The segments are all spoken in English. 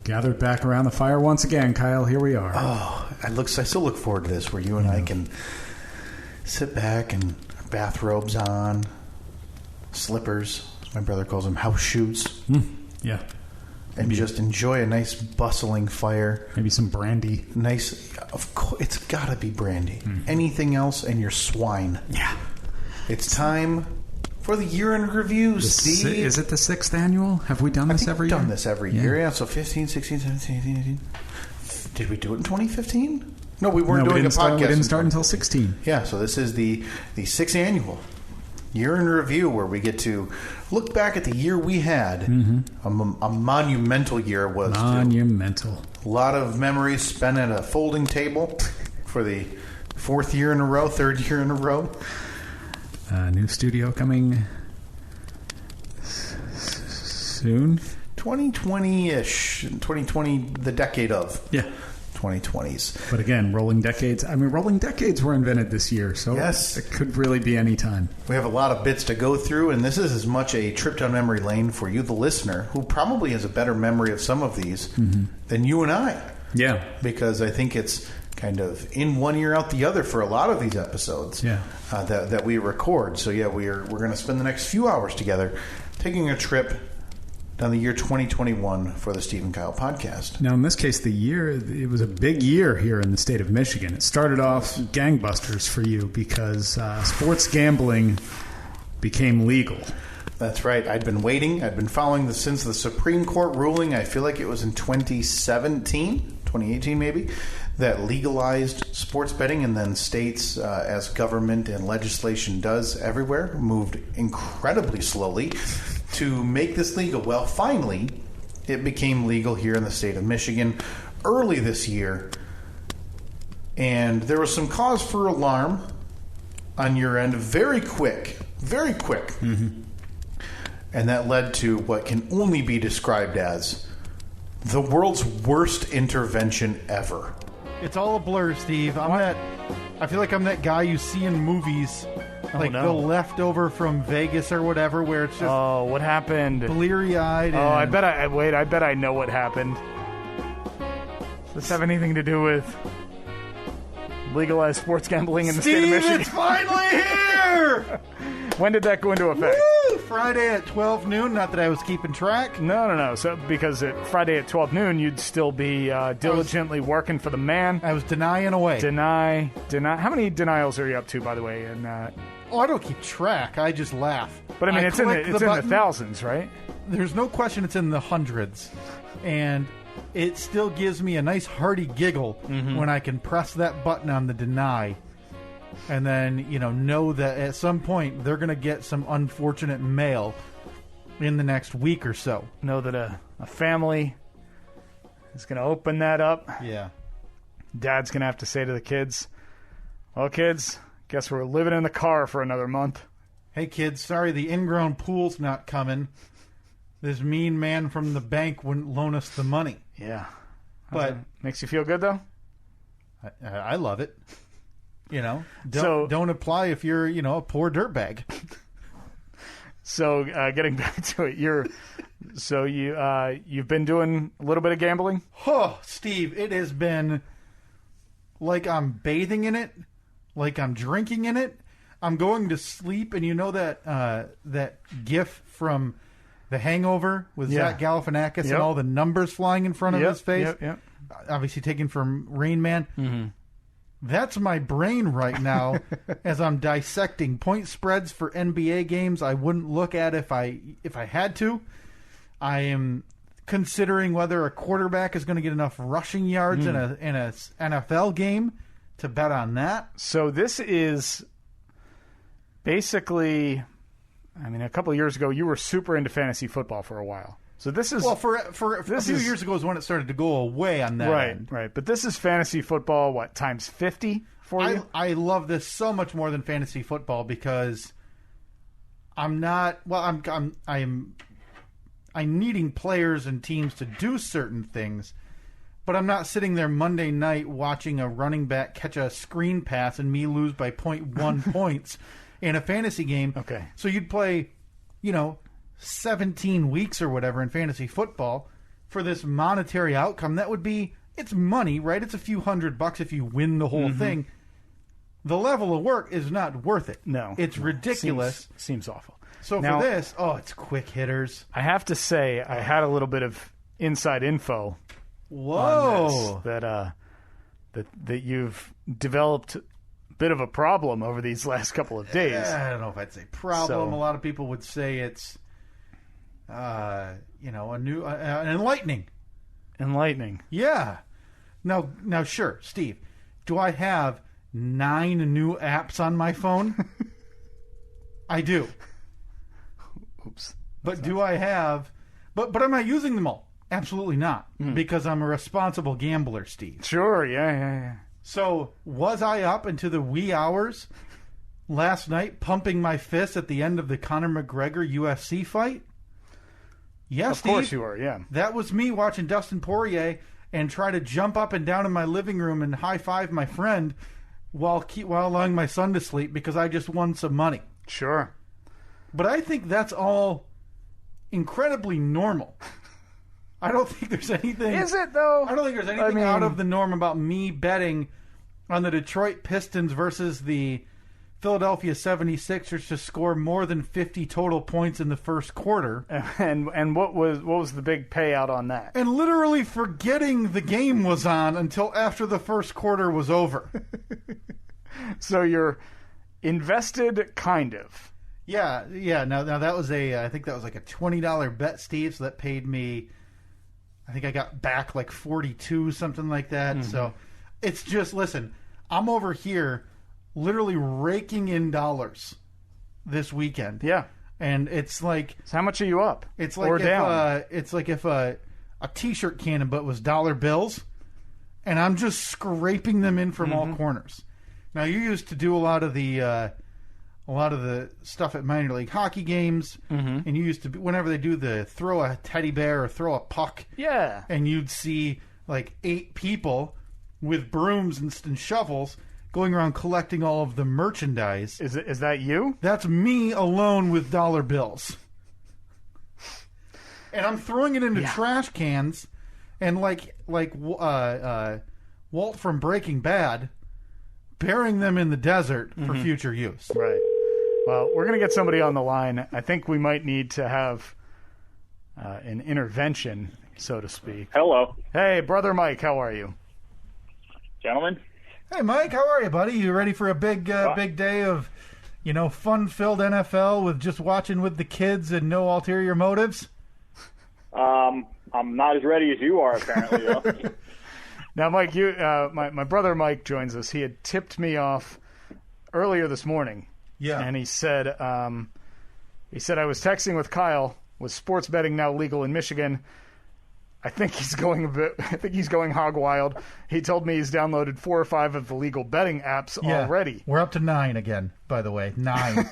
Gathered back around the fire once again, Kyle. Here we are. Oh, I still look forward to this, where you and I can sit back and bathrobes on, slippers, as my brother calls them, house shoes. Yeah. And just enjoy a nice bustling fire. Maybe some brandy. Nice. Of course, it's got to be brandy. Anything else and you're swine. Yeah. It's time for the year in review, Steve. Is it the 6th annual? Have we done this every year? We've done this every year. Yeah, so 15, 16, 17, 18, 19. Did we do it in 2015? No, we weren't doing a podcast. We didn't start until 16. Yeah, so this is the 6th annual year in review, where we get to look back at the year we had. A monumental year it was. Monumental. A lot of memories spent at a folding table for the 4th year in a row, 3rd year in a row. New studio coming soon. 2020-ish. 2020, the decade of. Yeah. 2020s. But again, rolling decades. I mean, rolling decades were invented this year, so yes, it could really be any time. We have a lot of bits to go through, and this is as much a trip down memory lane for you, the listener, who probably has a better memory of some of these than you and I. Yeah. Because I think it's kind of in one ear out the other for a lot of these episodes that we record. So yeah, we're going to spend the next few hours together taking a trip down the year 2021 for the Steve and Kyle podcast. Now, in this case, it was a big year here in the state of Michigan. It started off gangbusters for you because sports gambling became legal. That's right. I'd been waiting. I'd been following this since the Supreme Court ruling. I feel like it was in 2018 maybe, that legalized sports betting, and then states, as government and legislation does everywhere, moved incredibly slowly to make this legal. Well, finally, it became legal here in the state of Michigan early this year, and there was some cause for alarm on your end very quick. And that led to what can only be described as the world's worst intervention ever. It's all a blur, Steve. I feel like I'm that guy you see in movies, The Leftover from Vegas or whatever, where it's just what happened? Bleary-eyed. I bet I know what happened. Does this have anything to do with legalized sports gambling in the state of Michigan? It's finally here! When did that go into effect? Woo! Friday at 12 noon. Not that I was keeping track. No. So because Friday at 12 noon, you'd still be diligently working for the man. I was denying away. Deny. How many denials are you up to, by the way? And I don't keep track. I just laugh. But I mean, it's in the thousands, right? There's no question it's in the hundreds, and it still gives me a nice hearty giggle when I can press that button on the deny. And then, know that at some point they're going to get some unfortunate mail in the next week or so. Know that a family is going to open that up. Yeah. Dad's going to have to say to the kids, well, kids, guess we're living in the car for another month. Hey, kids, sorry the ingrown pool's not coming. This mean man from the bank wouldn't loan us the money. Yeah. But makes you feel good, though? I love it. Don't apply if you're, a poor dirtbag. So, getting back to it, you've been doing a little bit of gambling? Oh, Steve, it has been like I'm bathing in it, like I'm drinking in it. I'm going to sleep, and that GIF from The Hangover with Zach Galifianakis and all the numbers flying in front of his face, obviously taken from Rain Man. Mm-hmm. That's my brain right now as I'm dissecting point spreads for NBA games I wouldn't look at if I had to. I am considering whether a quarterback is going to get enough rushing yards in a NFL game to bet on that. So this is basically, a couple of years ago you were super into fantasy football for a while. So this is for a few years ago is when it started to go away on that end. Right. But this is fantasy football, times 50 for you? I love this so much more than fantasy football because I'm needing players and teams to do certain things, but I'm not sitting there Monday night watching a running back catch a screen pass and me lose by 0.1 points in a fantasy game. Okay. So you'd play, 17 weeks or whatever in fantasy football for this monetary outcome. That would be, it's money, right? It's a few $100 if you win the whole thing. The level of work is not worth it. No. It's ridiculous. Seems awful. So Now, for this, it's quick hitters. I have to say, I had a little bit of inside info Whoa. on this, that you've developed a bit of a problem over these last couple of days. I don't know if I'd say problem. So- A lot of people would say it's, an enlightening. Enlightening. Yeah. Now, sure, Steve. Do I have 9 new apps on my phone? I do. Oops. But do I have... But am I using them all? Absolutely not. Because I'm a responsible gambler, Steve. Sure, yeah. So, was I up into the wee hours last night pumping my fist at the end of the Conor McGregor UFC fight? Yes, Of course Steve. you are, yeah. That was me watching Dustin Poirier and try to jump up and down in my living room and high-five my friend while allowing my son to sleep because I just won some money. Sure. But I think that's all incredibly normal. I don't think there's anything... Is it, though? I don't think there's anything out of the norm about me betting on the Detroit Pistons versus the Philadelphia 76ers to score more than 50 total points in the first quarter. And what was the big payout on that? And literally forgetting the game was on until after the first quarter was over. So you're invested, kind of. Yeah. Now that was I think that was like a $20 bet, Steve. So that paid me, I think I got back like 42, something like that. So it's just, listen, I'm over here literally raking in dollars this weekend. Yeah. And it's like... So how much are you up? It's like or if, down? It's like if a T-shirt cannon but was dollar bills, and I'm just scraping them in from all corners. Now, you used to do a lot of the stuff at minor league hockey games, and you used to, whenever they do the throw a teddy bear or throw a puck, Yeah. and you'd see like 8 people with brooms and shovels going around collecting all of the merchandise. Is that you? That's me alone with dollar bills. And I'm throwing it into trash cans, and like Walt from Breaking Bad, burying them in the desert for future use. Right. Well, we're going to get somebody on the line. I think we might need to have an intervention, so to speak. Hello, Hey, Brother Mike, how are you? gentlemen. Hey, Mike, how are you, buddy? You ready for a big day of, fun-filled NFL with just watching with the kids and no ulterior motives? I'm not as ready as you are, apparently, though. Now, Mike, my brother Mike joins us. He had tipped me off earlier this morning. Yeah. And he said I was texting with Kyle. Was sports betting now legal in Michigan? I think he's going hog wild. He told me he's downloaded 4 or 5 of the legal betting apps already. We're up to 9 again, by the way. 9.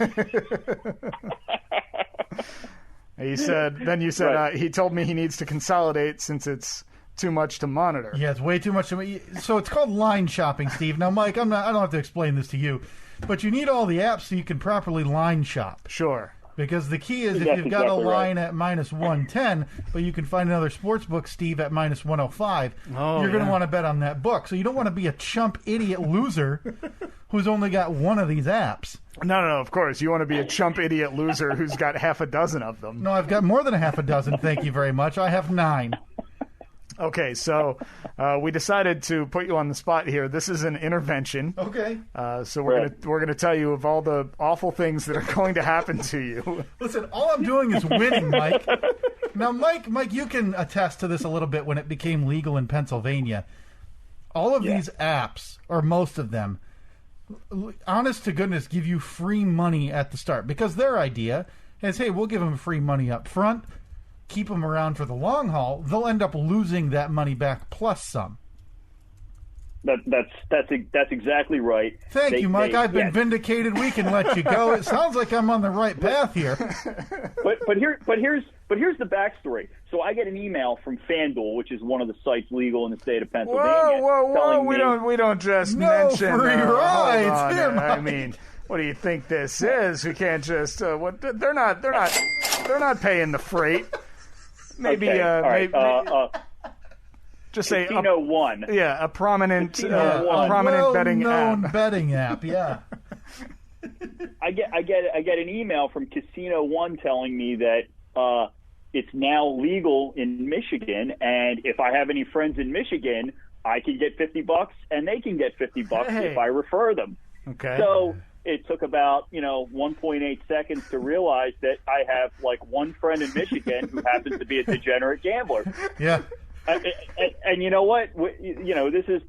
He said. Then you said Right. he told me he needs to consolidate since it's too much to monitor. Yeah, it's way too much. So it's called line shopping, Steve. Now, Mike, I don't have to explain this to you, but you need all the apps so you can properly line shop. Sure. Because the key is if That's you've got a exactly line at minus 110, but you can find another sports book, Steve, at minus 105, you're going to want to bet on that book. So you don't want to be a chump idiot loser who's only got one of these apps. No, of course. You want to be a chump idiot loser who's got half a dozen of them. No, I've got more than a half a dozen, thank you very much. I have 9. Okay, so we decided to put you on the spot here. This is an intervention. Okay. So we're gonna tell you of all the awful things that are going to happen to you. Listen, all I'm doing is winning, Mike. Now, Mike, you can attest to this a little bit when it became legal in Pennsylvania. All of these apps, or most of them, honest to goodness, give you free money at the start. Because their idea is, hey, we'll give them free money up front, keep them around for the long haul. They'll end up losing that money back plus some. That's exactly right. Thank you, Mike. I've been vindicated. We can let you go. It sounds like I'm on the right path here. But here's the backstory. So I get an email from FanDuel, which is one of the sites legal in the state of Pennsylvania. Whoa! We don't just mention free rides. hold on. Here, I Mike. mean, what do you think this is? We can't just they're not paying the freight. maybe, Okay, all right. just say Casino One. Yeah, a prominent, Casino a prominent betting well-known app. betting app. Yeah. I get an email from Casino One telling me that it's now legal in Michigan, and if I have any friends in Michigan, I can get $50, and they can get $50 if I refer them. Okay. So it took about 1.8 seconds to realize that I have like one friend in Michigan who happens to be a degenerate gambler. Yeah. And you know what? This is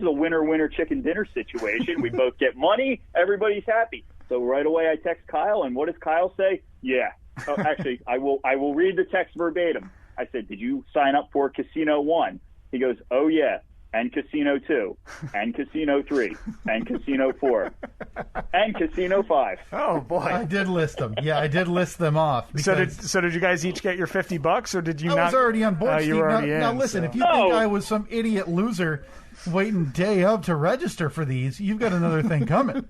a winner chicken dinner situation. We both get money. Everybody's happy. So right away I text Kyle, and what does Kyle say? Yeah. Oh, actually, I will read the text verbatim. I said, "Did you sign up for Casino One?" He goes, "Oh yeah, and Casino 2, and Casino 3, and Casino 4, and Casino 5." Oh boy. I did list them. Yeah, I did list them off. So did you guys each get your $50, or did you not? I was already on board, Steve. You were already now in, listen, so. if you think I was some idiot loser waiting day of to register for these, you've got another thing coming.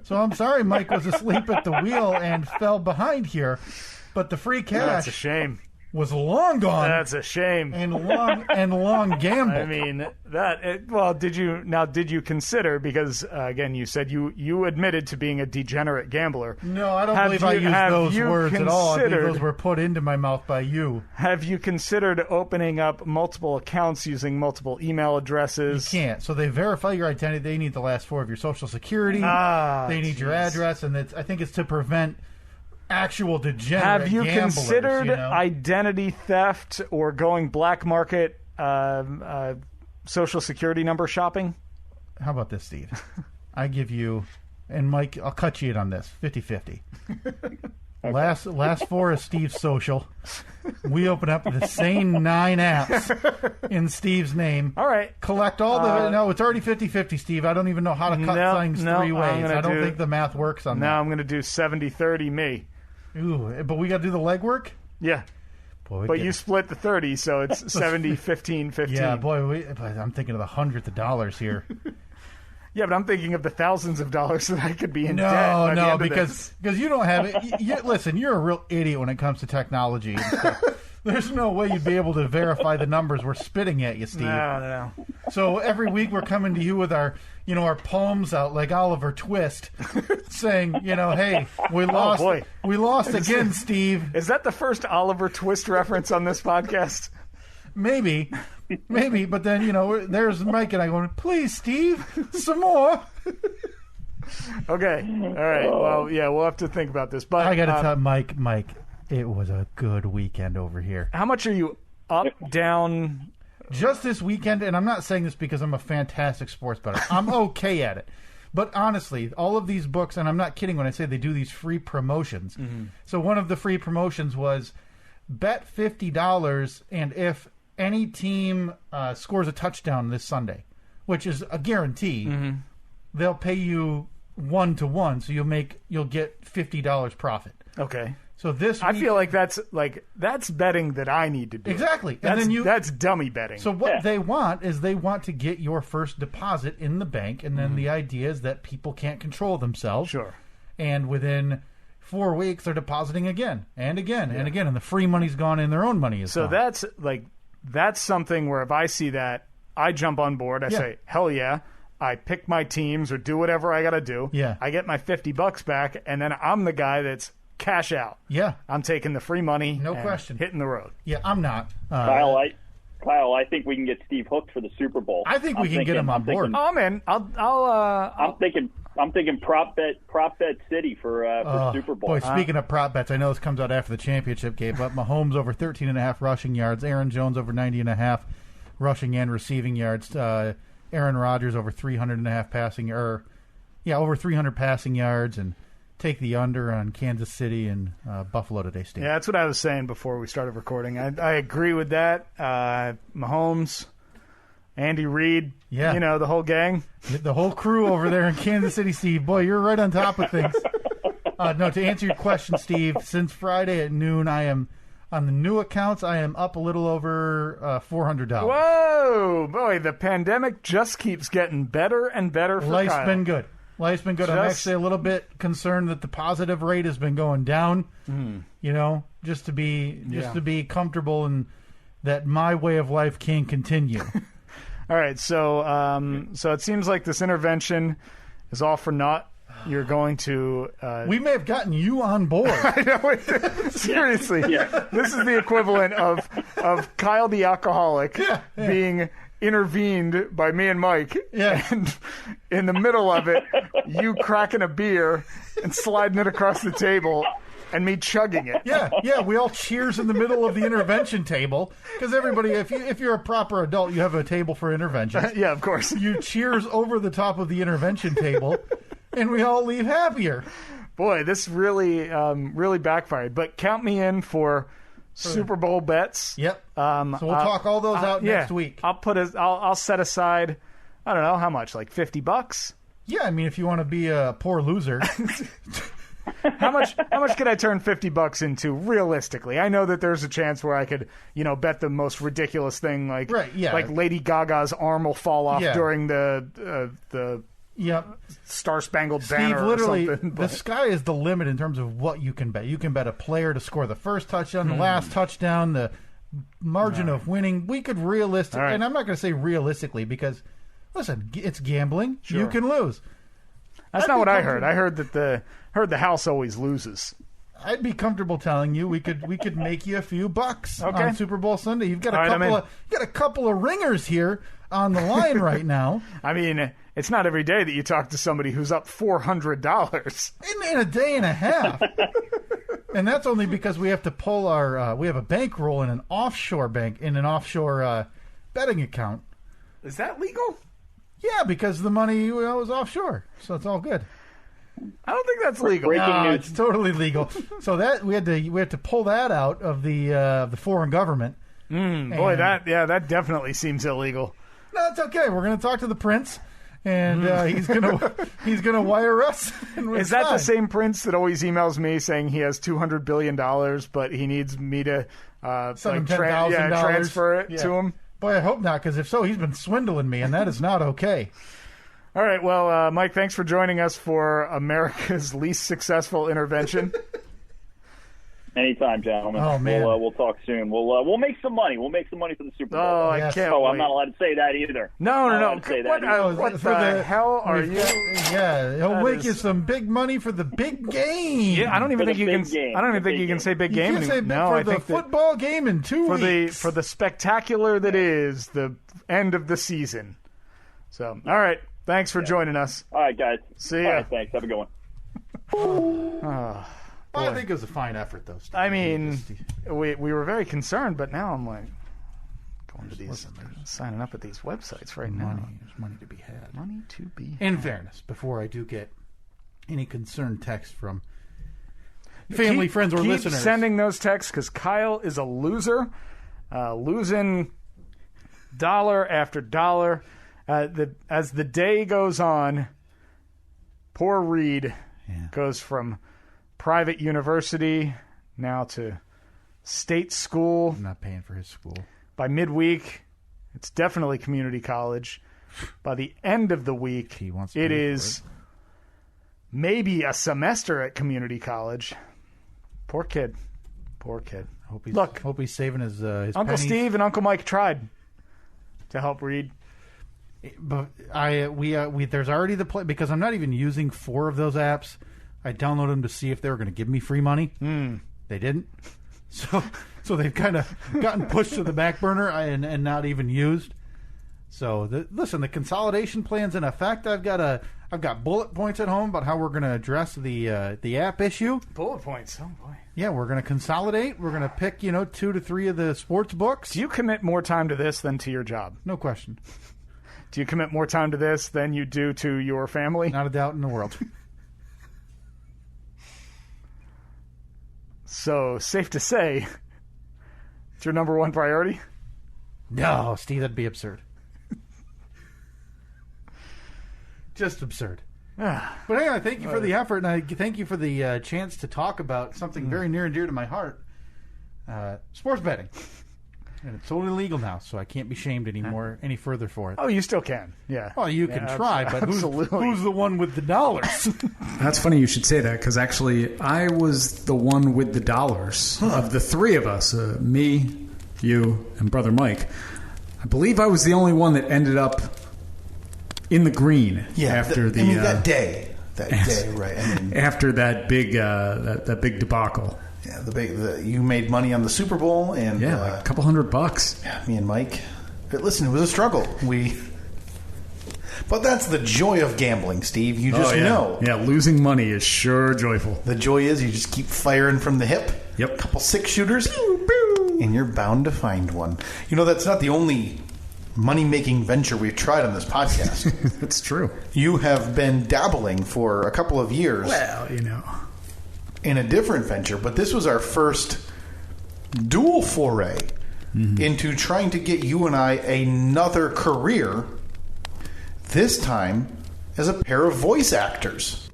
So I'm sorry Mike was asleep at the wheel and fell behind here, but the free That's a cash shame. was long gone. That's a shame. and long gamble. I mean, did you consider, because again, you said you admitted to being a degenerate gambler. No, I don't believe I used those words at all. I think considered- those were put into my mouth by you. Have you considered opening up multiple accounts using multiple email addresses? You can't. So they verify your identity. They need the last four of your social security. They need your address, and I think it's to prevent actual degenerate Have you gamblers, considered you know? identity theft or going black market social security number shopping? How about this, Steve? I give you, and Mike, I'll cut you in on this, 50-50. Last four is Steve's social. We open up the same 9 apps in Steve's name. All right. Collect all the... no, it's already 50-50, Steve. I don't even know how to cut things 3 ways. I don't think the math works on that. Now I'm going to do 70-30 me. Ooh, but we got to do the legwork? Yeah. Boy, But you split the 30, so it's 70-15-15. Yeah, boy, I'm thinking of the hundredth of dollars here. Yeah, but I'm thinking of the thousands of dollars that I could be in debt. by the end of because you don't have it. Listen, you're a real idiot when it comes to technology and stuff. There's no way you'd be able to verify the numbers we're spitting at you, Steve. No. So every week we're coming to you with our palms out like Oliver Twist, saying, hey, we lost. boy. We lost again, Steve. Is that the first Oliver Twist reference on this podcast? Maybe, but then there's Mike and I going, please, Steve, some more. Okay, all right. Well, yeah, we'll have to think about this. But I got to tell Mike, it was a good weekend over here. how much are you up, down? Just this weekend, and I'm not saying this because I'm a fantastic sports bettor. I'm okay at it. But honestly, all of these books, and I'm not kidding when I say they do these free promotions. Mm-hmm. So one of the free promotions was bet $50, and if any team scores a touchdown this Sunday, which is a guarantee, they'll pay you 1-to-1, so you'll get $50 profit. Okay. So this I week, feel like that's betting that I need to do. Exactly. That's, And then that's dummy betting. So what they want is they want to get your first deposit in the bank, and then the idea is that people can't control themselves. Sure. And within 4 weeks, they're depositing again and again and again, and the free money's gone and their own money is gone. So that's something where if I see that, I jump on board. I say, hell yeah. I pick my teams or do whatever I got to do. Yeah. I get my $50 back, and then I'm the guy that's cash out. Yeah. I'm taking the free money. No and question. Hitting the road. Yeah, I'm not. Kyle, I think we can get Steve hooked for the Super Bowl. I think we can get him on board. Oh man, I'm thinking prop bet city for Super Bowl. Boy, speaking of prop bets, I know this comes out after the championship game, but Mahomes over 13.5 rushing yards, Aaron Jones over 90.5 rushing and receiving yards, Aaron Rodgers over 300.5 passing, over 300 passing yards, and take the under on Kansas City and Buffalo today, Steve. Yeah, that's what I was saying before we started recording. I agree with that. Mahomes, Andy Reid, the whole gang. The whole crew over there in Kansas City, Steve. Boy, you're right on top of things. No, to answer your question, Steve, since Friday at noon, I am on the new accounts. I am up a little over $400. Whoa, boy, the pandemic just keeps getting better and better for Life's Kyle. been good. Life's been good. I'm actually a little bit concerned that the positive rate has been going down. You know, just to be comfortable and that my way of life can continue. All right, so so it seems like this intervention is all for naught. You're going to... we may have gotten you on board. I know. Seriously. This is the equivalent of Kyle the alcoholic being intervened by me and Mike. And in the middle of it, you cracking a beer and sliding it across the table and me chugging it. Yeah, we all cheers in the middle of the intervention table because everybody, if you're a proper adult, you have a table for interventions. Yeah, of course. You cheers over the top of the intervention table, and we all leave happier. Boy, this really, really backfired. But count me in for Super Bowl bets. Yep. So we'll talk all those out next week. I'll set aside, I don't know how much, like $50. Yeah, I mean, if you want to be a poor loser. How much could I turn $50 into realistically? I know that there's a chance where I could, bet the most ridiculous thing, like like Lady Gaga's arm will fall off during the Star Spangled Banner. Steve, literally, or something. the sky is the limit in terms of what you can bet. You can bet a player to score the first touchdown, the last touchdown, the margin of winning. We could realistically, and I'm not going to say realistically because, listen, it's gambling. Sure. You can lose. That's not what I heard. I heard that the house always loses. I'd be comfortable telling you we could make you a few bucks on Super Bowl Sunday. You've got a couple of ringers here on the line right now. I mean, it's not every day that you talk to somebody who's up $400 in a day and a half. And that's only because we have to pull our we have a bankroll in an offshore bank in an offshore betting account. Is that legal? Yeah, because the money was offshore, so it's all good. I don't think that's legal. No, it's totally legal. So that we had to pull that out of the foreign government. Boy, that definitely seems illegal. No, it's okay. We're going to talk to the prince, and he's gonna wire us. Is that the same prince that always emails me saying he has $200 billion, but he needs me to transfer it to him? Boy, I hope not, because if so, he's been swindling me, and that is not okay. All right, well, Mike, thanks for joining us for America's least successful intervention. Anytime, gentlemen. Oh, man. We'll talk soon. We'll make some money. We'll make some money for the Super Bowl. Oh, I can't Oh, wait. I'm not allowed to say that either. No. What the hell are you? Yeah, he'll make you some big money for the big game. Yeah, I don't even think you can. I don't even think you can say big game You anymore. can't say for the football game in 2 weeks. For the spectacular that is the end of the season. So, all right. Thanks for joining us. All right, guys. See ya. All right, thanks. Have a good one. I think it was a fine effort, though, Steve. I mean, we were very concerned, but now I'm like going to these, signing up at these websites right now. There's money to be had. Money to be had. In fairness, before I do get any concerned text from family, friends, or listeners. Keep sending those texts because Kyle is a loser, losing dollar after dollar. As the day goes on, poor Reed goes from private university now to state school. I'm not paying for his school. By midweek, it's definitely community college. By the end of the week, it is maybe a semester at community college. Poor kid. Hope he's saving his Uncle pennies. Steve and Uncle Mike tried to help Reed. But there's already the play because I'm not even using 4 of those apps. I downloaded them to see if they were going to give me free money. They didn't. So they've kind of gotten pushed to the back burner and not even used. So listen, the consolidation plan's in effect. I've got bullet points at home about how we're going to address the app issue. Bullet points. Oh boy. Yeah, we're going to consolidate. We're going to pick 2 to 3 of the sports books. Do you commit more time to this than to your job? No question. Do you commit more time to this than you do to your family? Not a doubt in the world. So, safe to say, it's your number one priority? No, Steve, that'd be absurd. Just absurd. But anyway, thank you for the effort, and I thank you for the chance to talk about something very near and dear to my heart. Sports betting. And it's totally legal now, so I can't be shamed anymore any further for it. Oh, you still can. Yeah. Well, you can try, but absolutely. who's the one with the dollars? That's funny you should say that, because actually I was the one with the dollars. Of the three of us, me, you, and Brother Mike. I believe I was the only one that ended up in the green after that day. That day, right. After that big that big debacle. Yeah, you made money on the Super Bowl, and like a couple $100. Yeah, me and Mike. But listen, it was a struggle. But that's the joy of gambling, Steve. You just know. Yeah, losing money is sure joyful. The joy is you just keep firing from the hip. Yep. A couple 6-shooters, and you're bound to find one. You know, that's not the only money-making venture we've tried on this podcast. That's true. You have been dabbling for a couple of years. Well, you know. In a different venture, but this was our first dual foray into trying to get you and I another career, this time as a pair of voice actors.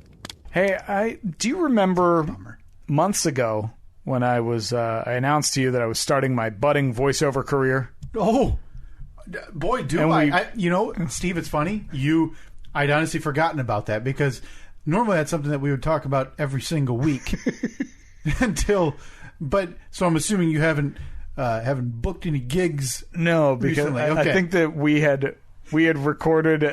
Hey, do you remember months ago when I announced to you that I was starting my budding voiceover career? Oh, boy, do I. You know, Steve, it's funny. I'd honestly forgotten about that, because normally that's something that we would talk about every single week so I'm assuming you haven't booked any gigs. No, because I think that we had recorded.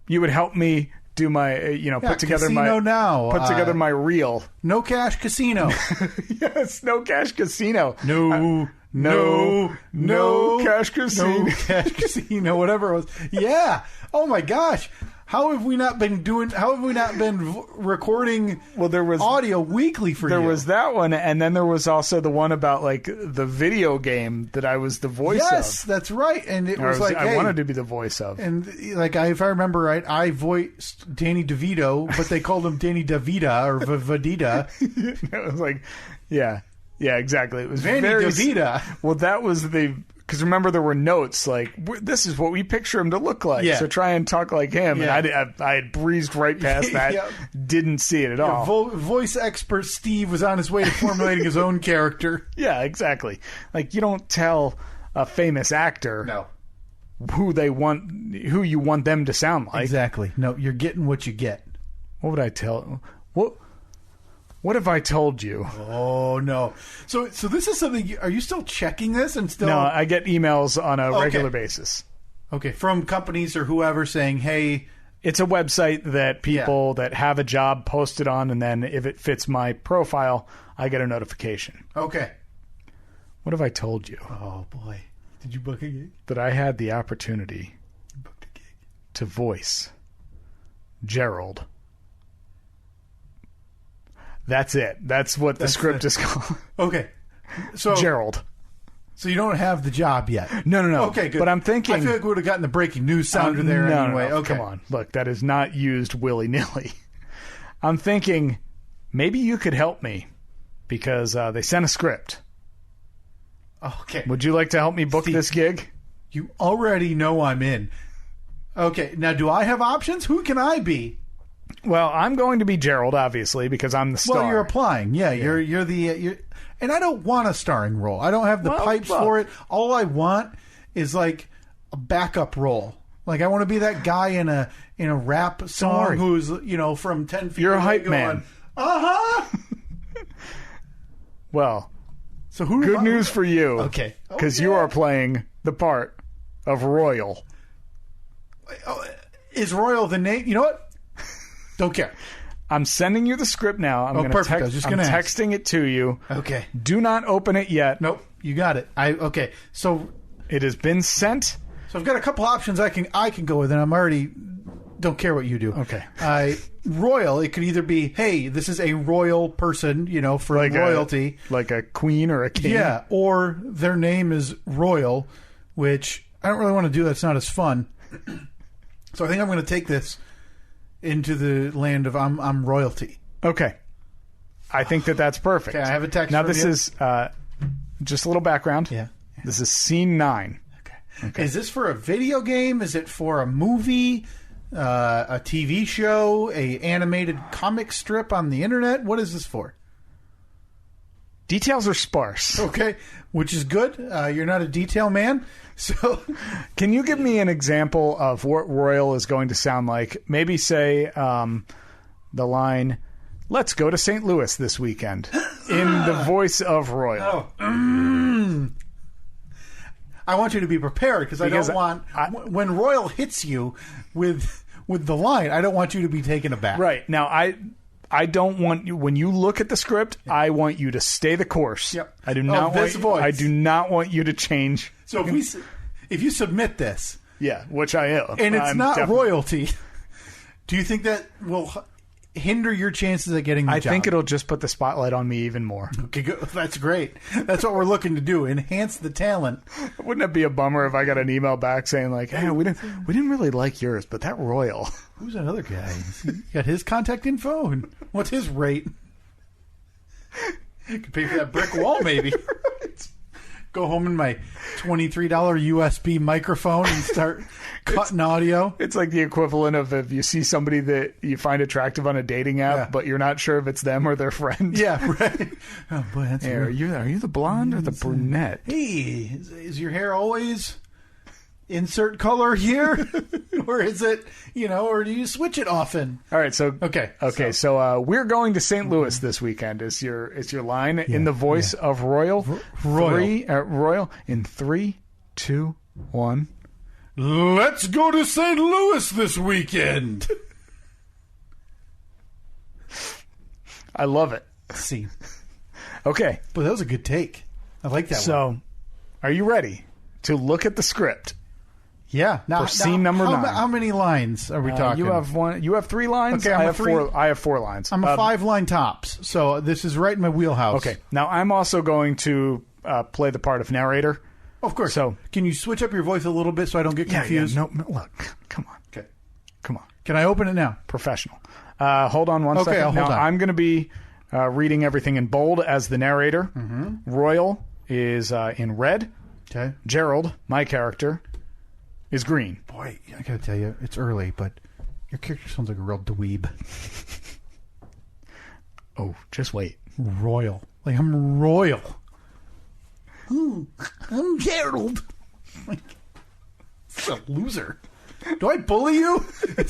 You would help me do my, put together together my reel. No Cash Casino. Yes, No Cash Casino. No Cash Casino. No Cash Casino, whatever it was. Yeah. Oh my gosh. How have we not been recording audio weekly for you? There was that one, and then there was also the one about like the video game that I was the voice of. Yes, that's right. And it was like, I wanted to be the voice of. And like, if I remember right, I voiced Danny DeVito, but they called him Danny DeVita or Vadita. It was like, yeah, exactly. It was Danny DeVita. Well, that was because remember, there were notes like, this is what we picture him to look like. Yeah. So try and talk like him. Yeah. And I had breezed right past that. Yep. Didn't see it at all. Voice expert Steve was on his way to formulating his own character. Yeah, exactly. Like, you don't tell a famous actor who you want them to sound like. Exactly. No, you're getting what you get. What would I tell? What have I told you? Oh, no. So this is something... Are you still checking this? No, I get emails on a regular basis. Okay, from companies or whoever saying, hey... It's a website that people that have a job post it on, and then if it fits my profile, I get a notification. Okay. What have I told you? Oh, boy. Did you book a gig? That I had the opportunity to voice Gerald. That's it. That's what the script is called. Okay. So Gerald. So you don't have the job yet? No. Okay, good. But I'm thinking... I feel like we would have gotten the breaking news sounder there anyway. No, okay. Come on. Look, that is not used willy-nilly. I'm thinking maybe you could help me because they sent a script. Okay. Would you like to help me book this gig? You already know I'm in. Okay. Now, do I have options? Who can I be? Well, I'm going to be Gerald, obviously, because I'm the star. Well, you're applying. Yeah. You're the... and I don't want a starring role. I don't have the pipes for it. All I want is like a backup role. Like I want to be that guy in a rap song who's from 10 feet. You're a away hype going, man. Well, so good news for you. Okay, because you are playing the part of Royal. Is Royal the name? You know what? Don't care. I'm sending you the script now. I'm texting it to you. Okay. Do not open it yet. Nope. You got it. Okay. So it has been sent. So I've got a couple options I can go with, and I'm already don't care what you do. Okay. Royal. It could either be, hey, this is a royal person, for like royalty, like a queen or a king. Yeah. Or their name is Royal, which I don't really want to do. That's not as fun. So I think I'm going to take this into the land of I'm royalty. Okay. I think that's perfect. Okay, I have a text now from this you. Is just a little background. Yeah. This is scene 9. Okay. Is this for a video game? Is it for a movie, a TV show, a animated comic strip on the internet? What is this for? Details are sparse. Okay, which is good. You're not a detail man. So, Can you give me an example of what Royal is going to sound like? Maybe say the line, "Let's go to St. Louis this weekend," in the voice of Royal. I want you to be prepared because I don't want when Royal hits you with the line. I don't want you to be taken aback. Right. Now, I don't want you, when you look at the script, I want you to stay the course. Yep. I do not voice. I do not want you to change. So if you submit this, which I am, and it's I'm not definitely- royalty, do you think that will hinder your chances of getting the job? I think it'll just put the spotlight on me even more. Okay, good. That's great. That's what we're looking to do. Enhance the talent. Wouldn't it be a bummer if I got an email back saying like, "Hey, we didn't really like yours, but that Royal." Who's that other guy? You got his contact info? And what's his rate? Could pay for that brick wall, maybe. Go home in my $23 USB microphone and start cutting audio. It's like the equivalent of if you see somebody that you find attractive on a dating app, but you're not sure if it's them or their friend. Yeah, right. Oh boy, that's Hey, are you the blonde or the brunette? Hey, is your hair always insert color here? Or is it, or do you switch it often? All right, so Okay. So we're going to St. Louis this weekend. Is your line in the voice of Royal? Royal in 3, 2, 1. Let's go to St. Louis this weekend. I love it. See. Okay, But that was a good take. I like that one. so are you ready to look at the script? Yeah. For scene number 9. How many lines are we talking? You have one. You have 3 lines. Okay, I have 4. I have 4 lines. I'm a 5-line tops, so this is right in my wheelhouse. Okay. Now I'm also going to play the part of narrator. Of course. So can you switch up your voice a little bit so I don't get confused? No, look. Come on. Okay. Come on. Can I open it now? Professional. Hold on one second. I'll hold on. I'm going to be reading everything in bold as the narrator. Mm-hmm. Royal is in red. Okay. Gerald, my character, is green. Boy, I gotta tell you, it's early, but your character sounds like a real dweeb. Oh, just wait. Royal. Like, I'm royal. I'm Gerald. Like, it's a loser. Do I bully you? I'm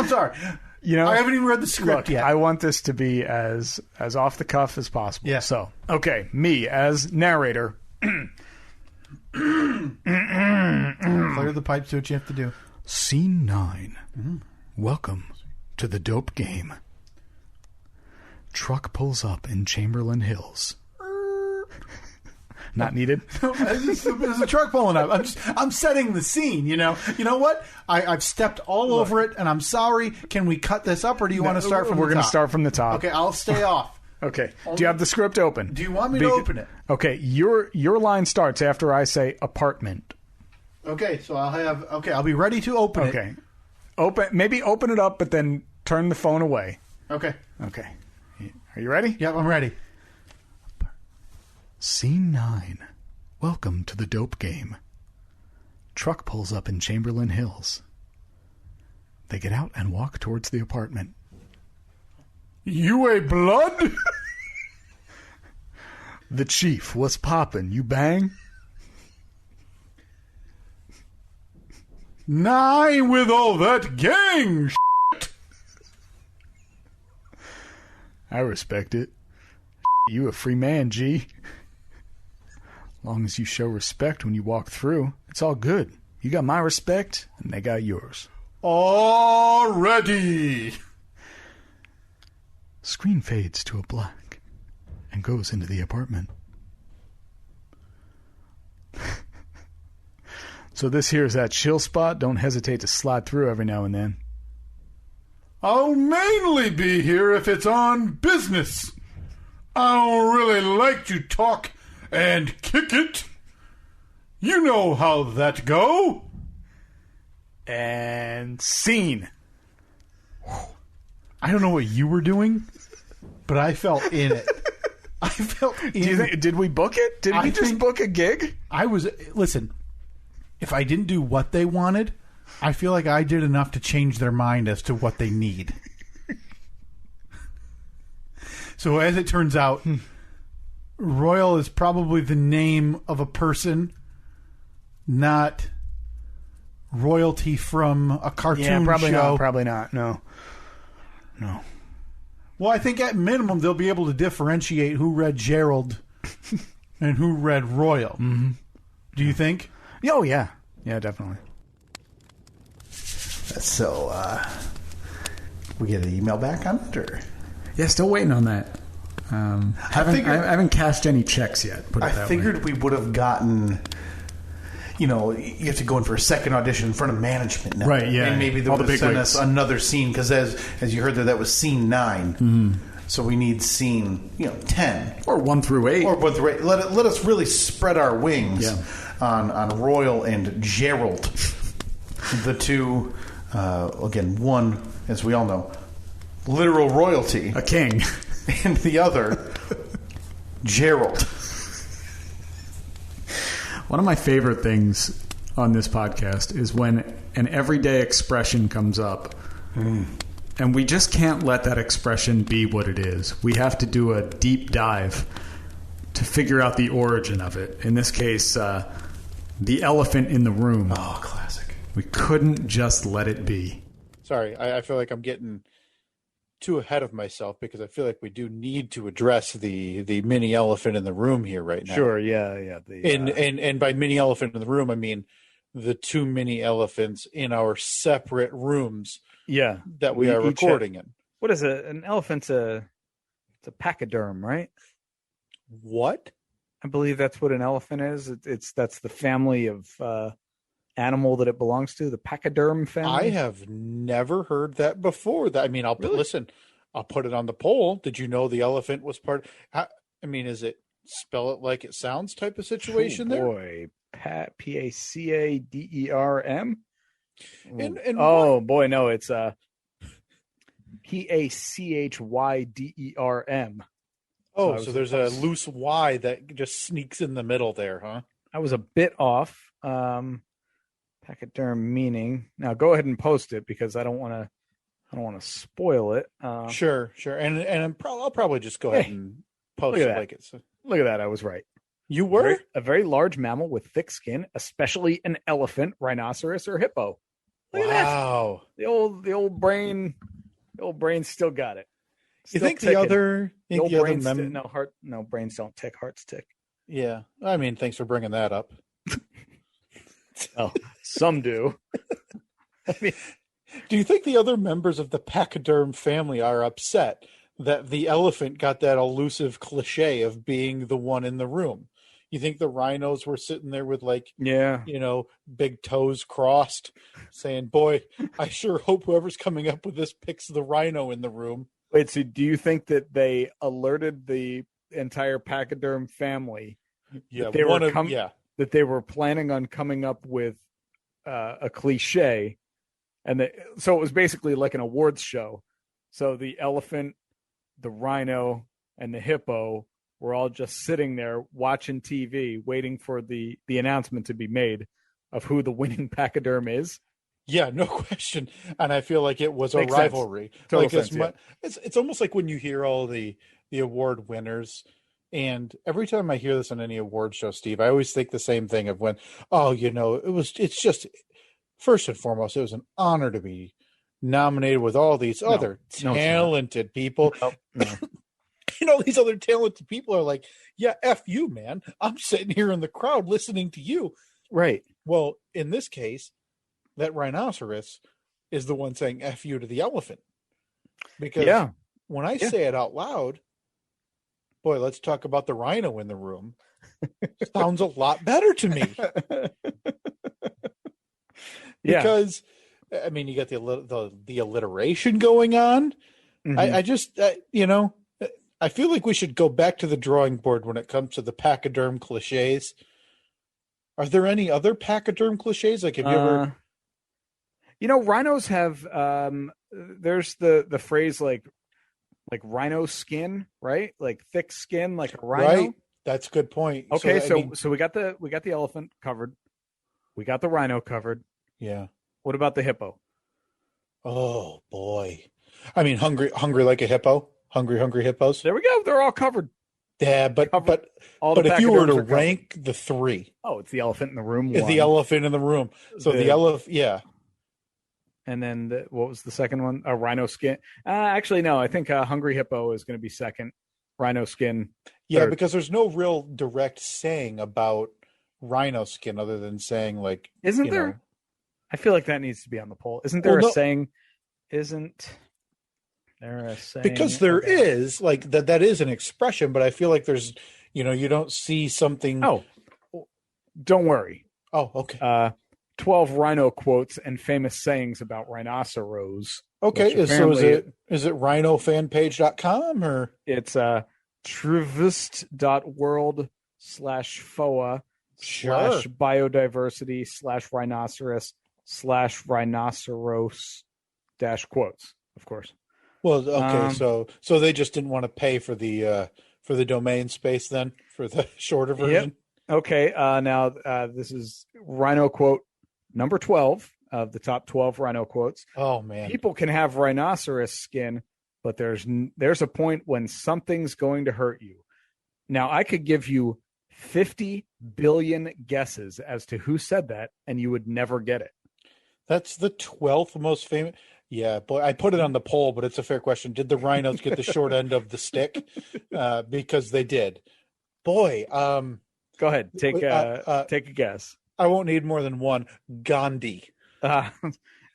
sorry. I haven't even read the script yet. I want this to be as off the cuff as possible. Yeah. So, okay, me as narrator. Clear the pipes, do what you have to do. Scene 9. Welcome to the dope game. Truck pulls up in Chamberlain Hills. Not needed. There's a truck pulling up. I'm setting the scene. You know what? I've stepped all over it, and I'm sorry. Can we cut this up, or do you want to start from? We're the going top? to start from the top. Okay, I'll stay off. Okay. Do you have the script open? Do you want me to open it? Okay. Your line starts after I say apartment. Okay, so I'll be ready to open it. Okay. Maybe open it up, but then turn the phone away. Okay. Okay. Are you ready? Yep, I'm ready. Scene 9. Welcome to the dope game. Truck pulls up in Chamberlain Hills. They get out and walk towards the apartment. You a blood? The chief, what's poppin'? You bang? Nah, with all that gang shit. I respect it. You a free man, G. Long as you show respect when you walk through, it's all good. You got my respect, and they got yours. Already. Screen fades to a black and goes into the apartment. So this here is that chill spot. Don't hesitate to slide through every now and then. I'll mainly be here if it's on business. I don't really like to talk and kick it. You know how that go. And scene. I don't know what you were doing, but I felt in it. I felt in it. Did we book it? Did we just book a gig? Listen, if I didn't do what they wanted, I feel like I did enough to change their mind as to what they need. So as it turns out, Royal is probably the name of a person, not royalty from a cartoon show. Probably not. No. Well, I think at minimum they'll be able to differentiate who read Gerald and who read Royal. Mm-hmm. Do you think? Oh, yeah. Yeah, definitely. So, we get an email back on it, or? Yeah, still waiting on that. I haven't cashed any checks yet. Put it I that figured way. we would have gotten. You have to go in for a second audition in front of management now. Right, yeah. And maybe they All would the have big sent wigs. us another scene, because as you heard there, that was scene 9. Mm-hmm. So we need scene 10. Or 1 through 8. Or 1 through 8. Let us really spread our wings on Royal and Gerald. The two, again, one, as we all know, literal royalty. A king. And the other, Gerald. One of my favorite things on this podcast is when an everyday expression comes up, and we just can't let that expression be what it is. We have to do a deep dive to figure out the origin of it. In this case, the elephant in the room. Oh, classic. We couldn't just let it be. Sorry, I feel like I'm getting too ahead of myself, because I feel like we do need to address the mini elephant in the room here right now. Sure, yeah. And by mini elephant in the room, I mean the 2 mini elephants in our separate rooms that we are recording in. What is an elephant's it's a pachyderm, right? What? I believe that's what an elephant is. That's the family of animal that it belongs to, the pachyderm family. I have never heard that before. Listen, I'll put it on the poll. Did you know the elephant was part? Is it spell it like it sounds type of situation there? Boy, Pacaderm. And boy, no, it's Pachyderm. Oh, so there's a loose Y that just sneaks in the middle there, huh? I was a bit off. Pachyderm meaning. Now go ahead and post it, because I don't want to spoil it. Sure, and I'll probably just go ahead and post it like it's. Look at that! I was right. You were a very large mammal with thick skin, especially an elephant, rhinoceros, or hippo. Look at that! The old brain still got it. You think the other brains don't tick, hearts tick. Yeah, I mean, thanks for bringing that up. Oh, some do. Do you think the other members of the pachyderm family are upset that the elephant got that elusive cliche of being the one in the room? You think the rhinos were sitting there with big toes crossed, saying, "Boy, I sure hope whoever's coming up with this picks the rhino in the room." Wait, so do you think that they alerted the entire pachyderm family that they were planning on coming up with a cliche, so it was basically like an awards show. So the elephant, the rhino, and the hippo were all just sitting there watching TV, waiting for the announcement to be made of who the winning pachyderm is. Yeah, no question. And I feel like it was a rivalry. It's almost like when you hear all the award winners. And every time I hear this on any award show, Steve, I always think the same thing of it's just, first and foremost, it was an honor to be nominated with all these other talented people. No. These other talented people are like, yeah, F you, man. I'm sitting here in the crowd listening to you. Right. Well, in this case, that rhinoceros is the one saying F you to the elephant. Because when I say it out loud, boy, let's talk about the rhino in the room. Sounds a lot better to me. Because, I mean, you got the alliteration going on. Mm-hmm. I just, I feel like we should go back to the drawing board when it comes to the pachyderm cliches. Are there any other pachyderm cliches? Like, have you ever... rhinos have, there's the phrase like rhino skin, right? Like thick skin, like a rhino. Right. That's a good point. Okay, so we got the elephant covered. We got the rhino covered. Yeah. What about the hippo? Oh boy. I mean, hungry like a hippo. Hungry hippos. There we go. They're all covered. Yeah, but all the if you were to pachyderms are covered. rank the three, it's the elephant in the room. It's the elephant in the room. So the elephant, yeah. And then what was the second one? Rhino skin. Actually, no. I think hungry hippo is going to be second. Rhino skin. Yeah, third. because there's no real direct saying about rhino skin other than saying like. Isn't there? Know, I feel like that needs to be on the poll. Isn't there a saying? Isn't there a saying? Because there is like that is an expression, but I feel like there's you don't see something. Oh, don't worry. Oh, okay. 12 rhino quotes and famous sayings about rhinoceros. Okay, is it rhinofanpage.com or it's trivist.world/foa /biodiversity/rhinoceros/rhinoceros -quotes, of course. Well, okay, so they just didn't want to pay for the domain space then for the shorter version. Yep. Okay, now this is rhino quote number 12 of the top 12 rhino quotes. Oh man. People can have rhinoceros skin, but there's a point when something's going to hurt you. Now, I could give you 50 billion guesses as to who said that, and you would never get it. That's the 12th most famous. Yeah, boy, I put it on the poll, but it's a fair question. Did the rhinos get the short end of the stick? Because they did. Boy, go ahead, take a guess. I won't need more than one. Gandhi.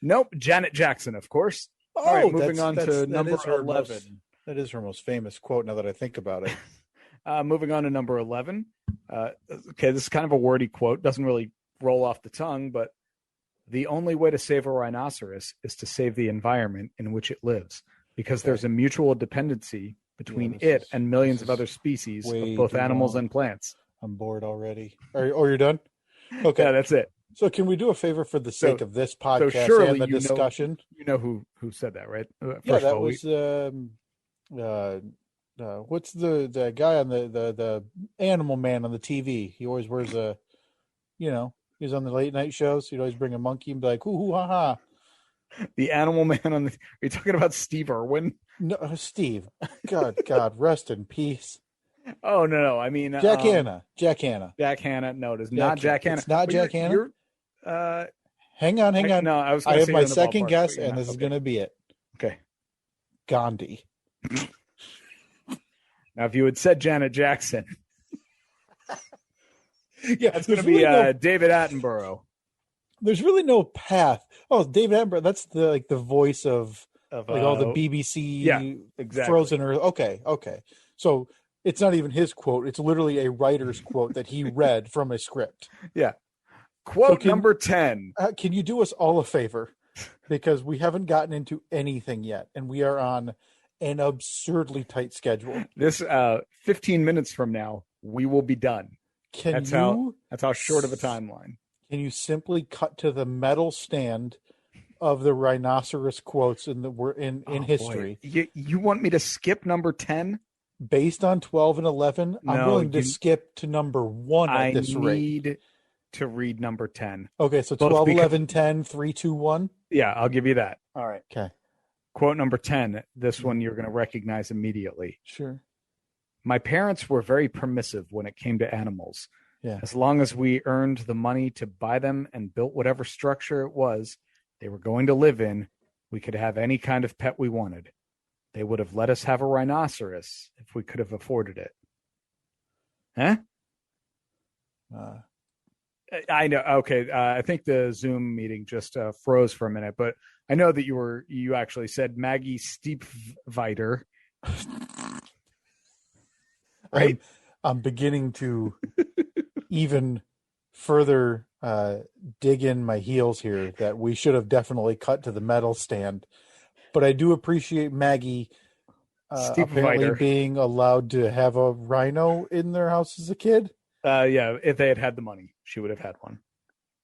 Nope. Janet Jackson, of course. Oh, all right, moving on to number 11. That is her most famous quote now that I think about it. Moving on to number 11. Okay, this is kind of a wordy quote. Doesn't really roll off the tongue, but the only way to save a rhinoceros is to save the environment in which it lives, because there's a mutual dependency between it and millions of other species of both animals and plants. I'm bored already. You're done? Okay. Yeah, that's it. So can we do a favor for the sake of this podcast and the discussion? You know who said that, right? First that was what's the guy on the Animal Man on the TV? He always wears he's on the late night shows. He'd always bring a monkey and be like, hoo ha ha. The Animal Man on the. Are you talking about Steve Irwin? No, Steve. God, rest in peace. Oh no! I mean Jack Hanna. Jack Hanna. No, it is not Jack Hanna. It's not Jack Hanna. Hang on. No, I have my second guess, and this is going to be it. Okay. Gandhi. Now, if you had said Janet Jackson, it's going to be David Attenborough. There's really no path. Oh, David Attenborough. That's the voice of all the BBC. Yeah, exactly. Frozen Earth. Okay. So. It's not even his quote. It's literally a writer's quote that he read from a script. Yeah. Quote number 10. Can you do us all a favor? Because we haven't gotten into anything yet, and we are on an absurdly tight schedule. This 15 minutes from now, we will be done. That's how short of a timeline. Can you simply cut to the metal stand of the rhinoceros quotes in history? You want me to skip number 10? Based on 12 and 11, I'm willing to skip to number 1 at this rate. I need to read number 10. Okay, so 12, 11, 10, 3, 2, 1? Yeah, I'll give you that. All right. Okay. Quote number 10. This one you're going to recognize immediately. Sure. My parents were very permissive when it came to animals. Yeah. As long as we earned the money to buy them and built whatever structure it was they were going to live in, we could have any kind of pet we wanted. They would have let us have a rhinoceros if we could have afforded it. Huh? I know. Okay. I think the Zoom meeting just froze for a minute, but I know that you actually said Maggie Stiefvater. Right. I'm beginning to even further dig in my heels here that we should have definitely cut to the metal stand. But I do appreciate Maggie apparently being allowed to have a rhino in their house as a kid. Yeah, if they had the money, she would have had one.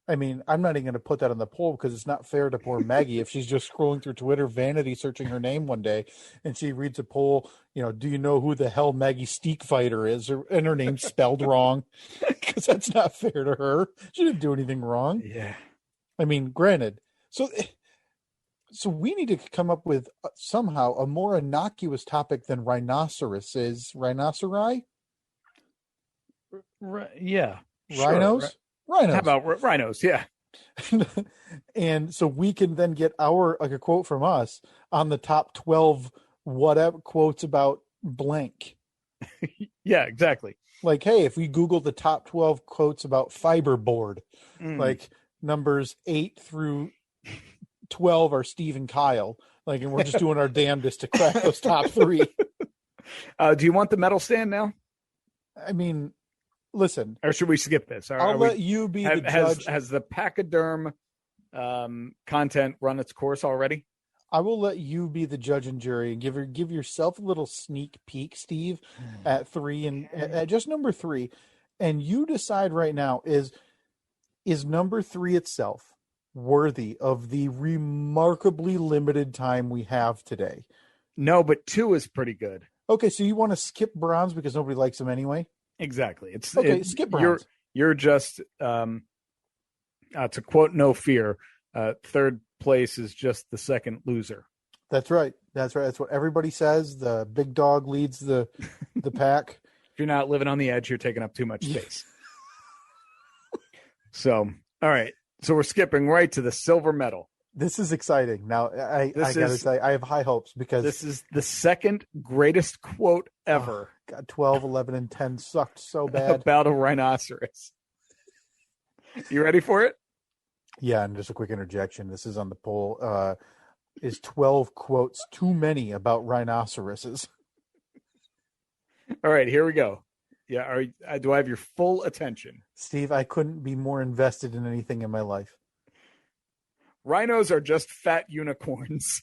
I mean, I'm not even going to put that on the poll because it's not fair to poor Maggie if she's just scrolling through Twitter, vanity searching her name one day, and she reads a poll, do you know who the hell Maggie Stiefvater is? And her name's spelled wrong, because that's not fair to her. She didn't do anything wrong. Yeah. I mean, granted. So we need to come up with somehow a more innocuous topic than rhinoceros is. Rhinoceri? Yeah. Rhinos? Sure. Rhinos. How about rhinos? Yeah. And so we can then get a quote from us on the top 12 whatever quotes about blank. Yeah, exactly. Like, hey, if we Google the top 12 quotes about fiberboard, like numbers 8 through 12 are Steve and Kyle. Like, and we're just doing our damnedest to crack those top 3. Do you want the medal stand now? I mean, listen. Or should we skip this? I'll let you be the judge. Has the Pachyderm content run its course already? I will let you be the judge and jury and give yourself a little sneak peek, Steve, at 3 and at just number 3. And you decide right now, is number 3 itself worthy of the remarkably limited time we have today? No, but 2 is pretty good. Okay, so you want to skip bronze because nobody likes him anyway? Exactly. Skip bronze. You're just to quote No Fear, third place is just the second loser. That's right. That's what everybody says. The big dog leads the pack. If you're not living on the edge, you're taking up too much space. So, all right. So we're skipping right to the silver medal. This is exciting. Now, I got to say, I have high hopes because this is the second greatest quote ever. Oh, God, 12, 11, and 10 sucked so bad. About a rhinoceros. You ready for it? Yeah, and just a quick interjection. This is on the poll. Is 12 quotes too many about rhinoceroses? All right, here we go. Yeah, do I have your full attention? Steve, I couldn't be more invested in anything in my life. Rhinos are just fat unicorns.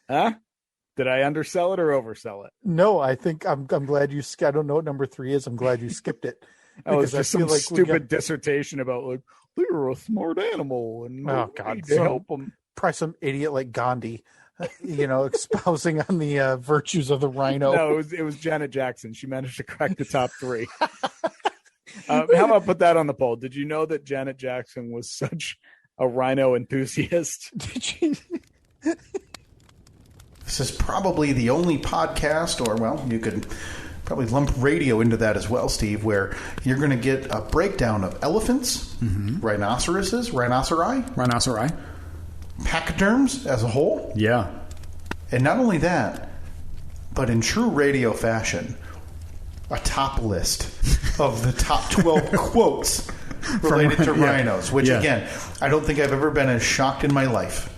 Huh? Did I undersell it or oversell it? No, I think I'm glad you. I don't know what number 3 is. I'm glad you skipped it. Oh, it's just some stupid dissertation about like they're a smart animal and to help them. Probably some idiot like Gandhi, espousing on the virtues of the rhino. No, it was Janet Jackson. She managed to crack the top 3. How about put that on the poll? Did you know that Janet Jackson was such a rhino enthusiast? Did you? This is probably the only podcast, or, well, you could probably lump radio into that as well, Steve, where you're going to get a breakdown of elephants, rhinoceroses, rhinoceri, pachyderms as a whole. Yeah. And not only that, but in true radio fashion, a top list of the top 12 quotes related to rhinos, which, again, I don't think I've ever been as shocked in my life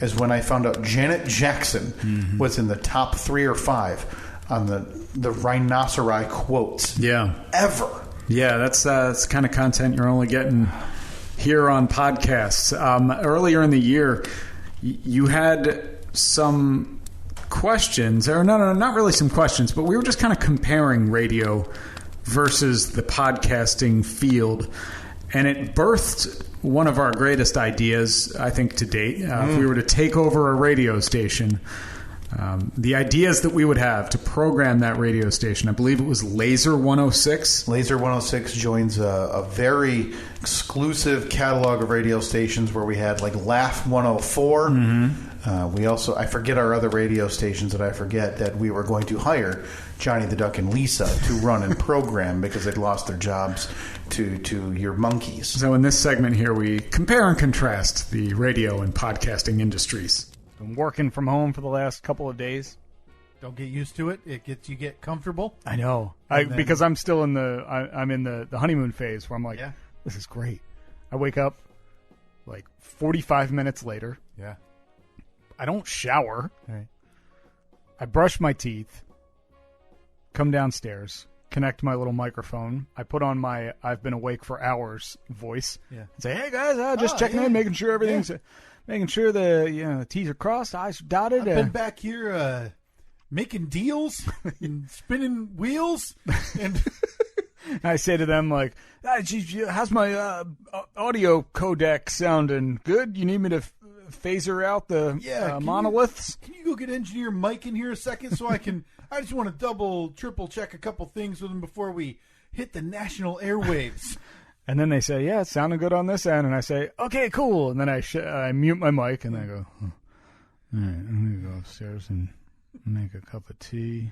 as when I found out Janet Jackson was in the top 3 or 5 on the rhinoceri quotes. Yeah. Ever. Yeah, that's kind of content you're only getting here on podcasts. Earlier in the year, you had some questions, or no, not really some questions, but we were just kind of comparing radio versus the podcasting field. And it birthed one of our greatest ideas, I think, to date. If we were to take over a radio station, the ideas that we would have to program that radio station, I believe it was Laser 106. Laser 106 joins a very exclusive catalog of radio stations where we had like Laugh 104. We also, I forget our other radio stations that I forget that we were going to hire Johnny the Duck and Lisa to run and program because they'd lost their jobs to your monkeys. So in this segment here, we compare and contrast the radio and podcasting industries. Been working from home for the last couple of days. Don't get used to it. You get comfortable. I know. Because I'm still in I'm in the honeymoon phase where I'm like, this is great. I wake up like 45 minutes later. Yeah. I don't shower. Right. I brush my teeth, come downstairs, connect my little microphone. I put on my I've been awake for hours voice. Yeah. And say, hey guys, just checking in, making sure everything's, making sure the T's are crossed, I's are dotted. I've been back here making deals and spinning wheels. And I say to them like, how's my audio codec sounding? Good? You need me to phaser out the monoliths? Can you go get engineer Mike in here a second so I just want to double, triple check a couple things with him before we hit the national airwaves. And then they say, yeah, it's sounding good on this end. And I say, okay, cool. And then I mute my mic and I go, All right, I'm going to go upstairs and make a cup of tea.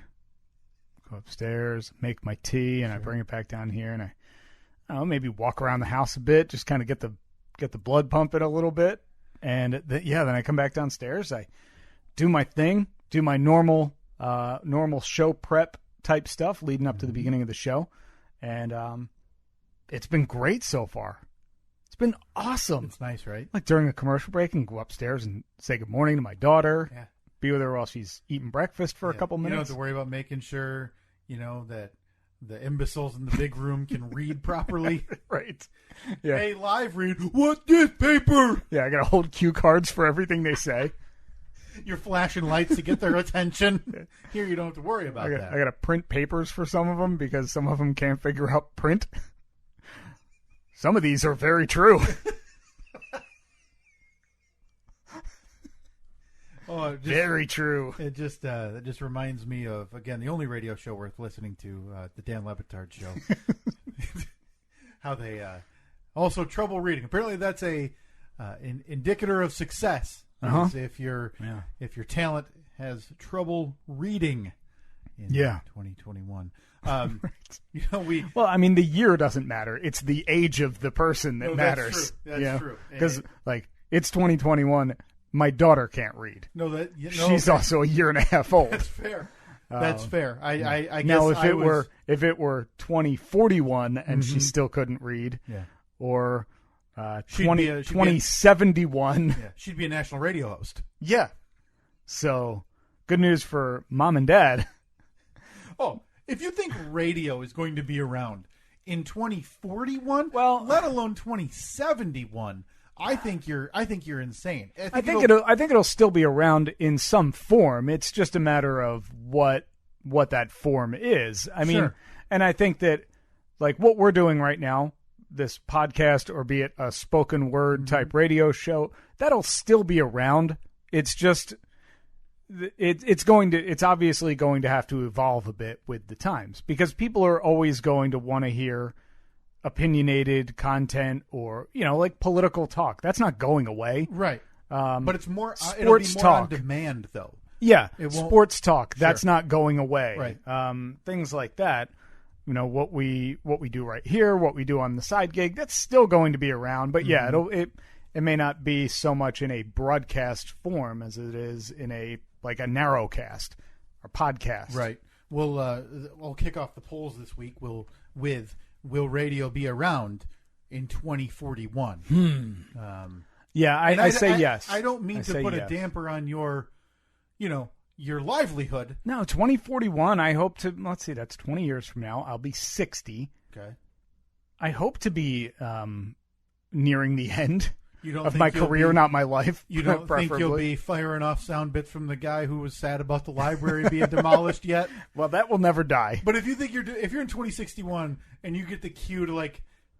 Go upstairs, make my tea, and I bring it back down here, and I don't know, maybe walk around the house a bit, just kind of get the blood pumping a little bit. And then I come back downstairs. I do my thing, do my normal show prep type stuff leading up to the beginning of the show. And it's been great so far. It's been awesome. It's nice, right? Like during a commercial break, and go upstairs and say good morning to my daughter. Yeah. Be with her while she's eating breakfast for a couple minutes. You don't have to worry about making sure, that the imbeciles in the big room can read properly. Right. Yeah. Hey, live read. What's this paper? Yeah, I got to hold cue cards for everything they say. You're flashing lights to get their attention. Here, you don't have to worry about that. I got to print papers for some of them because some of them can't figure out print. Some of these are very true. Very true. It just reminds me of, again, the only radio show worth listening to, the Dan Le Batard Show. How they also trouble reading. Apparently, that's a indicator of success. If your talent has trouble reading in 2021. Right. Well, I mean, the year doesn't matter. It's the age of the person that matters. That's true. Because it's 2021. My daughter can't read. She's also a year and a half old. That's fair. That's fair. I guess now if it were 2041 and she still couldn't read, or 2071, she'd be a national radio host. Yeah. So good news for mom and dad. Oh, if you think radio is going to be around in 2041, well, let alone 2071. I think you're insane. I think it'll still be around in some form. It's just a matter of what that form is. I mean, and I think that like what we're doing right now, this podcast, or be it a spoken word type radio show, that'll still be around. It's just it's obviously going to have to evolve a bit with the times, because people are always going to want to hear opinionated content or, like political talk. That's not going away. Right. But it's more sports talk on demand, though. Yeah. Sports talk. That's not going away. Right. Things like that. What we do right here, what we do on the side gig, that's still going to be around. But yeah, it may not be so much in a broadcast form as it is in a narrowcast or podcast. Right. We'll kick off the polls this week. Will radio be around in 2041? I say yes. I don't mean to put a damper on your livelihood. No, 2041, I hope to, let's see, that's 20 years from now. I'll be 60. Okay. I hope to be nearing the end of my think career, not my life. You don't think you'll be firing off sound bits from the guy who was sad about the library being demolished yet? Well, that will never die. But if you think if you're in 2061 and you get the cue to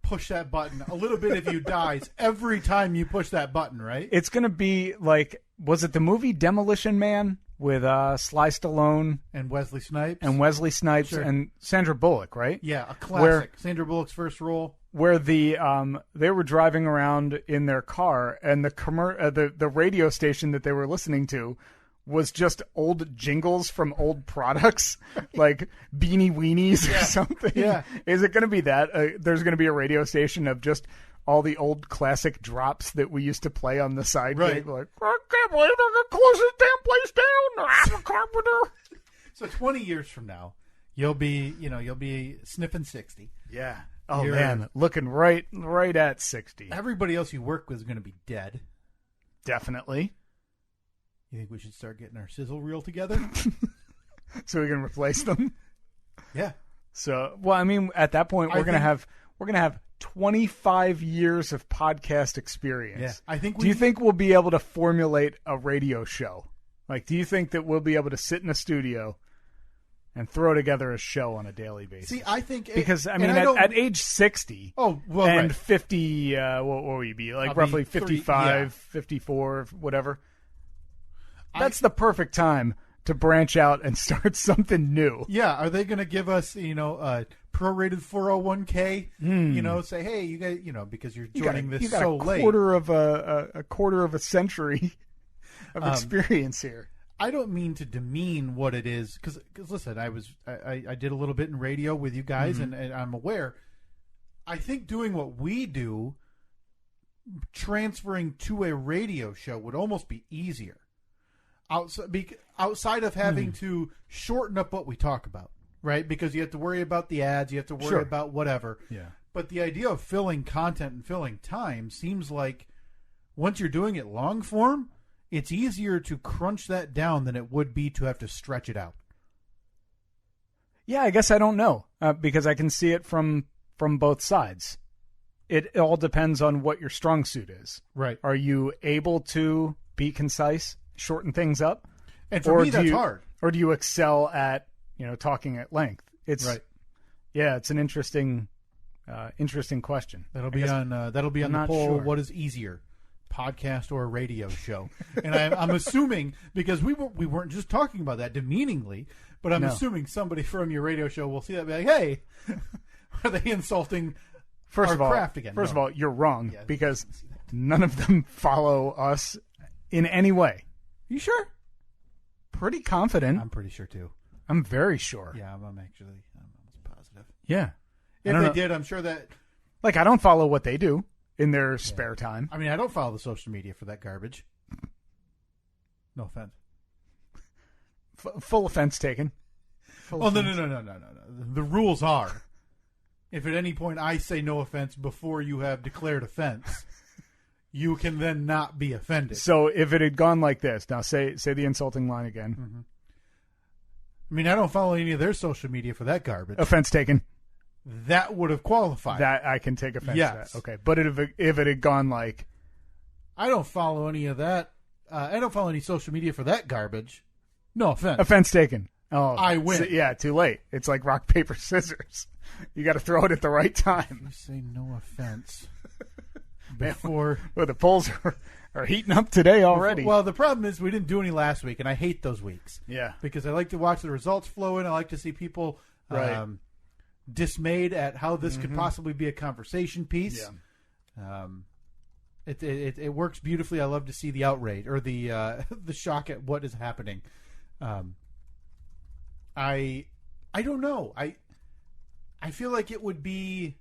push that button a little bit, if you dies every time you push that button, right? It's going to be was it the movie Demolition Man with Sly Stallone and Wesley Snipes and Sandra Bullock, right? Yeah, a classic. Sandra Bullock's first role. Where they were driving around in their car, and the radio station that they were listening to was just old jingles from old products, like Beanie Weenies or something. Yeah. Is it going to be that? There's going to be a radio station of just all the old classic drops that we used to play on the side. Right. Like, I can't believe they're going to close this damn place down. I'm a carpenter. So 20 years from now, you'll be sniffing 60. Yeah. Oh, man, looking right at 60. Everybody else you work with is going to be dead. Definitely. You think we should start getting our sizzle reel together? So we can replace them? Yeah. So, well, I mean, at that point, we're going to have 25 years of podcast experience. Yeah. Do you think we'll be able to formulate a radio show? Do you think that we'll be able to sit in a studio and throw together a show on a daily basis? See, I think... Because, at age 60 and right. 50, what will you be? Roughly 55, 54, whatever. That's the perfect time to branch out and start something new. Yeah, are they going to give us, a prorated 401k? Say, hey, you guys, because you're joining this so late. A quarter of a century. of experience here. I don't mean to demean what it is, because listen, I did a little bit in radio with you guys, and I'm aware. I think doing what we do, transferring to a radio show would almost be easier. Outside of having to shorten up what we talk about, right? Because you have to worry about the ads, you have to worry about whatever. Yeah. But the idea of filling content and filling time seems like once you're doing it long form, it's easier to crunch that down than it would be to have to stretch it out. Yeah, I guess I don't know because I can see it from both sides. It all depends on what your strong suit is. Right. Are you able to be concise, shorten things up? And for me, that's hard. Or do you excel at talking at length? It's right. Yeah, it's an interesting question. That'll be on the poll. Sure. What is easier, podcast or a radio show? And I'm assuming, because we weren't just talking about that demeaningly, but I'm assuming somebody from your radio show will see that and be like, hey, are they insulting our craft again? First of all, you're wrong because none of them follow us in any way. You sure? Pretty confident. I'm pretty sure too. I'm very sure. Yeah, I'm almost positive. Yeah. If they did, I'm sure that... Like, I don't follow what they do in their spare time. I mean, I don't follow the social media for that garbage. No offense. Full offense taken. No. The rules are, if at any point I say no offense before you have declared offense, you can then not be offended. So if it had gone like this, now say the insulting line again. Mm-hmm. I mean, I don't follow any of their social media for that garbage. Offense taken. That would have qualified. That I can take offense to that. Okay. But if it had gone like... I don't follow any of that. I don't follow any social media for that garbage. No offense. Offense taken. Oh, I win. So, yeah, too late. It's like rock, paper, scissors. You got to throw it at the right time. You say no offense before... Well, the polls are heating up today already. Well, the problem is we didn't do any last week, and I hate those weeks. Yeah. Because I like to watch the results flow in. I like to see people... Right. Dismayed at how this could possibly be a conversation piece. Yeah. It works beautifully. I love to see the outrage or the shock at what is happening. I don't know. I feel like it would be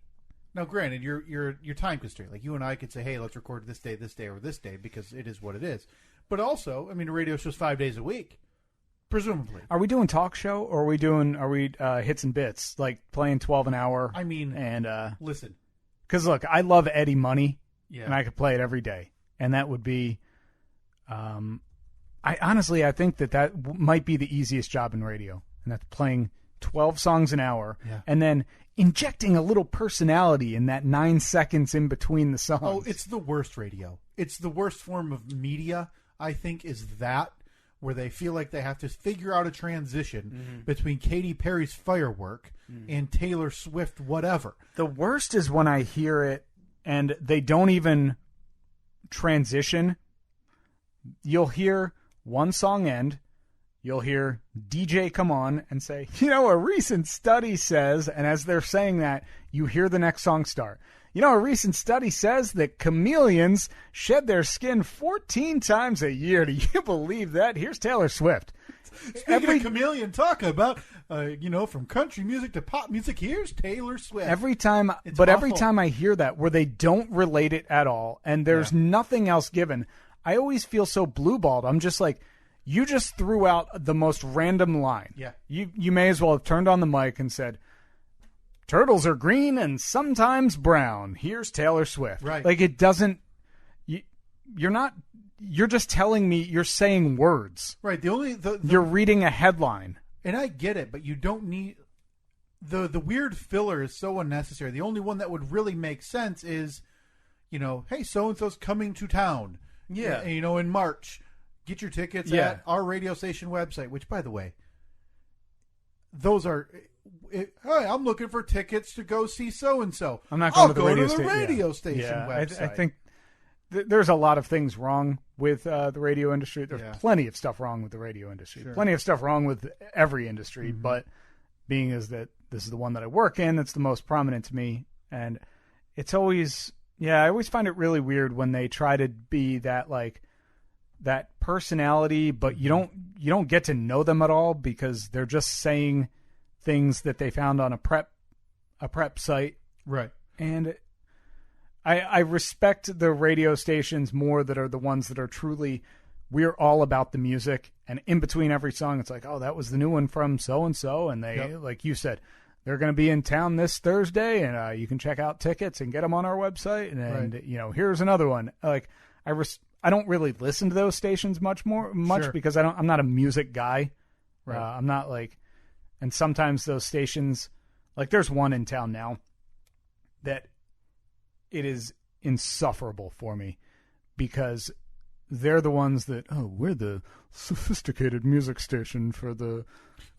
now. Granted, you're time constrained. Like you and I could say, hey, let's record this day, or this day because it is what it is. But also, I mean, a radio show's 5 days a week. Presumably. Are we doing talk show or are we hits and bits, like playing 12 an hour? I mean, and listen. Because look, I love Eddie Money, and I could play it every day. And that would be, I think that might be the easiest job in radio. And that's playing 12 songs an hour and then injecting a little personality in that 9 seconds in between the songs. Oh, it's the worst radio. It's the worst form of media, I think, is that. Where they feel like they have to figure out a transition between Katy Perry's Firework and Taylor Swift whatever. The worst is when I hear it and they don't even transition. You'll hear one song end. You'll hear DJ come on and say, a recent study says, and as they're saying that, you hear the next song start. A recent study says that chameleons shed their skin 14 times a year. Do you believe that? Here's Taylor Swift. Speaking of chameleon, talk about, from country music to pop music, here's Taylor Swift. Every time I hear that where they don't relate it at all and there's nothing else given, I always feel so blue-balled. I'm just like, you just threw out the most random line. Yeah. You may as well have turned on the mic and said, turtles are green and sometimes brown. Here's Taylor Swift. Right. Like it doesn't. You're just telling me. You're saying words. Right. You're reading a headline. And I get it, but you don't need the weird filler is so unnecessary. The only one that would really make sense is, hey, so and so's coming to town. Yeah. In March, get your tickets at our radio station website. Which, by the way, those are. Hey, I'm looking for tickets to go see so-and-so. I'm not going to the radio station website. I think there's a lot of things wrong with the radio industry. There's plenty of stuff wrong with the radio industry. Sure. Plenty of stuff wrong with every industry. But being is that this is the one that I work in, it's the most prominent to me. And it's always, I always find it really weird when they try to be that, like, that personality, but you don't get to know them at all because they're just saying things that they found on a prep site. Right. And I respect the radio stations more that are the ones that are truly, we're all about the music. And in between every song, it's like, oh, that was the new one from so-and-so. And they, like you said, they're going to be in town this Thursday, and you can check out tickets and get them on our website. And here's another one. Like, I don't really listen to those stations much Sure. because I'm not a music guy. Right. I'm not like, and sometimes those stations, like there's one in town now that it is insufferable for me because they're the ones that, we're the sophisticated music station for the...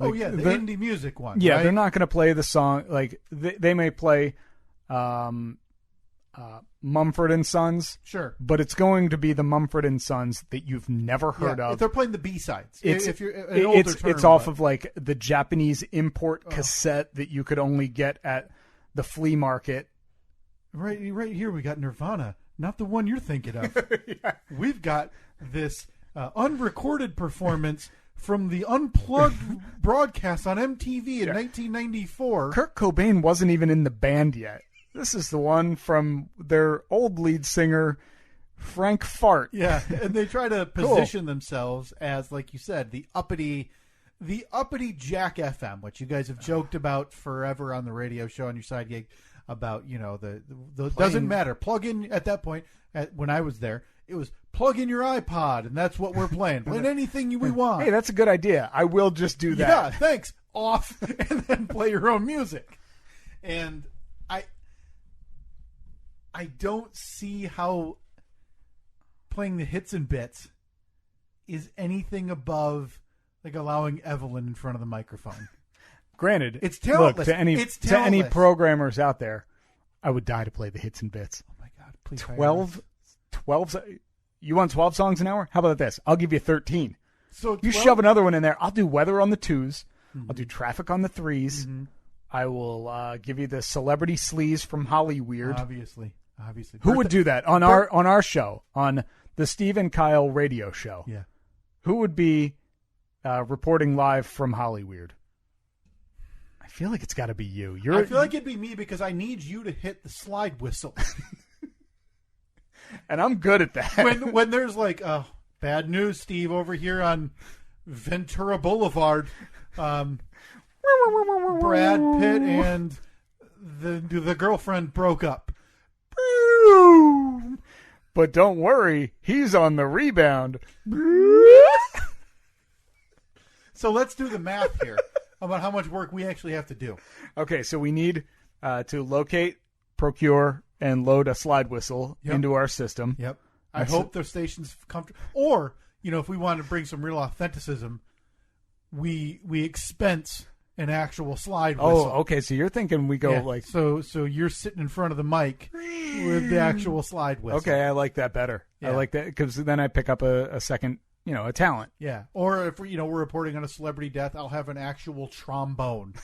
Like, the indie music one. Yeah, right? They're not going to play the song. Like, they may play Mumford & Sons. Sure. But it's going to be the Mumford & Sons that you've never heard of. If they're playing the B-sides. It's It's off of, like, the Japanese import cassette that you could only get at the flea market. Right here we got Nirvana, not the one you're thinking of. Yeah. We've got this unrecorded performance from the Unplugged broadcast on MTV in 1994. Kurt Cobain wasn't even in the band yet. This is the one from their old lead singer, Frank Fart. Yeah, and they try to position themselves as, like you said, the uppity Jack FM, which you guys have joked about forever on the radio show on your side gig. About, the doesn't matter. Plug in at that point, when I was there, it was plug in your iPod, and that's what we're playing. Playing anything we want. Hey, that's a good idea. I will just do that. Yeah, thanks. Off, and then play your own music. And I don't see how playing the hits and bits is anything above like allowing Evelyn in front of the microphone. Granted, it's talentless. Look, to any programmers out there, I would die to play the hits and bits. Oh my God, please. 12, you want 12 songs an hour? How about this? I'll give you 13. So you shove another one in there. I'll do weather on the 2s. Mm-hmm. I'll do traffic on the 3s. Mm-hmm. I will give you the celebrity sleaze from Hollyweird. Obviously. Who would do that on our show, on the Steve and Kyle radio show? Yeah. Who would be reporting live from Hollyweird? I feel like it's got to be you. I feel like it'd be me because I need you to hit the slide whistle. And I'm good at that. When there's like, bad news, Steve, over here on Ventura Boulevard. Brad Pitt and the girlfriend broke up. But don't worry, he's on the rebound. So let's do the math here about how much work we actually have to do. Okay, so we need to locate, procure, and load a slide whistle into our system. Yep. I hope the station's comfortable. Or, if we want to bring some real authenticism, we expense an actual slide whistle. Oh, okay. So you're thinking we go like... So you're sitting in front of the mic with the actual slide whistle. Okay, I like that better. Yeah. I like that because then I pick up a second, a talent. Yeah. Or if we're reporting on a celebrity death, I'll have an actual trombone.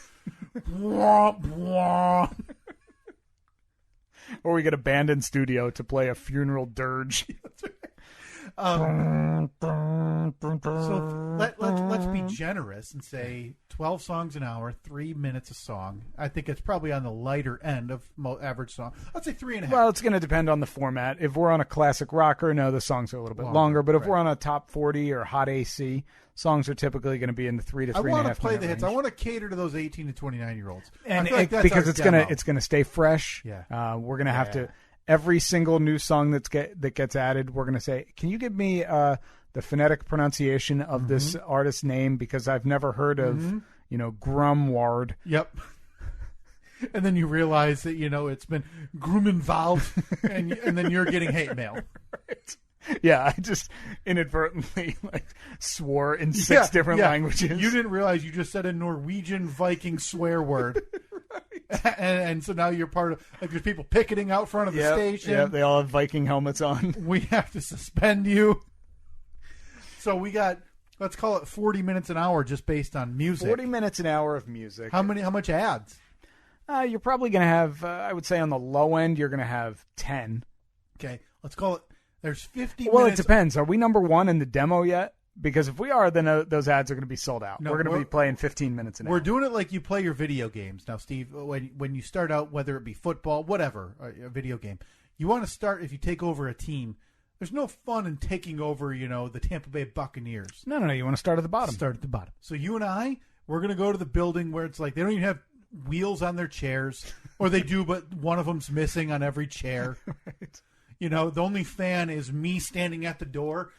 Or we get a band in studio to play a funeral dirge. So let's be generous and say 12 songs an hour, 3 minutes a song. I think it's probably on the lighter end of average song. Let's say 3.5. Well, it's going to depend on the format. If we're on a classic rocker, no, the songs are a little bit longer. But if we're on a top 40 or hot AC, songs are typically going to be in the 3 to 3.5 minute range. I want to play the hits. I want to cater to those 18 to 29-year-olds. And because it's going to stay fresh. Yeah. We're going to have to... Every single new song that gets added, we're going to say, can you give me the phonetic pronunciation of this artist's name? Because I've never heard of, Grumward. Yep. And then you realize that, it's been Grumenwald, and then you're getting hate mail. Right. Yeah, I just inadvertently swore in 6 different languages. You didn't realize you just said a Norwegian Viking swear word. And so now you're part of, there's people picketing out front of the station. Yeah, they all have Viking helmets on. We have to suspend you. So we got, let's call it 40 minutes an hour just based on music. 40 minutes an hour of music. How much ads? You're probably going to have, I would say on the low end, you're going to have 10. Okay, let's call it There's 50 Well, minutes. it depends. Are we number one in the demo yet? Because if we are, then those ads are going to be sold out. No, we're going to be playing 15 minutes an hour. We're doing it like you play your video games. Now, Steve, when you start out, whether it be football, whatever, a video game, you want to start, if you take over a team, there's no fun in taking over, the Tampa Bay Buccaneers. No. You want to start at the bottom. Start at the bottom. So you and I, we're going to go to the building where it's like they don't even have wheels on their chairs, or they do, but one of them's missing on every chair. Right. The only fan is me standing at the door,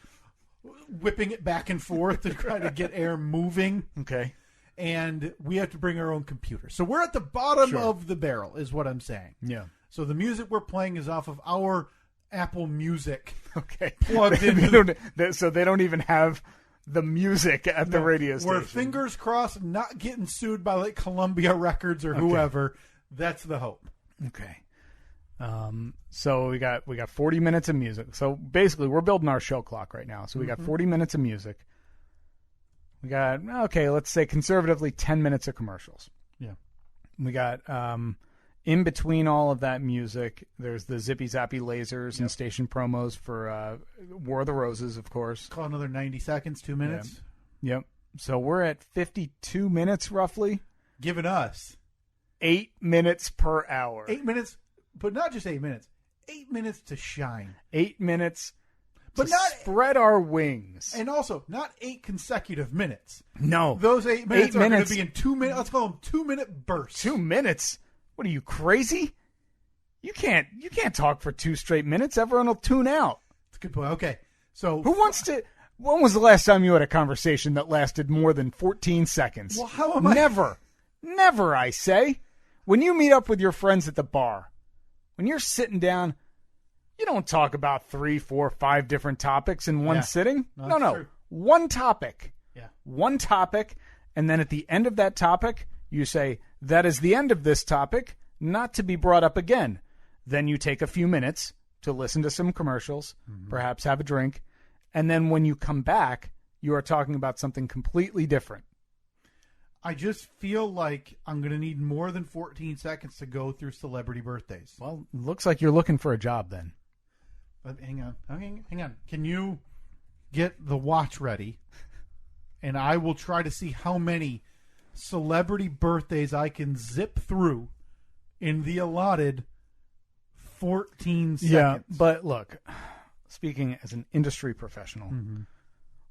whipping it back and forth to try to get air moving. Okay. And we have to bring our own computer. So we're at the bottom of the barrel, is what I'm saying. Yeah. So the music we're playing is off of our Apple Music. Okay. Plugged in. So they don't even have the music at the radio station. We're fingers crossed not getting sued by like Columbia Records or whoever. That's the hope. Okay. So we got 40 minutes of music. So basically we're building our show clock right now. So we got 40 minutes of music. We got, let's say conservatively 10 minutes of commercials. Yeah. We got, in between all of that music, there's the zippy zappy lasers and station promos for, War of the Roses, of course. Call another 90 seconds, 2 minutes. Yep. So we're at 52 minutes roughly. Giving us 8 minutes per hour. 8 minutes. But not just 8 minutes. 8 minutes to shine. 8 minutes but to not spread our wings. And also, not 8 consecutive minutes. No. Those 8 minutes are going to be in 2 minutes. Let's call them 2 minute bursts. 2 minutes? What are you, crazy? You can't talk for 2 straight minutes. Everyone will tune out. That's a good point. Okay. So who wants to... When was the last time you had a conversation that lasted more than 14 seconds? Well, how am I... Never, I say. When you meet up with your friends at the bar... When you're sitting down, you don't talk about 3, 4, 5 different topics in one sitting. No. True. One topic. Yeah. One topic. And then at the end of that topic, you say, that is the end of this topic, not to be brought up again. Then you take a few minutes to listen to some commercials, perhaps have a drink. And then when you come back, you are talking about something completely different. I just feel like I'm going to need more than 14 seconds to go through celebrity birthdays. Well, it looks like you're looking for a job then. But hang on. Can you get the watch ready? And I will try to see how many celebrity birthdays I can zip through in the allotted 14 seconds. Yeah, but look, speaking as an industry professional,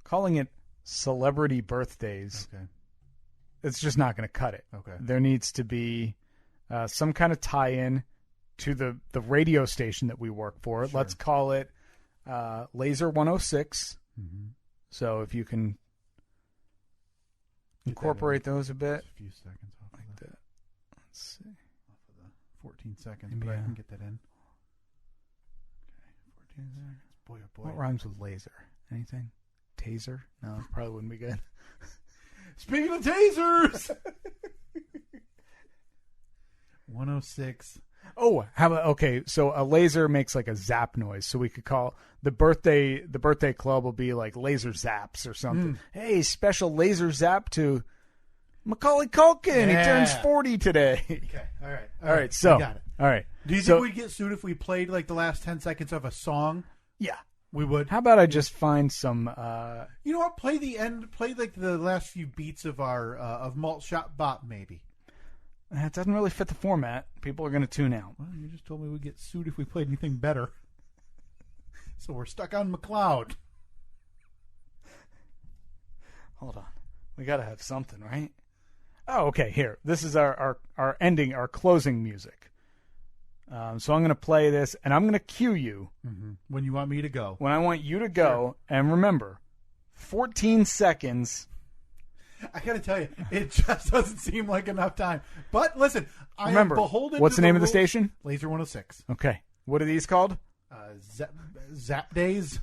calling it celebrity birthdays... Okay. It's just not going to cut it. Okay. There needs to be some kind of tie-in to the radio station that we work for. Sure. Let's call it Laser 106. So if you can incorporate those a bit. Just a few seconds off like that. Let's see. Off of the 14 seconds, Maybe, but I can get that in. Okay, 14 seconds. Boy, oh boy. What rhymes with laser? Anything? Taser? No, probably wouldn't be good. Speaking of tasers, 106. Oh, how about, okay, so a laser makes like a zap noise, so we could call the birthday club will be like laser zaps or something. Hey, special laser zap to Macaulay Culkin. Yeah. He turns 40 today. Okay, all right. So, I got it. all right. Do you think we'd get sued if we played like the last 10 seconds of a song? Yeah. We would. How about I just find some... You know what? Play the end. Play like the last few beats of our of Malt Shop Bop, maybe. It doesn't really fit the format. People are going to tune out. Well, you just told me we'd get sued if we played anything better. So we're stuck on MacLeod. Hold on. We got to have something, right? Oh, okay. Here. This is our ending, our closing music. So I'm going to play this, and I'm going to cue you. When you want me to go. When I want you to go. Sure. And remember, 14 seconds. I got to tell you, it just doesn't seem like enough time. But listen, I am beholden what's to the name rules. of the station? Laser 106. Okay. What are these called? Zap Days.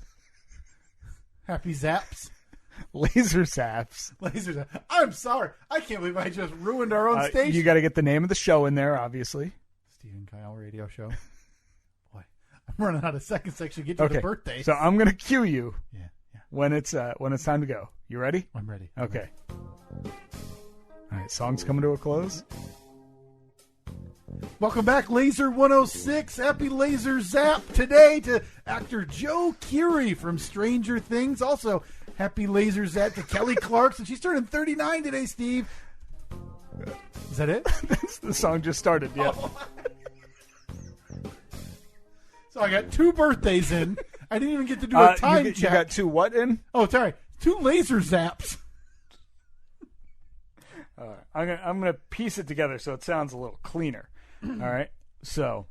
Happy Zaps. Laser Zaps. Laser Zaps. I'm sorry. I can't believe I just ruined our own station. You got to get the name of the show in there, obviously. Steve and Kyle radio show. Boy, I'm running out of seconds to actually get to the birthday. So I'm going to cue you. Yeah. When it's time to go. You ready? I'm ready. Okay. All right, song's coming to a close. Welcome back, Laser 106. Happy Laser Zap today to actor Joe Keery from Stranger Things. Also, happy Laser Zap to Kelly Clarkson. She's turning 39 today, Steve. Is that it? The song just started, yeah. Oh. So I got 2 birthdays in. I didn't even get to do a time check. You got 2 what in? Oh, sorry. 2 Laser Zaps. All right. I'm gonna piece it together so it sounds a little cleaner. All right. So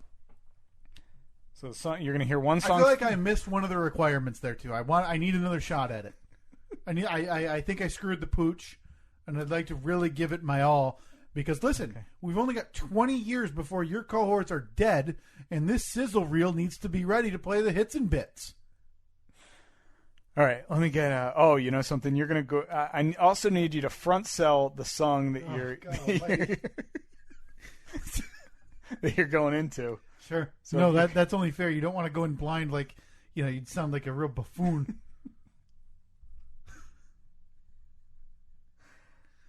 the song, you're gonna hear one song. I feel like I missed one of the requirements there too. I need another shot at it. I think I screwed the pooch, and I'd like to really give it my all. Because listen, we've only got 20 years before your cohorts are dead, and this sizzle reel needs to be ready to play the hits and bits. All right, let me get. You know something? You're gonna go. I also need you to front sell the song that that you're going into. Sure. So no, that's only fair. You don't want to go in blind like you'd sound like a real buffoon.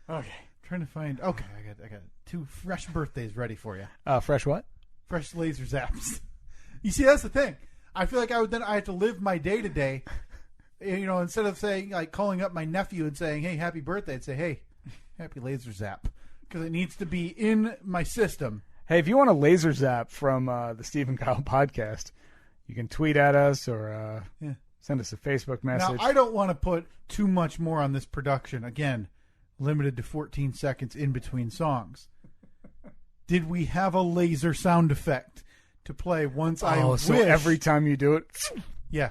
Okay. Trying to find. Okay, I got 2 fresh birthdays ready for you. Fresh what? Fresh Laser Zaps. You see, that's the thing. I feel like I have to live my day to day. Instead of saying calling up my nephew and saying, "Hey, happy birthday," I'd say, "Hey, happy Laser Zap," because it needs to be in my system. Hey, if you want a Laser Zap from the Steve and Kyle podcast, you can tweet at us or send us a Facebook message. Now, I don't want to put too much more on this production. Again, limited to 14 seconds in between songs. Did we have a laser sound effect to play once I wish? So every time you do it... Yeah.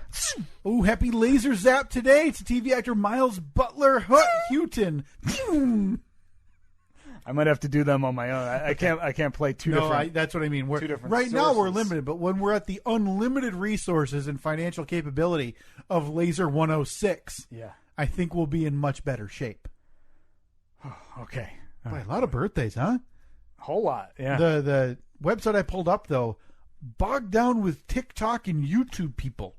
Oh, happy Laser Zap today to TV actor Miles Butler Houghton. I might have to do them on my own. I can't play two different... that's what I mean. Two different right sources. now we're limited, but when we're at the unlimited resources and financial capability of Laser 106, I think we'll be in much better shape. Okay. Boy, a lot of birthdays, huh? A whole lot, yeah. The website I pulled up, though, bogged down with TikTok and YouTube people.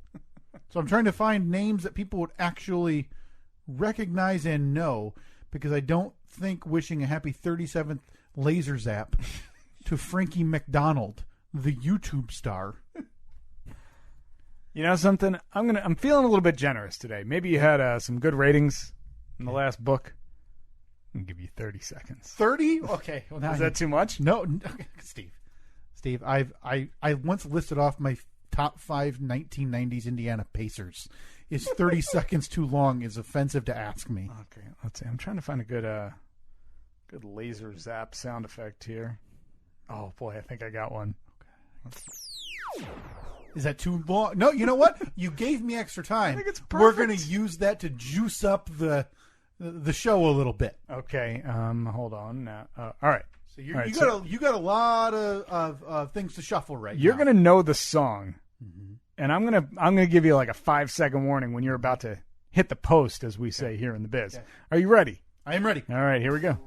So I'm trying to find names that people would actually recognize and know, because I don't think wishing a happy 37th Laser Zap to Frankie McDonald, the YouTube star. You know something? I'm feeling a little bit generous today. Maybe you had some good ratings in the last book. I'm going to give you 30 seconds. 30? Okay. Well, is that too much? No. Steve, I once listed off my top 5 1990s Indiana Pacers. Is 30 seconds too long? Is offensive to ask me. Okay, let's see. I'm trying to find a good Laser Zap sound effect here. Oh boy, I think I got one. Okay. Is that too long? No, you know what? You gave me extra time. I think it's perfect. We're going to use that to juice up the show a little bit. Okay. Hold on now. All right. So you got a lot of things to shuffle right now. You're going to know the song, and I'm gonna give you like a 5-second warning when you're about to hit the post, as we say here in the biz. Okay. Are you ready? I am ready. All right. Here we go.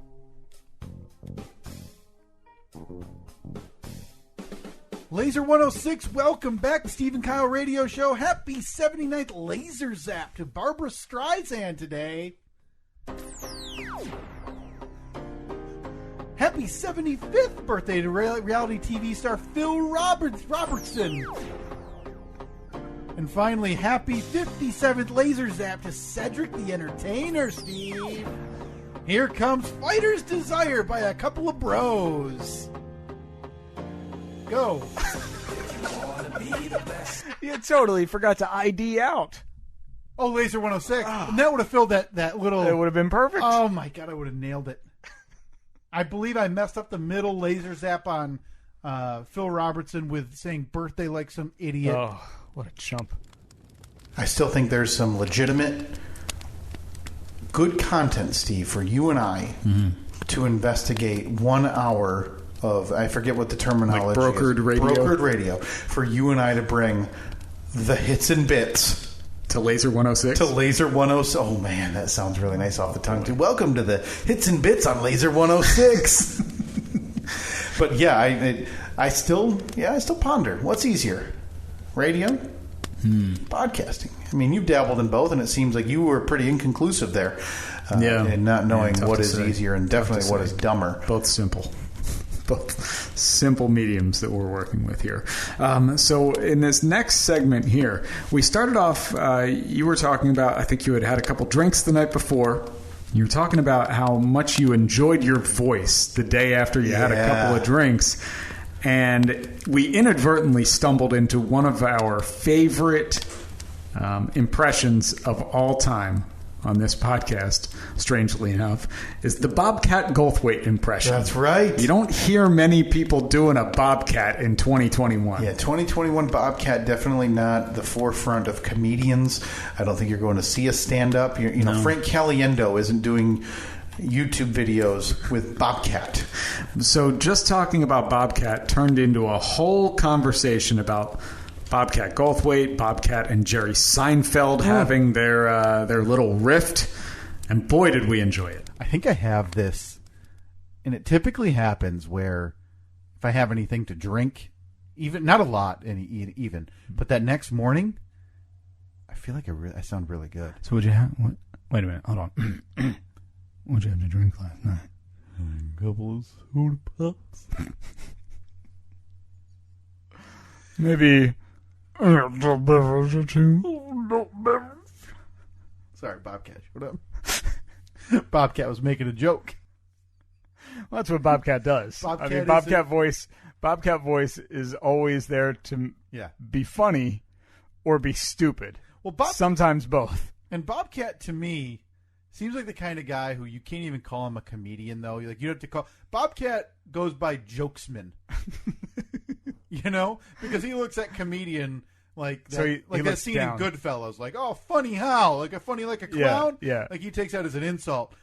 Laser 106, welcome back to Steve and Kyle Radio Show. Happy 79th Laser Zap to Barbara Streisand today. Happy 75th birthday to reality TV star Phil Robertson. And finally, happy 57th Laser Zap to Cedric the Entertainer, Steve. Here comes Fighter's Desire by a couple of bros. Go. You totally forgot to ID out. Oh, Laser 106. And that would have filled that little... It would have been perfect. Oh, my God, I would have nailed it. I believe I messed up the middle Laser Zap on Phil Robertson with saying birthday like some idiot. Oh, what a chump. I still think there's some legitimate, good content, Steve, for you and I to investigate 1 hour of, I forget what the terminology like brokered is. radio. Brokered radio. For you and I to bring the hits and bits to Laser 106. To Laser 106. Oh, man, that sounds really nice off the tongue, too. Welcome to the hits and bits on Laser 106. But, yeah, I still ponder. What's easier? Radio? Podcasting. I mean, you've dabbled in both, and it seems like you were pretty inconclusive there in not knowing what is easier and definitely what is dumber. Both simple. both simple mediums that we're working with here. So in this next segment here, we started off, you were talking about, I think you had a couple drinks the night before. You were talking about how much you enjoyed your voice the day after you had a couple of drinks. And we inadvertently stumbled into one of our favorite impressions of all time on this podcast, strangely enough, is the Bobcat Goldthwait impression. That's right. You don't hear many people doing a Bobcat in 2021. Yeah, 2021 Bobcat, definitely not the forefront of comedians. I don't think you're going to see a stand-up. You know, Frank Caliendo isn't doing YouTube videos with Bobcat. So just talking about Bobcat turned into a whole conversation about Bobcat Goldthwait, Bobcat and Jerry Seinfeld having their little rift, and boy did we enjoy it. I think I have this, and it typically happens where if I have anything to drink, even not a lot, even, but that next morning, I feel like I sound really good. So would you have? Wait a minute, hold on. What'd you have to drink last night? A couple of soda pops. Maybe a beverage or two. Sorry, Bobcat. Shut up. Bobcat was making a joke. Well, that's what Bobcat does. Bobcat voice is always there to be funny or be stupid. Well, sometimes both. And Bobcat, to me, seems like the kind of guy who you can't even call him a comedian, though. You have to call Bobcat goes by jokesman. You know, because he looks at comedian like that, so like that scene down in Goodfellas, like, oh, funny how, like a clown. Yeah. Like he takes that as an insult.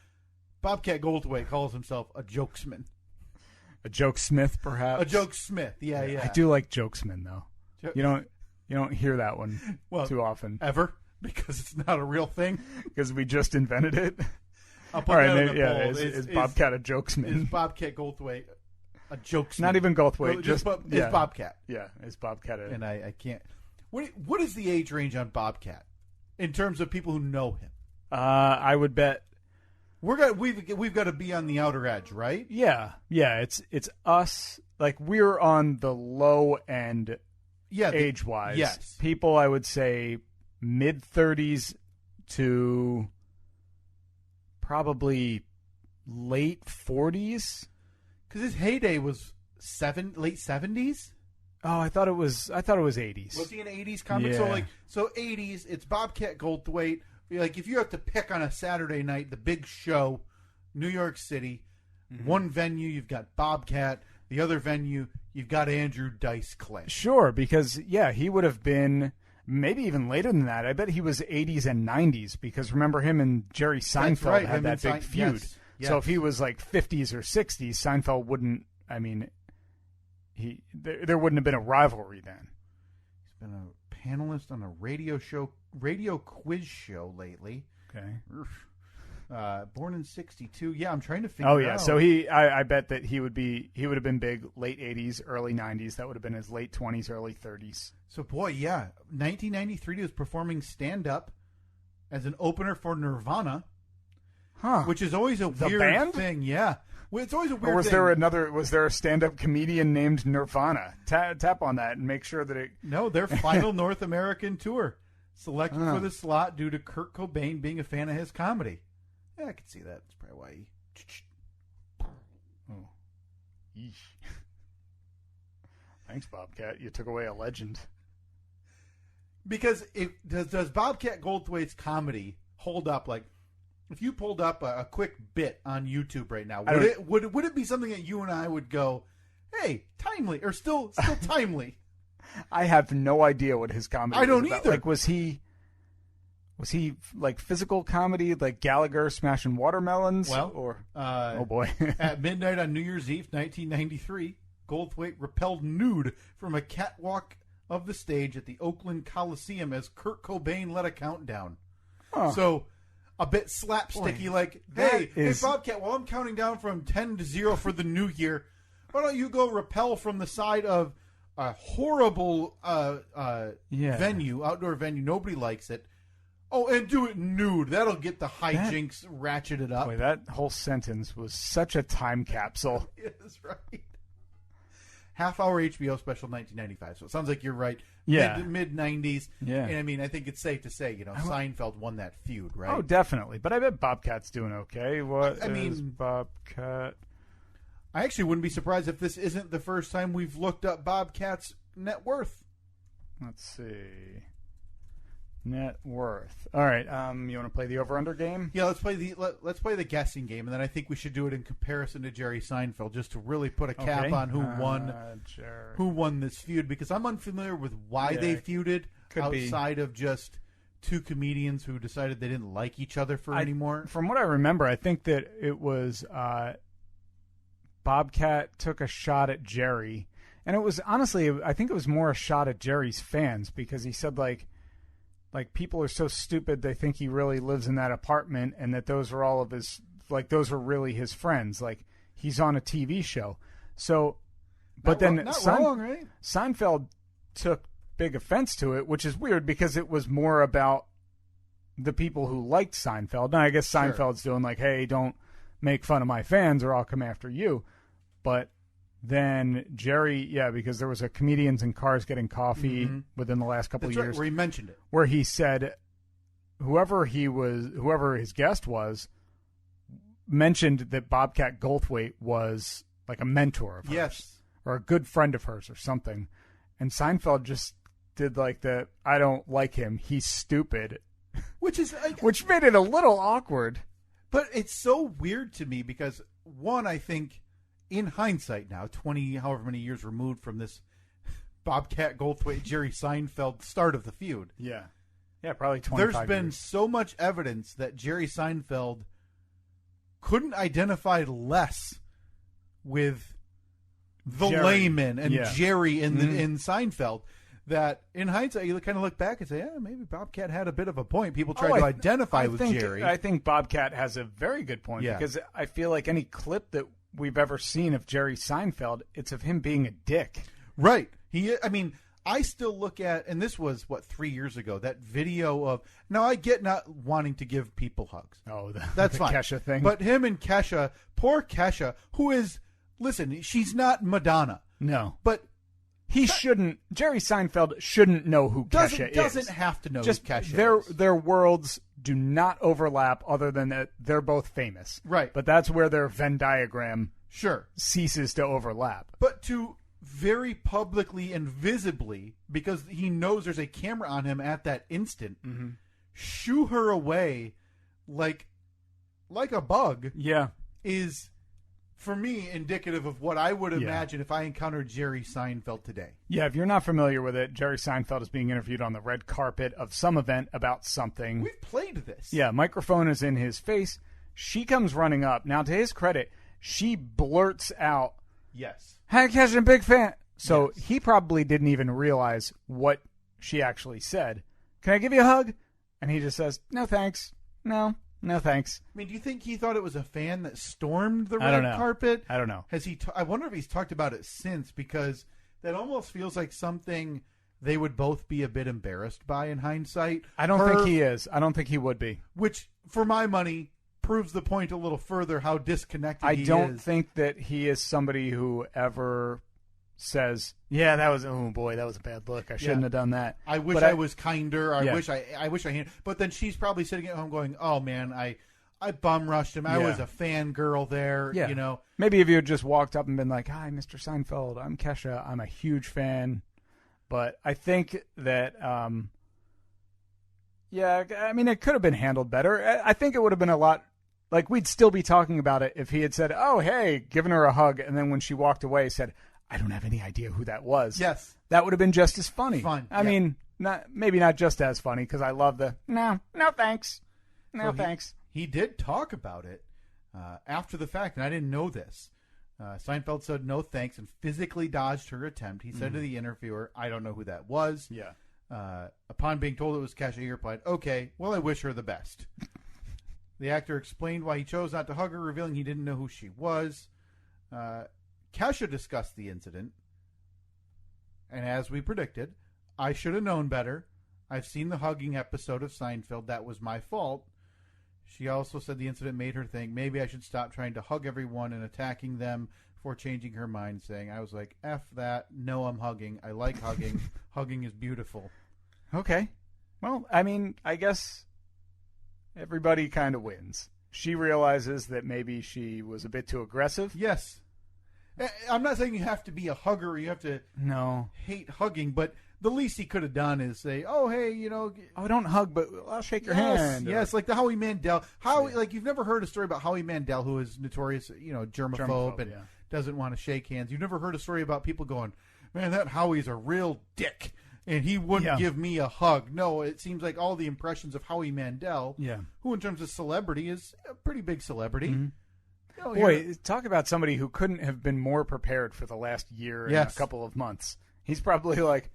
Bobcat Goldthwait calls himself a jokesman, a jokesmith, perhaps. A jokesmith. Yeah. I do like jokesman though. You don't hear that one too often ever. Because it's not a real thing. Because we just invented it. I'll put that on the poll. Is Bobcat a jokesman? Is Bobcat Goldthwait a jokesman? Not even Goldthwait. Is Bobcat. Yeah, is Bobcat. And I can't. What is the age range on Bobcat in terms of people who know him? I would bet we've got to be on the outer edge, right? Yeah. It's us. Like we're on the low end. Yeah, age wise. Yes, people I would say mid-30s to probably late 40s. Because his heyday was late 70s. Oh, I thought it was 80s. Was he an 80s comic? Yeah. So 80s. It's Bobcat Goldthwait. Like if you have to pick on a Saturday night, the big show, New York City. Mm-hmm. One venue you've got Bobcat. The other venue you've got Andrew Dice Clay. Sure, because he would have been. Maybe even later than that. I bet he was 80s and 90s because remember him and Jerry Seinfeld had that big feud. Yes. So if he was like 50s or 60s, Seinfeld wouldn't. I mean, there wouldn't have been a rivalry then. He's been a panelist on a radio quiz show lately. Okay. Born in 1962. Yeah, I'm trying to figure out. Oh yeah, so I bet that he would have been big late 80s, early 90s. That would have been his late 20s, early 30s. So boy, yeah, 1993 he was performing stand up as an opener for Nirvana, which is always a weird thing. Yeah, well, it's always a weird. Or was thing. Was there a stand up comedian named Nirvana? Tap on that and make sure that it. No, their final North American tour selected for the slot due to Kurt Cobain being a fan of his comedy. Yeah, I can see that. That's probably why he... Oh. Yeesh. Thanks, Bobcat. You took away a legend. Because does Bobcat Goldthwait's comedy hold up? Like, if you pulled up a quick bit on YouTube right now, would it be something that you and I would go, hey, timely, or still timely? I have no idea what his comedy I don't was about. either. Like, was he like physical comedy, like Gallagher smashing watermelons? Well, or oh boy. At midnight on New Year's Eve, 1993, Goldthwait rappelled nude from a catwalk of the stage at the Oakland Coliseum as Kurt Cobain led a countdown. Huh. So, a bit slapsticky, like, hey, Bobcat, while I'm counting down from 10 to 0 for the new year, why don't you go rappel from the side of a horrible venue, outdoor venue, nobody likes it. Oh, and do it nude. That'll get the hijinks ratcheted up. Boy, that whole sentence was such a time capsule. Yes, right. half-hour HBO special, 1995. So it sounds like you're right. Yeah. Mid-90s. Yeah. And I mean, I think it's safe to say, Seinfeld won that feud, right? Oh, definitely. But I bet Bobcat's doing okay. What I mean, is Bobcat? I actually wouldn't be surprised if this isn't the first time we've looked up Bobcat's net worth. Let's see. Net worth. All right. You want to play the over/under game? Yeah, let's play the guessing game, and then I think we should do it in comparison to Jerry Seinfeld, just to really put a cap on who won this feud, because I'm unfamiliar with why they feuded outside of just two comedians who decided they didn't like each other anymore. From what I remember, I think that it was Bobcat took a shot at Jerry, and it was honestly, I think it was more a shot at Jerry's fans, because he said like people are so stupid they think he really lives in that apartment, and that those are all of his, like, those are really his friends. Like, he's on a TV show. So, but then wrong, right? Seinfeld took big offense to it, which is weird because it was more about the people who liked Seinfeld. Now, I guess Seinfeld's doing like, hey, don't make fun of my fans or I'll come after you. But then Jerry, because there was a Comedians in Cars Getting Coffee within the last couple of years. Right, where he mentioned it. Where he said whoever his guest was, mentioned that Bobcat Goldthwait was like a mentor of hers. Yes. Or a good friend of hers or something. And Seinfeld just did like the, I don't like him, he's stupid. Which made it a little awkward. But it's so weird to me because, one, I think, in hindsight now, 20 however many years removed from this Bobcat Goldthwait, Jerry Seinfeld start of the feud. Yeah. Yeah, probably 25 There's been so much evidence that Jerry Seinfeld couldn't identify less with the layman and Jerry in Seinfeld, that in hindsight you kind of look back and say, maybe Bobcat had a bit of a point. People tried to identify with Jerry. I think Bobcat has a very good point, because I feel like any clip that we've ever seen of Jerry Seinfeld, it's of him being a dick. Right. I still look at, and this was, 3 years ago, that video of, now I get not wanting to give people hugs. Oh, that's the fine. Kesha thing. But him and Kesha, poor Kesha, who is, listen, she's not Madonna. No. But Jerry Seinfeld shouldn't know who Kesha is. Doesn't have to know who Kesha is. Their worlds do not overlap, other than that they're both famous. Right. But that's where their Venn diagram ceases to overlap. But to very publicly and visibly, because he knows there's a camera on him at that instant, shoo her away like a bug is, for me, indicative of what I would imagine if I encountered Jerry Seinfeld today. Yeah, if you're not familiar with it, Jerry Seinfeld is being interviewed on the red carpet of some event about something. We've played this. Yeah, microphone is in his face. She comes running up. Now, to his credit, she blurts out, yes, "Hi, Kesha, big fan." So he probably didn't even realize what she actually said. "Can I give you a hug?" And he just says, "No, thanks. No, thanks." I mean, do you think he thought it was a fan that stormed the red carpet? I don't know. Has he? I wonder if he's talked about it since, because that almost feels like something they would both be a bit embarrassed by in hindsight. I don't think he is. I don't think he would be. Which, for my money, proves the point a little further how disconnected he is. I don't think that he is somebody who ever says, that was a bad look. I shouldn't have done that. I wish I was kinder. I wish I had. But then she's probably sitting at home going, "Oh man, I bum rushed him. I was a fangirl there." Yeah. Maybe if you had just walked up and been like, "Hi, Mr. Seinfeld. I'm Kesha. I'm a huge fan." But I think that, it could have been handled better. I think it would have been a lot. Like, we'd still be talking about it if he had said, "Oh, hey," giving her a hug, and then when she walked away said, "I don't have any idea who that was." Yes. That would have been just as funny. I mean, maybe not just as funny, because I love the, no thanks. No, thanks. He did talk about it after the fact, and I didn't know this. Seinfeld said no thanks and physically dodged her attempt. He said to the interviewer, "I don't know who that was." Yeah. Upon being told it was Kesha, he replied, "Okay, well, I wish her the best." The actor explained why he chose not to hug her, revealing he didn't know who she was. Kesha discussed the incident, and as we predicted, "I should have known better. I've seen the hugging episode of Seinfeld. That was my fault." She also said the incident made her think, maybe I should stop trying to hug everyone and attacking them before changing her mind, saying, I was like, F that. No, I'm hugging. I like hugging. Hugging is beautiful. Okay. Well, I mean, I guess everybody kind of wins. She realizes that maybe she was a bit too aggressive. Yes. I'm not saying you have to be a hugger or you have to hate hugging, but the least he could have done is say, oh, hey, oh, don't hug, but I'll shake your hand. Yes, like the Howie Mandel. Like you've never heard a story about Howie Mandel, who is notorious, germaphobe and doesn't want to shake hands. You've never heard a story about people going, man, that Howie's a real dick, and he wouldn't give me a hug. No, it seems like all the impressions of Howie Mandel, who in terms of celebrity is a pretty big celebrity. Mm-hmm. Boy, talk about somebody who couldn't have been more prepared for the last year and a couple of months. He's probably like,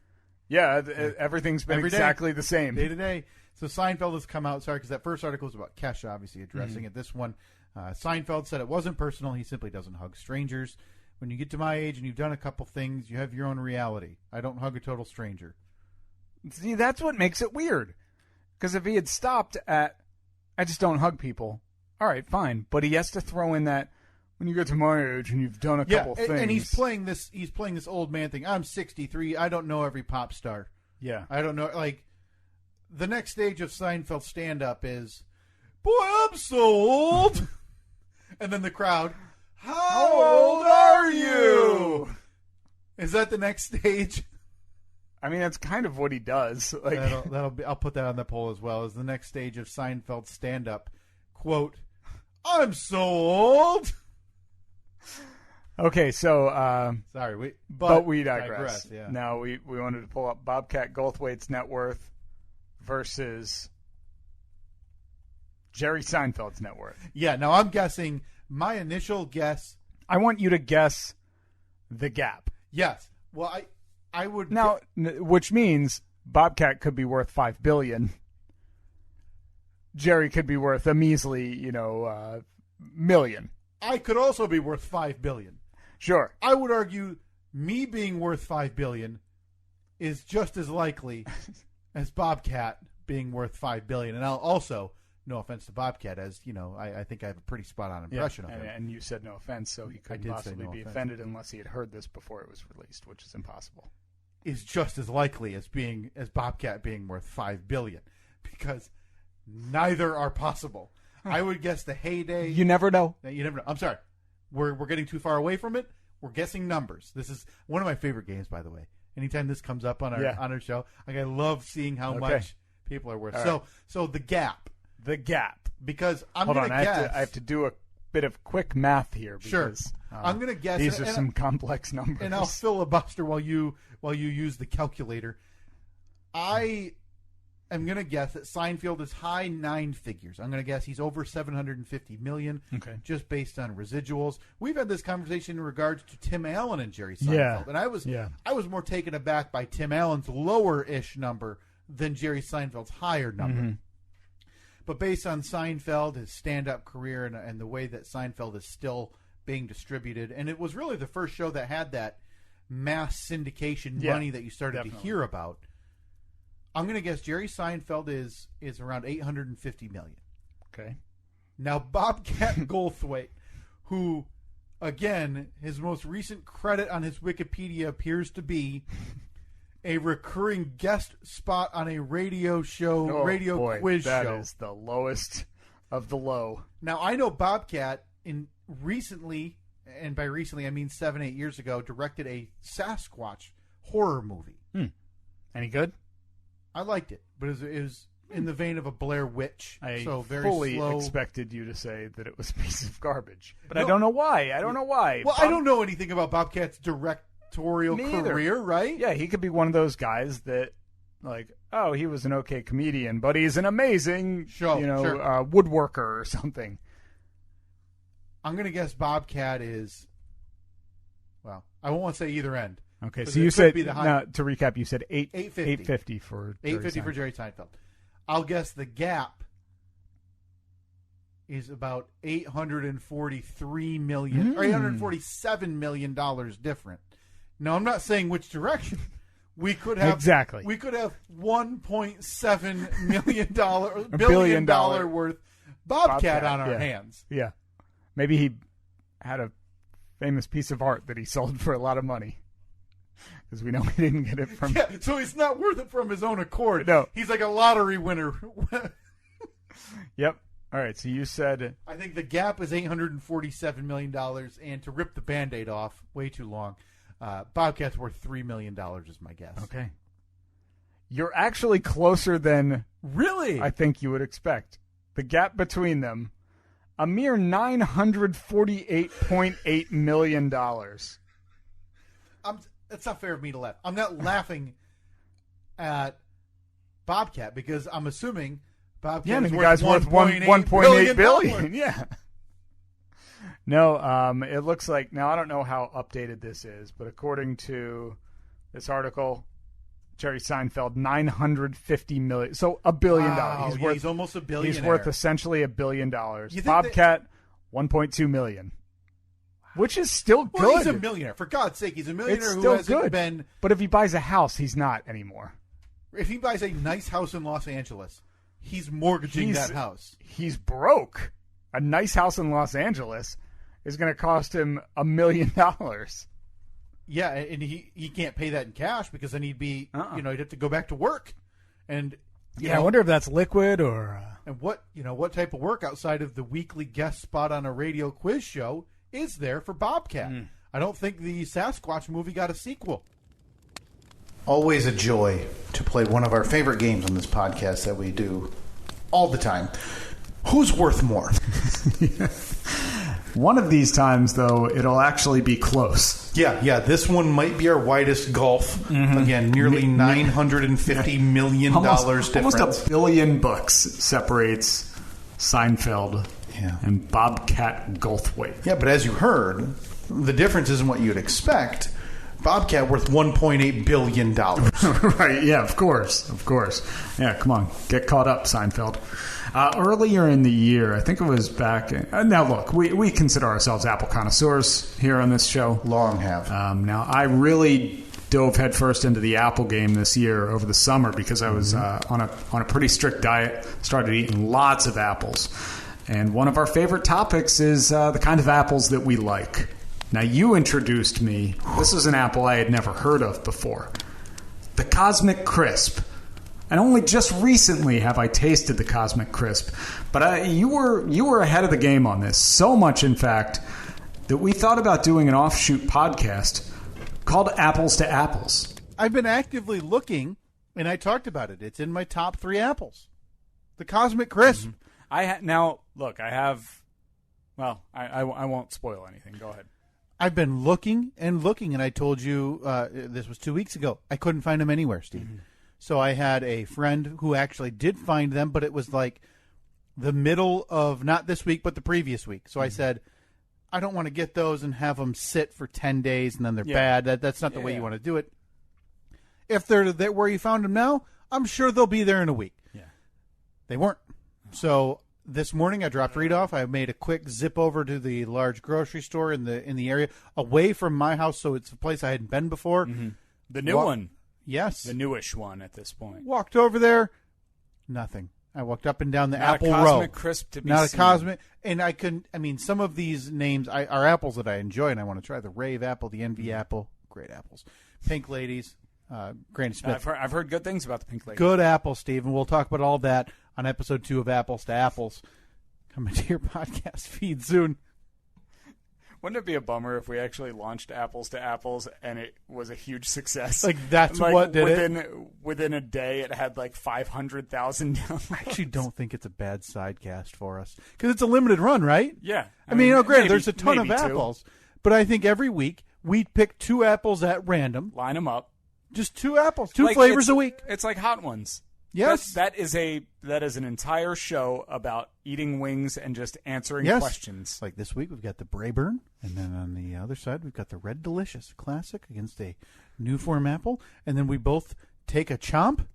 everything's been exactly the same. Day to day. So Seinfeld has come out, because that first article was about Kesha, obviously addressing it. This one, Seinfeld said it wasn't personal. He simply doesn't hug strangers. When you get to my age and you've done a couple things, you have your own reality. I don't hug a total stranger. See, that's what makes it weird. Because if he had stopped at, I just don't hug people, all right, fine. But he has to throw in that, when you get to my age and you've done a couple things. And he's playing this old man thing. I'm 63. I don't know every pop star. Yeah. I don't know. Like, the next stage of Seinfeld stand-up is, boy, I'm so old. And then the crowd, how old are you? Is that the next stage? I mean, that's kind of what he does. Like, that'll be. I'll put that on the poll as well. Is the next stage of Seinfeld stand-up, quote, I'm so old. Okay, so sorry, but we digress. Yeah. Now we wanted to pull up Bobcat Goldthwait's net worth versus Jerry Seinfeld's net worth. Yeah. Now I'm guessing. My initial guess. I want you to guess the gap. Yes. Well, I would now, which means Bobcat could be worth $5 billion. Jerry could be worth a measly, million. I could also be worth $5 billion. Sure. I would argue me being worth $5 billion is just as likely as Bobcat being worth $5 billion. And I'll also, no offense to Bobcat, as I think I have a pretty spot on impression of him. And you said no offense, so he couldn't possibly be offended unless he had heard this before it was released, which is impossible. Is just as likely as Bobcat being worth $5 billion, because neither are possible. I would guess the heyday. You never know. You never know. I'm sorry. We're getting too far away from it. We're guessing numbers. This is one of my favorite games, by the way. Anytime this comes up on our show, I love seeing how much people are worth. Right. So the gap. The gap. Because I'm going to guess. I have to do a bit of quick math here. Because, sure. I'm going to guess. These are some complex numbers. And I'll filibuster while you use the calculator. I am going to guess that Seinfeld is high 9 figures. I'm going to guess he's over $750 million, just based on residuals. We've had this conversation in regards to Tim Allen and Jerry Seinfeld, and I was more taken aback by Tim Allen's lower-ish number than Jerry Seinfeld's higher number. Mm-hmm. But based on Seinfeld, his stand-up career, and the way that Seinfeld is still being distributed, and it was really the first show that had that mass syndication money that you started to hear about. I'm going to guess Jerry Seinfeld is around $850 million. Okay. Now, Bobcat Goldthwait, who, again, his most recent credit on his Wikipedia appears to be a recurring guest spot on a radio show, quiz show. That is the lowest of the low. Now, I know Bobcat recently, and by recently I mean 7-8 years ago, directed a Sasquatch horror movie. Any good? I liked it, but it was in the vein of a Blair Witch. I so very fully slow. expected you to say that it was a piece of garbage, but I don't know why. Well, I don't know anything about Bobcat's directorial career, right? Yeah, he could be one of those guys that, like, oh, he was an okay comedian, but he's an amazing, woodworker or something. I'm going to guess Bobcat is, well, I won't want to say either end. Okay, so you said, now, to recap, you said $850 for Jerry Seinfeld. I'll guess the gap is about $843 million or $847 million different. Now, I'm not saying which direction. We could have We could have $1.7 billion worth Bobcat on our hands. Yeah, maybe he had a famous piece of art that he sold for a lot of money. Because we know he didn't get it from... Yeah, so he's not worth it from his own accord. No. He's like a lottery winner. Yep. All right, so you said... I think the gap is $847 million, and to rip the Band-Aid off, way too long, Bobcat's worth $3 million is my guess. Okay. You're actually closer than... Really? I think you would expect. The gap between them, a mere $948.8 million. It's not fair of me to laugh. I'm not laughing at Bobcat because I'm assuming Bobcat is the worth guy's worth $1.8 billion. Yeah. No, it looks like... Now, I don't know how updated this is, but according to this article... Jerry Seinfeld, $950 million. So $1 billion. Wow, he's almost a billionaire. He's worth essentially $1 billion. Bobcat, $1.2 million. Which is still good. Well, he's a millionaire. For God's sake, he's a millionaire who hasn't been... But if he buys a house, he's not anymore. If he buys a nice house in Los Angeles, he's mortgaging that house. He's broke. A nice house in Los Angeles is going to cost him $1 million. Yeah, and he can't pay that in cash because then he'd be, he'd have to go back to work. And I wonder if that's liquid or... And what type of work outside of the weekly guest spot on a radio quiz show is there for Bobcat? I don't think the Sasquatch movie got a sequel. Always a joy to play one of our favorite games on this podcast that we do all the time. Who's worth more? One of these times, though, it'll actually be close. Yeah. This one might be our widest gulf. Mm-hmm. Again, nearly $950 million difference. Almost $1 billion separates Seinfeld and Bobcat Goldthwait. Yeah, but as you heard, the difference isn't what you'd expect. Bobcat worth $1.8 billion. Right, yeah, of course. Yeah, come on, get caught up, Seinfeld. Earlier in the year, I think it was back... now, look, we consider ourselves Apple connoisseurs here on this show. Long have. Now, I really dove headfirst into the Apple game this year over the summer because I was on a pretty strict diet, started eating lots of apples. And one of our favorite topics is the kind of apples that we like. Now, you introduced me. This is an apple I had never heard of before. The Cosmic Crisp. And only just recently have I tasted the Cosmic Crisp. But you were ahead of the game on this. So much, in fact, that we thought about doing an offshoot podcast called Apples to Apples. I've been actively looking, and I talked about it. It's in my top 3 apples. The Cosmic Crisp. Mm-hmm. I won't spoil anything. Go ahead. I've been looking, and I told you this was 2 weeks ago. I couldn't find them anywhere, Steve. Mm-hmm. So I had a friend who actually did find them, but it was like the middle of not this week, but the previous week. So I said, I don't want to get those and have them sit for 10 days and then they're bad. That's not the way you want to do it. If they're where you found them now, I'm sure they'll be there in a week. Yeah, they weren't. So this morning I dropped Reed off. I made a quick zip over to the large grocery store in the area away from my house, so it's a place I hadn't been before. Mm-hmm. The new one. Yes. The newish one at this point. Walked over there. Nothing. I walked up and down the Not apple a row. Cosmic Crisp to be Not seen. a Cosmic. And I couldn't. I mean, some of these names are apples that I enjoy, and I want to try. The Rave apple, the Envy apple. Great apples. Pink Ladies. Granny Smith. I've heard good things about the Pink Ladies. Good apple, Steve. And we'll talk about all that on episode 2 of Apples to Apples. Coming to your podcast feed soon. Wouldn't it be a bummer if we actually launched Apples to Apples and it was a huge success? Like, that's what did it? Within a day, it had like 500,000 downloads. I actually don't think it's a bad sidecast for us. Because it's a limited run, right? Yeah. I mean, granted, there's a ton of apples. But I think every week, we'd pick 2 apples at random. Line them up. Just 2 apples. 2 flavors a week. It's like Hot Ones. Yes. That is an entire show about eating wings and just answering questions. Like this week, we've got the Brayburn, and then on the other side, we've got the Red Delicious Classic against a new form apple. And then we both take a chomp,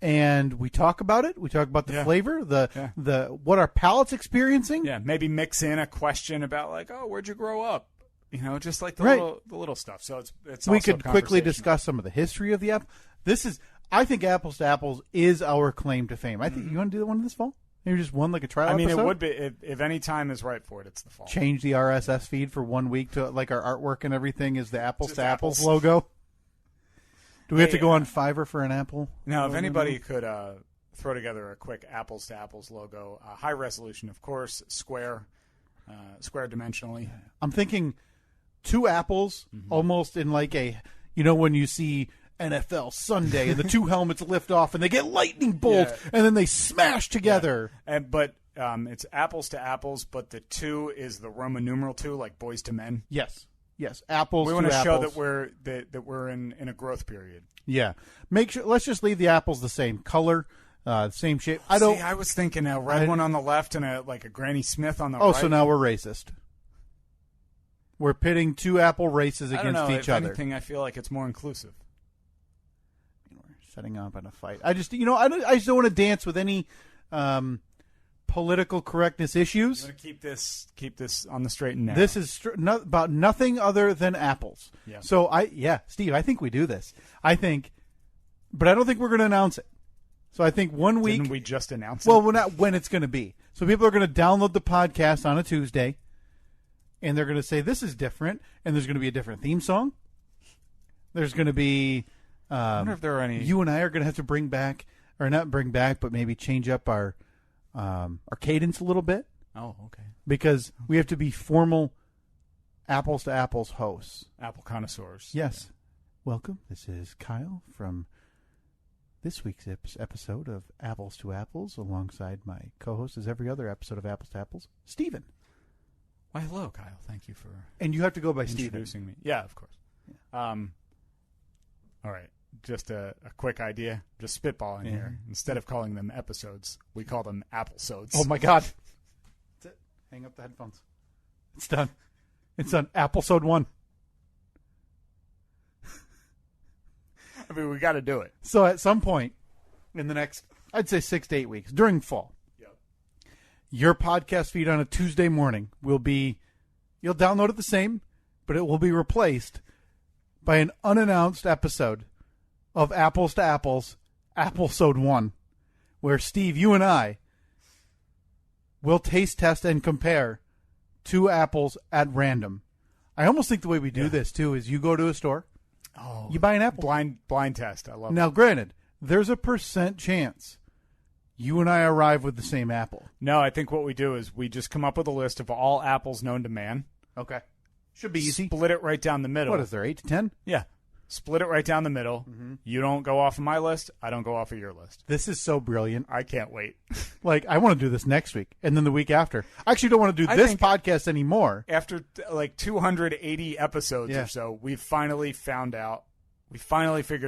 and we talk about it. We talk about the flavor, the what our palate's experiencing. Yeah, maybe mix in a question about like, oh, where'd you grow up? You know, just like the little stuff. So it's we could quickly discuss some of the history of the apple. I think Apples to Apples is our claim to fame. I think you want to do one this fall? Maybe just one like a trial episode? It would be if any time is right for it, it's the fall. Change the RSS feed for 1 week to like our artwork and everything is the Apples to Apples logo. Do we have to go on Fiverr for an apple? Now, if anybody could throw together a quick Apples to Apples logo, high resolution, of course, square dimensionally. I'm thinking 2 apples, almost in like a, when you see NFL Sunday and the 2 helmets lift off and they get lightning bolts and then they smash together. Yeah. But it's Apples to Apples, but the 2 is the Roman numeral 2, like Boys to Men. Yes. Apples. We want to show apples. that we're in a growth period. Yeah. Make sure. Let's just leave the apples the same color, same shape. I was thinking a red one on the left and a Granny Smith on the right. Oh, so now we're racist. We're pitting 2 apple races against each other. If anything, I feel like it's more inclusive. We're setting up in a fight. I just don't want to dance with any political correctness issues. I'm going to keep this on the straight and narrow. This is about nothing other than apples. Yeah. So Steve, I think we do this. But I don't think we're going to announce it. So I think 1 week. Didn't we just announce it? Well, we're not when it's going to be. So people are going to download the podcast on a Tuesday, and they're going to say this is different, and there's going to be a different theme song. There's going to be. I wonder if there are any. You and I are going to have to bring back, or not bring back, but maybe change up our cadence a little bit. Oh, okay. Because we have to be formal Apples to Apples hosts. Apple connoisseurs. Yes. Welcome. This is Kyle from this week's episode of Apples to Apples, alongside my co-host as every other episode of Apples to Apples, Steven. Why, hello, Kyle. Thank you for And you have to go by introducing me. Yeah, of course. Yeah. All right. Just a quick idea. Just spitballing here. Instead of calling them episodes, we call them Applesodes. Oh, my God. That's it. Hang up the headphones. It's done. It's done. Applesode 1. I mean, we got to do it. So at some point in the next, I'd say 6 to 8 weeks, during fall, your podcast feed on a Tuesday morning will be, you'll download it the same, but it will be replaced by an unannounced episode of Apples to Apples, Applesode 1, where Steve, you and I will taste test and compare 2 apples at random. I almost think the way we do this, too, is you go to a store, you buy an apple. Blind test. I love it. Now, granted, there's a % chance you and I arrive with the same apple. No, I think what we do is we just come up with a list of all apples known to man. Okay. Should be easy. Split it right down the middle. What is there, 8 to 10? Yeah. Split it right down the middle. Mm-hmm. You don't go off of my list. I don't go off of your list. This is so brilliant. I can't wait. I want to do this next week and then the week after. I actually don't want to do this podcast anymore. After 280 episodes or so, we finally figured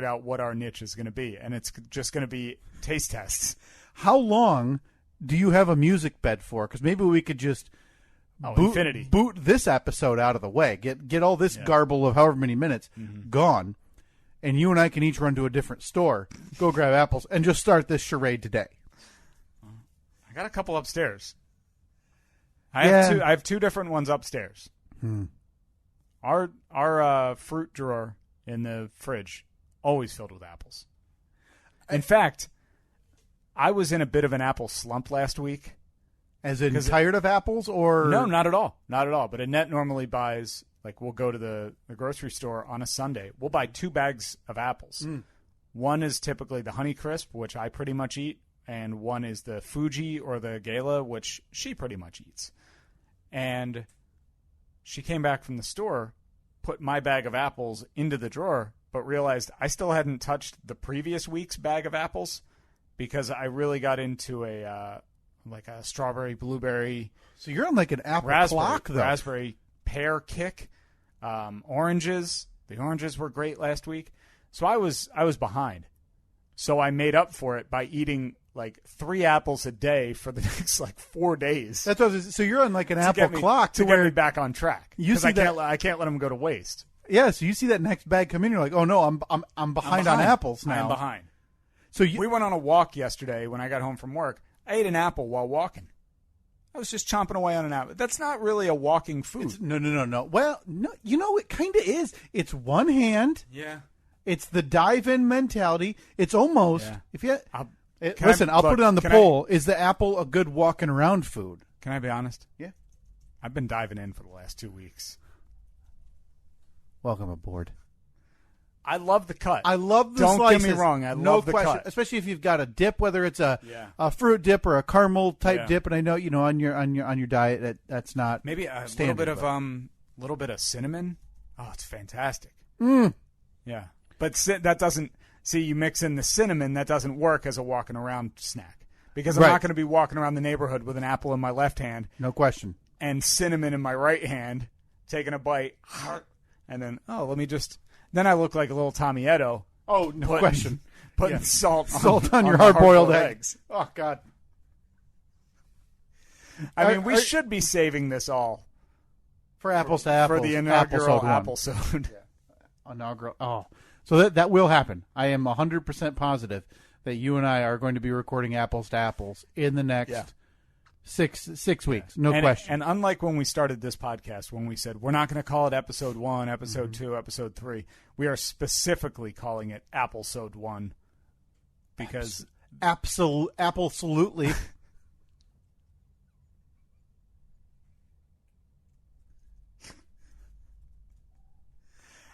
out what our niche is going to be, and it's just going to be taste tests. How long do you have a music bed for? Because maybe we could just boot this episode out of the way. Get all this garble of however many minutes gone, and you and I can each run to a different store, go grab apples, and just start this charade today. I got a couple upstairs. I have 2 different ones upstairs. Our fruit drawer in the fridge always filled with apples. In fact, I was in a bit of an apple slump last week. As in tired of apples, or no, not at all. But Annette normally buys, we'll go to the grocery store on a Sunday. We'll buy 2 bags of apples. One is typically the Honeycrisp, which I pretty much eat, and one is the Fuji or the Gala, which she pretty much eats. And she came back from the store, put my bag of apples into the drawer, but realized I still hadn't touched the previous week's bag of apples because I really got into a strawberry, blueberry. So you're on an apple clock, though. Raspberry pear kick. Oranges. The oranges were great last week. So I was behind. So I made up for it by eating 3 apples a day for the next 4 days. That's what so you're on an apple clock to get me back on track. I can't let them go to waste. Yeah, so you see that next bag come in, you're like, oh no, I'm behind on apples now. I'm behind. So we went on a walk yesterday when I got home from work. I ate an apple while walking. I was just chomping away on an apple. That's not really a walking food. No. Well, no, it kind of is. It's one hand. Yeah. It's the dive-in mentality. It's almost Listen, I'll put it on the poll. Is the apple a good walking around food? Can I be honest? Yeah. I've been diving in for the last 2 weeks. Welcome aboard. I love the cut. I love the Don't slices. get me wrong. I love the cut. Especially if you've got a dip, whether it's a fruit dip or a caramel type dip. And I know on your diet that's not maybe a standard, little bit of cinnamon. Oh, it's fantastic. Mm. Yeah, but that doesn't. See, you mix in the cinnamon, that doesn't work as a walking around snack because I'm not going to be walking around the neighborhood with an apple in my left hand, no question, and cinnamon in my right hand, taking a bite, and then let me just. Then I look like a little Tommy Edo. Oh, no question. Putting salt on your hard-boiled eggs. Oh, God. I mean, we should be saving this all for apples to apples. For the inaugural Applesode. Yeah. Inaugural. Oh, so that will happen. I am 100% positive that you and I are going to be recording apples to apples in the next 6 weeks. No question. And unlike when we started this podcast, when we said we're not going to call it episode 1, episode 2, episode 3, we are specifically calling it Applesode 1 because absolutely.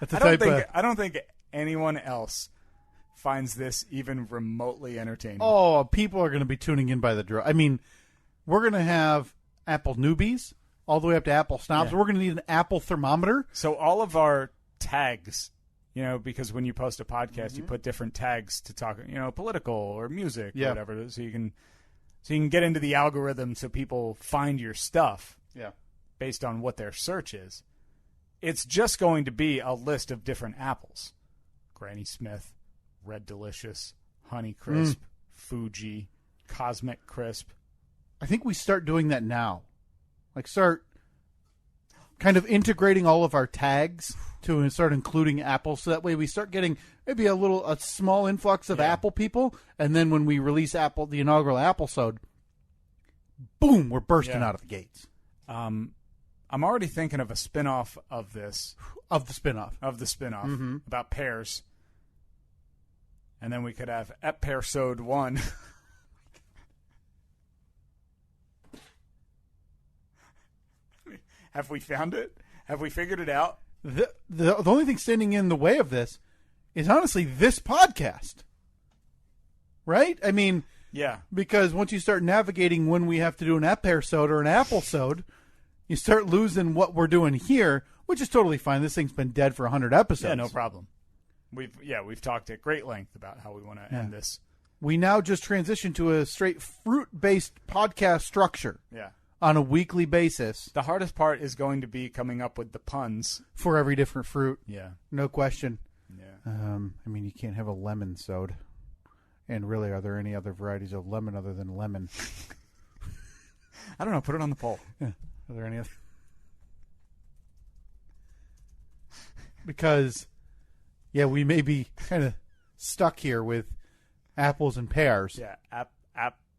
I don't think anyone else finds this even remotely entertaining. Oh, people are going to be tuning in by the draw. I mean, we're going to have Apple newbies all the way up to Apple snobs. Yeah. We're going to need an Apple thermometer. So all of our tags, because when you post a podcast, you put different tags to talk, political or music or whatever, so you can get into the algorithm so people find your stuff based on what their search is. It's just going to be a list of different apples. Granny Smith, Red Delicious, Honey Crisp, Fuji, Cosmic Crisp. I think we start doing that now. Like start kind of integrating all of our tags to start including apples. So that way we start getting maybe a small influx of Apple people. And then when we release the inaugural Applesode, boom, we're bursting out of the gates. I'm already thinking of a spinoff of this. Of the spinoff. About pears. And then we could have Ep-Pearsode 1. Have we found it? Have we figured it out? The only thing standing in the way of this is honestly this podcast. Right? I mean, because once you start navigating when we have to do an Ep-Pearsode or an Applesode, you start losing what we're doing here, which is totally fine. This thing's been dead for 100 episodes. Yeah, no problem. We've talked at great length about how we want to end this. We now just transition to a straight fruit-based podcast structure. Yeah. On a weekly basis. The hardest part is going to be coming up with the puns for every different fruit. Yeah. No question. Yeah. I mean, you can't have a lemon soda. And really, are there any other varieties of lemon other than lemon? I don't know. Put it on the poll. Yeah. Are there any other? Because, we may be kind of stuck here with apples and pears. Yeah.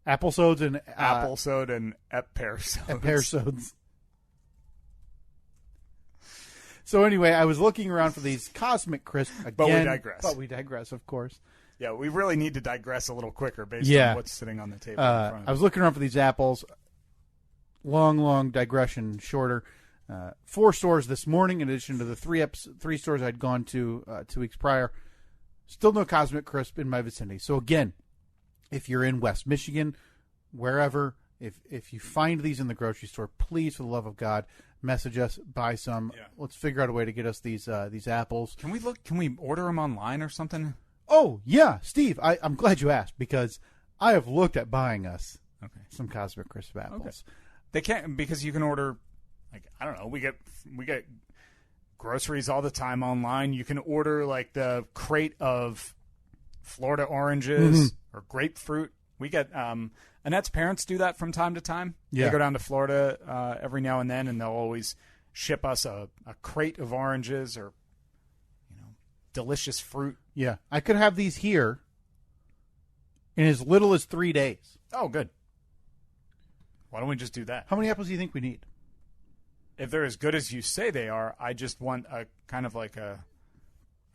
Applesodes and Applesode and Ep-Pearsodes. Ep-Pearsodes. So anyway, I was looking around for these Cosmic Crisp again. But we digress. Of course. Yeah, we really need to digress a little quicker based on what's sitting on the table in front of us. I was looking around for these apples. Long digression, shorter. 4 stores this morning, in addition to the 3 stores I'd gone to 2 weeks prior. Still no Cosmic Crisp in my vicinity. So again, if you're in West Michigan, wherever, if you find these in the grocery store, please, for the love of God, message us, buy some. Yeah. Let's figure out a way to get us these apples. Can we order them online or something? Oh, yeah, Steve, I'm glad you asked, because I have looked at buying us some Cosmic Crisp apples. Okay. They can't, because you can order, I don't know, we get groceries all the time online. You can order the crate of Florida oranges or grapefruit. We get Annette's parents do that from time to time. Yeah. They go down to Florida every now and then, and they'll always ship us a crate of oranges or delicious fruit. Yeah, I could have these here in as little as 3 days. Oh, good. Why don't we just do that? How many apples do you think we need? If they're as good as you say they are, I just want a kind of a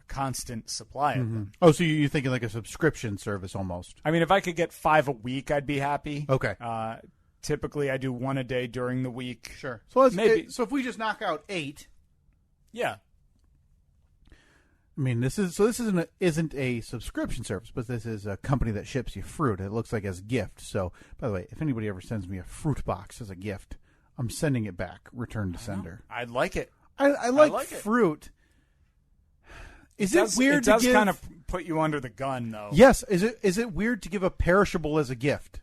constant supply of them. Oh, so you're thinking like a subscription service almost? I mean, if I could get 5 a week, I'd be happy. Okay. Typically, I do 1 a day during the week. Sure. So maybe. So if we just knock out 8, yeah. I mean, this isn't a subscription service, but this is a company that ships you fruit. It looks like as a gift. So, by the way, if anybody ever sends me a fruit box as a gift, I'm sending it back, return to sender. I'd like it. I like fruit. Is it weird? It does kind of put you under the gun, though. Yes. Is it weird to give a perishable as a gift?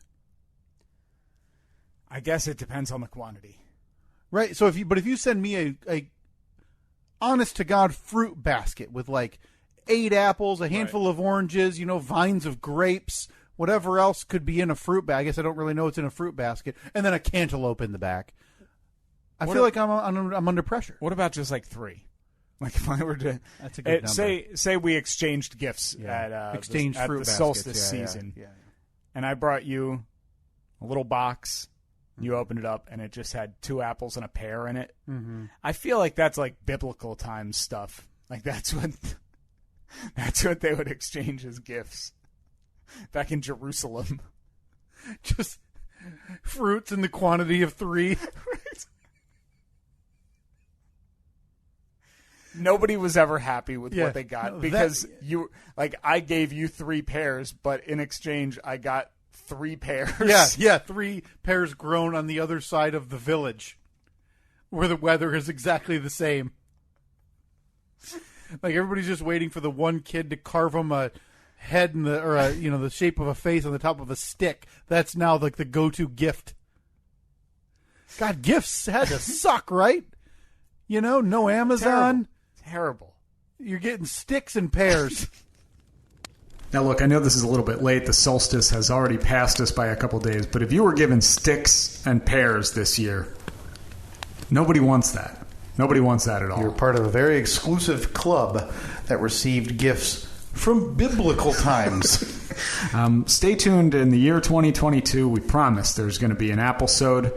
I guess it depends on the quantity. Right. So if you send me a honest to God fruit basket with like 8 apples, a handful of oranges, vines of grapes, whatever else could be in a fruit bag. I guess I don't really know what's in a fruit basket, and then a cantaloupe in the back. I feel like I'm under pressure. What about just like 3? Like if I were to, that's a good number. Say we exchanged gifts at the solstice season, and I brought you a little box. You opened it up, and it just had 2 apples and a pear in it. Mm-hmm. I feel like that's like biblical times stuff. Like that's what they would exchange as gifts back in Jerusalem. Just fruits in the quantity of 3. Right. Nobody was ever happy with what they got because I gave you 3 pears, but in exchange I got 3 pears. Yeah, 3 pears grown on the other side of the village, where the weather is exactly the same. Like everybody's just waiting for the one kid to carve them a head the shape of a face on the top of a stick. That's now like the go-to gift. God, gifts had to suck, right? No Amazon. Terrible. You're getting sticks and pears. Now, look, I know this is a little bit late. The solstice has already passed us by a couple days. But if you were given sticks and pears this year, nobody wants that. Nobody wants that at all. You're part of a very exclusive club that received gifts from biblical times. Stay tuned in the year 2022. We promise there's going to be an apple-sode,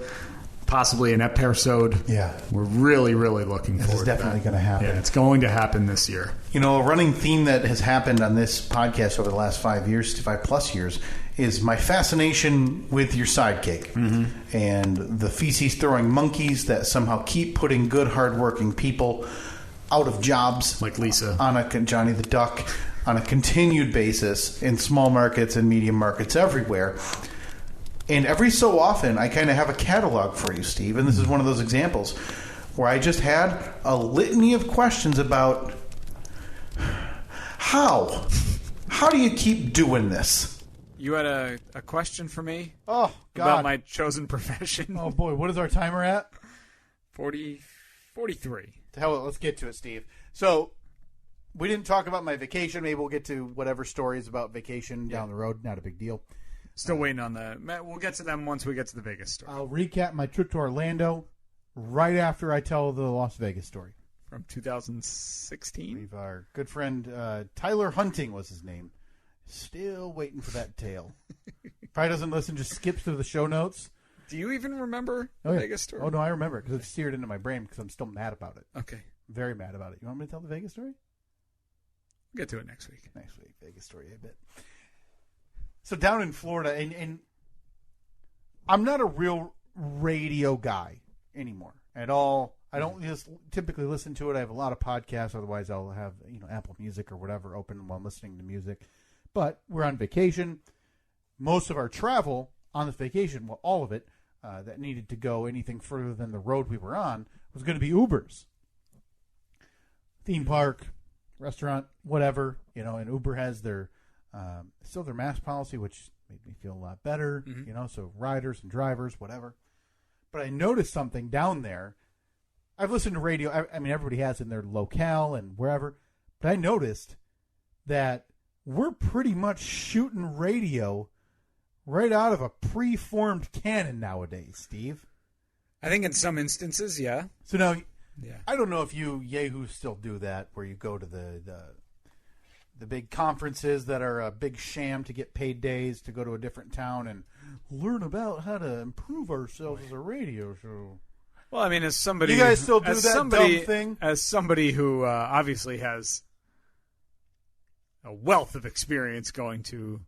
possibly an pear-sode. Yeah. We're really, really looking forward to that. It's definitely going to happen. Yeah, it's going to happen this year. A running theme that has happened on this podcast over the last 5+ years, is my fascination with your sidekick and the feces-throwing monkeys that somehow keep putting good, hardworking people out of jobs. Like Lisa. Johnny the Duck, on a continued basis in small markets and medium markets everywhere. And every so often, I kind of have a catalog for you, Steve, and this is one of those examples where I just had a litany of questions about how do you keep doing this? You had a question for me? Oh, God. About my chosen profession? Oh, boy. What is our timer at? 43. To hell, let's get to it, Steve. So, we didn't talk about my vacation. Maybe we'll get to whatever stories about vacation down the road. Not a big deal. Still waiting on we'll get to them once we get to the Vegas story. I'll recap my trip to Orlando right after I tell the Las Vegas story. From 2016? Our good friend Tyler Hunting was his name. Still waiting for that tale. Probably doesn't listen, just skips through the show notes. Do you even remember the Vegas story? Oh, no, I remember it because it's seared into my brain because I'm still mad about it. Okay. Very mad about it. You want me to tell the Vegas story? We'll get to it next week. Next week, Vegas story a bit. So down in Florida, and I'm not a real radio guy anymore at all. I don't just typically listen to it. I have a lot of podcasts. Otherwise, I'll have Apple Music or whatever open while I'm listening to music. But we're on vacation. Most of our travel on this vacation, well, all of it, that needed to go anything further than the road we were on, was going to be Ubers. Theme park, restaurant, whatever. And Uber has their still their mask policy, which made me feel a lot better. So riders and drivers, whatever. But I noticed something down there. I've listened to radio. I mean, everybody has in their locale and wherever. But I noticed that we're pretty much shooting radio right out of a preformed cannon nowadays, Steve. I think in some instances, yeah. So now, I don't know if you yahoos still do that, where you go to the big conferences that are a big sham to get paid days to go to a different town and learn about how to improve ourselves as a radio show. Well, I mean, as somebody, you guys still do that dumb thing? As somebody who obviously has a wealth of experience going to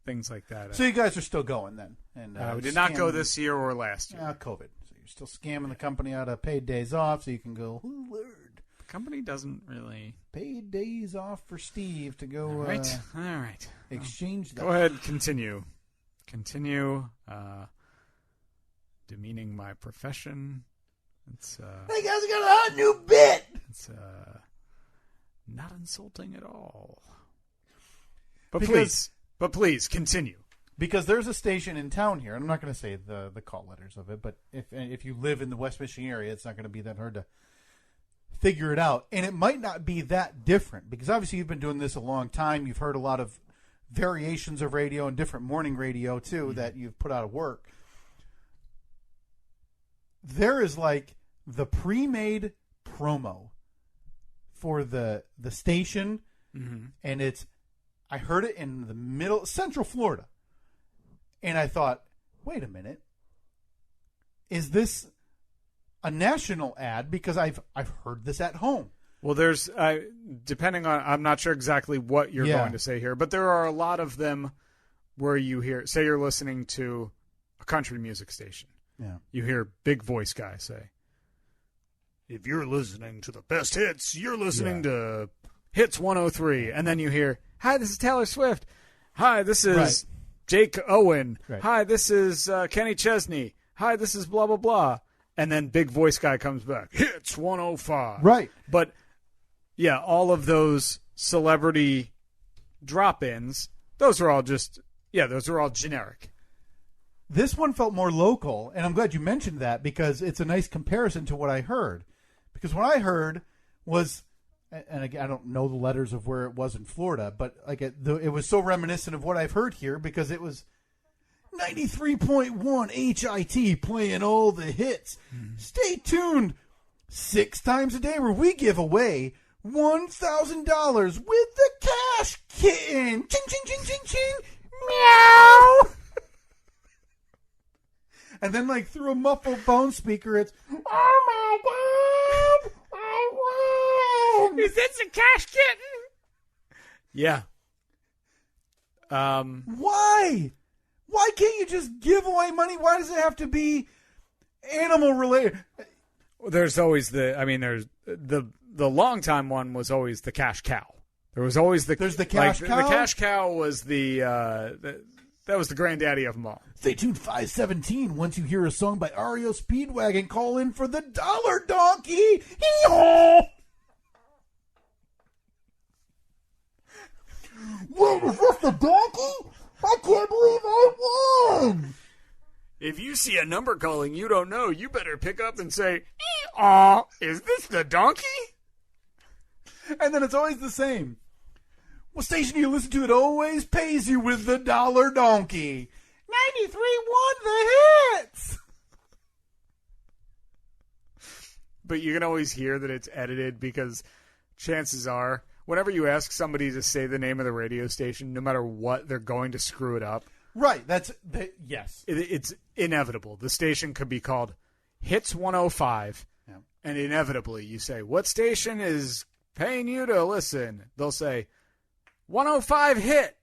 things like that. So you guys are still going then? And we did not go this year or last year. COVID. So you're still scamming the company out of paid days off so you can go, oh, Lord. The company doesn't really... Paid days off for Steve to go... All right. Exchange that. Go ahead, continue. Demeaning my profession. It's Hey guys, I got a hot new bit. It's not insulting at all. But please continue. Because there's a station in town here. I'm not going to say the call letters of it, but if you live in the West Michigan area, it's not going to be that hard to figure it out. And it might not be that different because obviously you've been doing this a long time. You've heard a lot of variations of radio and different morning radio too that you've put out of work. There is like the pre-made promo for the station, and I heard it in the middle, Central Florida, and I thought, wait a minute, is this a national ad? Because I've heard this at home. Well, there's depending on, I'm not sure exactly what you're going to say here, but there are a lot of them where you hear, say you're listening to a country music station. Yeah. You hear big voice guy say, if you're listening to the best hits, you're listening to Hits 103. And then you hear, hi, this is Taylor Swift. Hi, this is Jake Owen. Right. Hi, this is Kenny Chesney. Hi, this is blah, blah, blah. And then big voice guy comes back, Hits 105. Right. But, yeah, all of those celebrity drop-ins, those are all generic. This one felt more local, and I'm glad you mentioned that because it's a nice comparison to what I heard. Because what I heard was, and again, I don't know the letters of where it was in Florida, but like it was so reminiscent of what I've heard here because it was 93.1 HIT playing all the hits. Stay tuned 6 times a day where we give away $1,000 with the Cash Kitten. Ching, ching, ching, ching, ching. Meow. And then, like, through a muffled phone speaker, it's, oh, my God, I won. Is this a Cash Kitten? Yeah. Why? Why can't you just give away money? Why does it have to be animal-related? There's always there's the long-time one was always the Cash Cow. There was always There's the Cash Cow? The Cash Cow was that was the granddaddy of them all. Stay tuned 517 once you hear a song by REO Speedwagon. Call in for the Dollar Donkey. Hee-haw! Wait, is this the donkey? I can't believe I won! If you see a number calling you don't know, you better pick up and say, "Aw, is this the donkey?" And then it's always the same. What station you listen to, it always pays you with the Dollar Donkey. 93 won the hits! But you can always hear that it's edited because chances are, whenever you ask somebody to say the name of the radio station, no matter what, they're going to screw it up. Right, yes. It's inevitable. The station could be called Hits 105, and inevitably you say, what station is paying you to listen? They'll say, 105 Hit,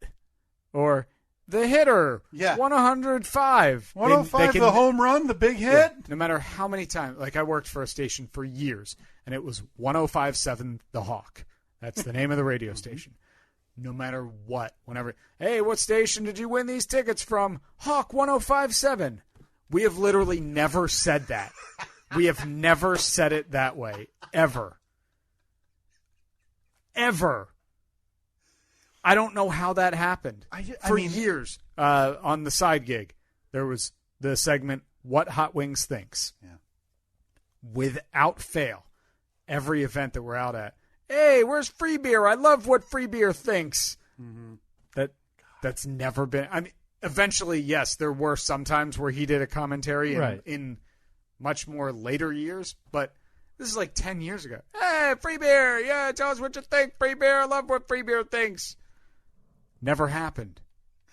or The Hitter, 105. 105, the home run, the big hit? Yeah, no matter how many times. Like, I worked for a station for years, and it was 105.7 The Hawk. That's the name of the radio station. No matter what, whenever, hey, what station did you win these tickets from? Hawk 105.7. We have literally never said that. We have never said it that way, ever. Ever. I don't know how that happened. For years, on the side gig, there was the segment, What Hot Wings Thinks. Yeah. Without fail, every event that we're out at, hey, where's Free Beer? I love what Free Beer thinks. Mm-hmm. That's never been. I mean, eventually, yes, there were some times where he did a commentary in much more later years, but this is like 10 years ago. Hey, Free Beer, yeah, tell us what you think, Free Beer. I love what Free Beer thinks. Never happened.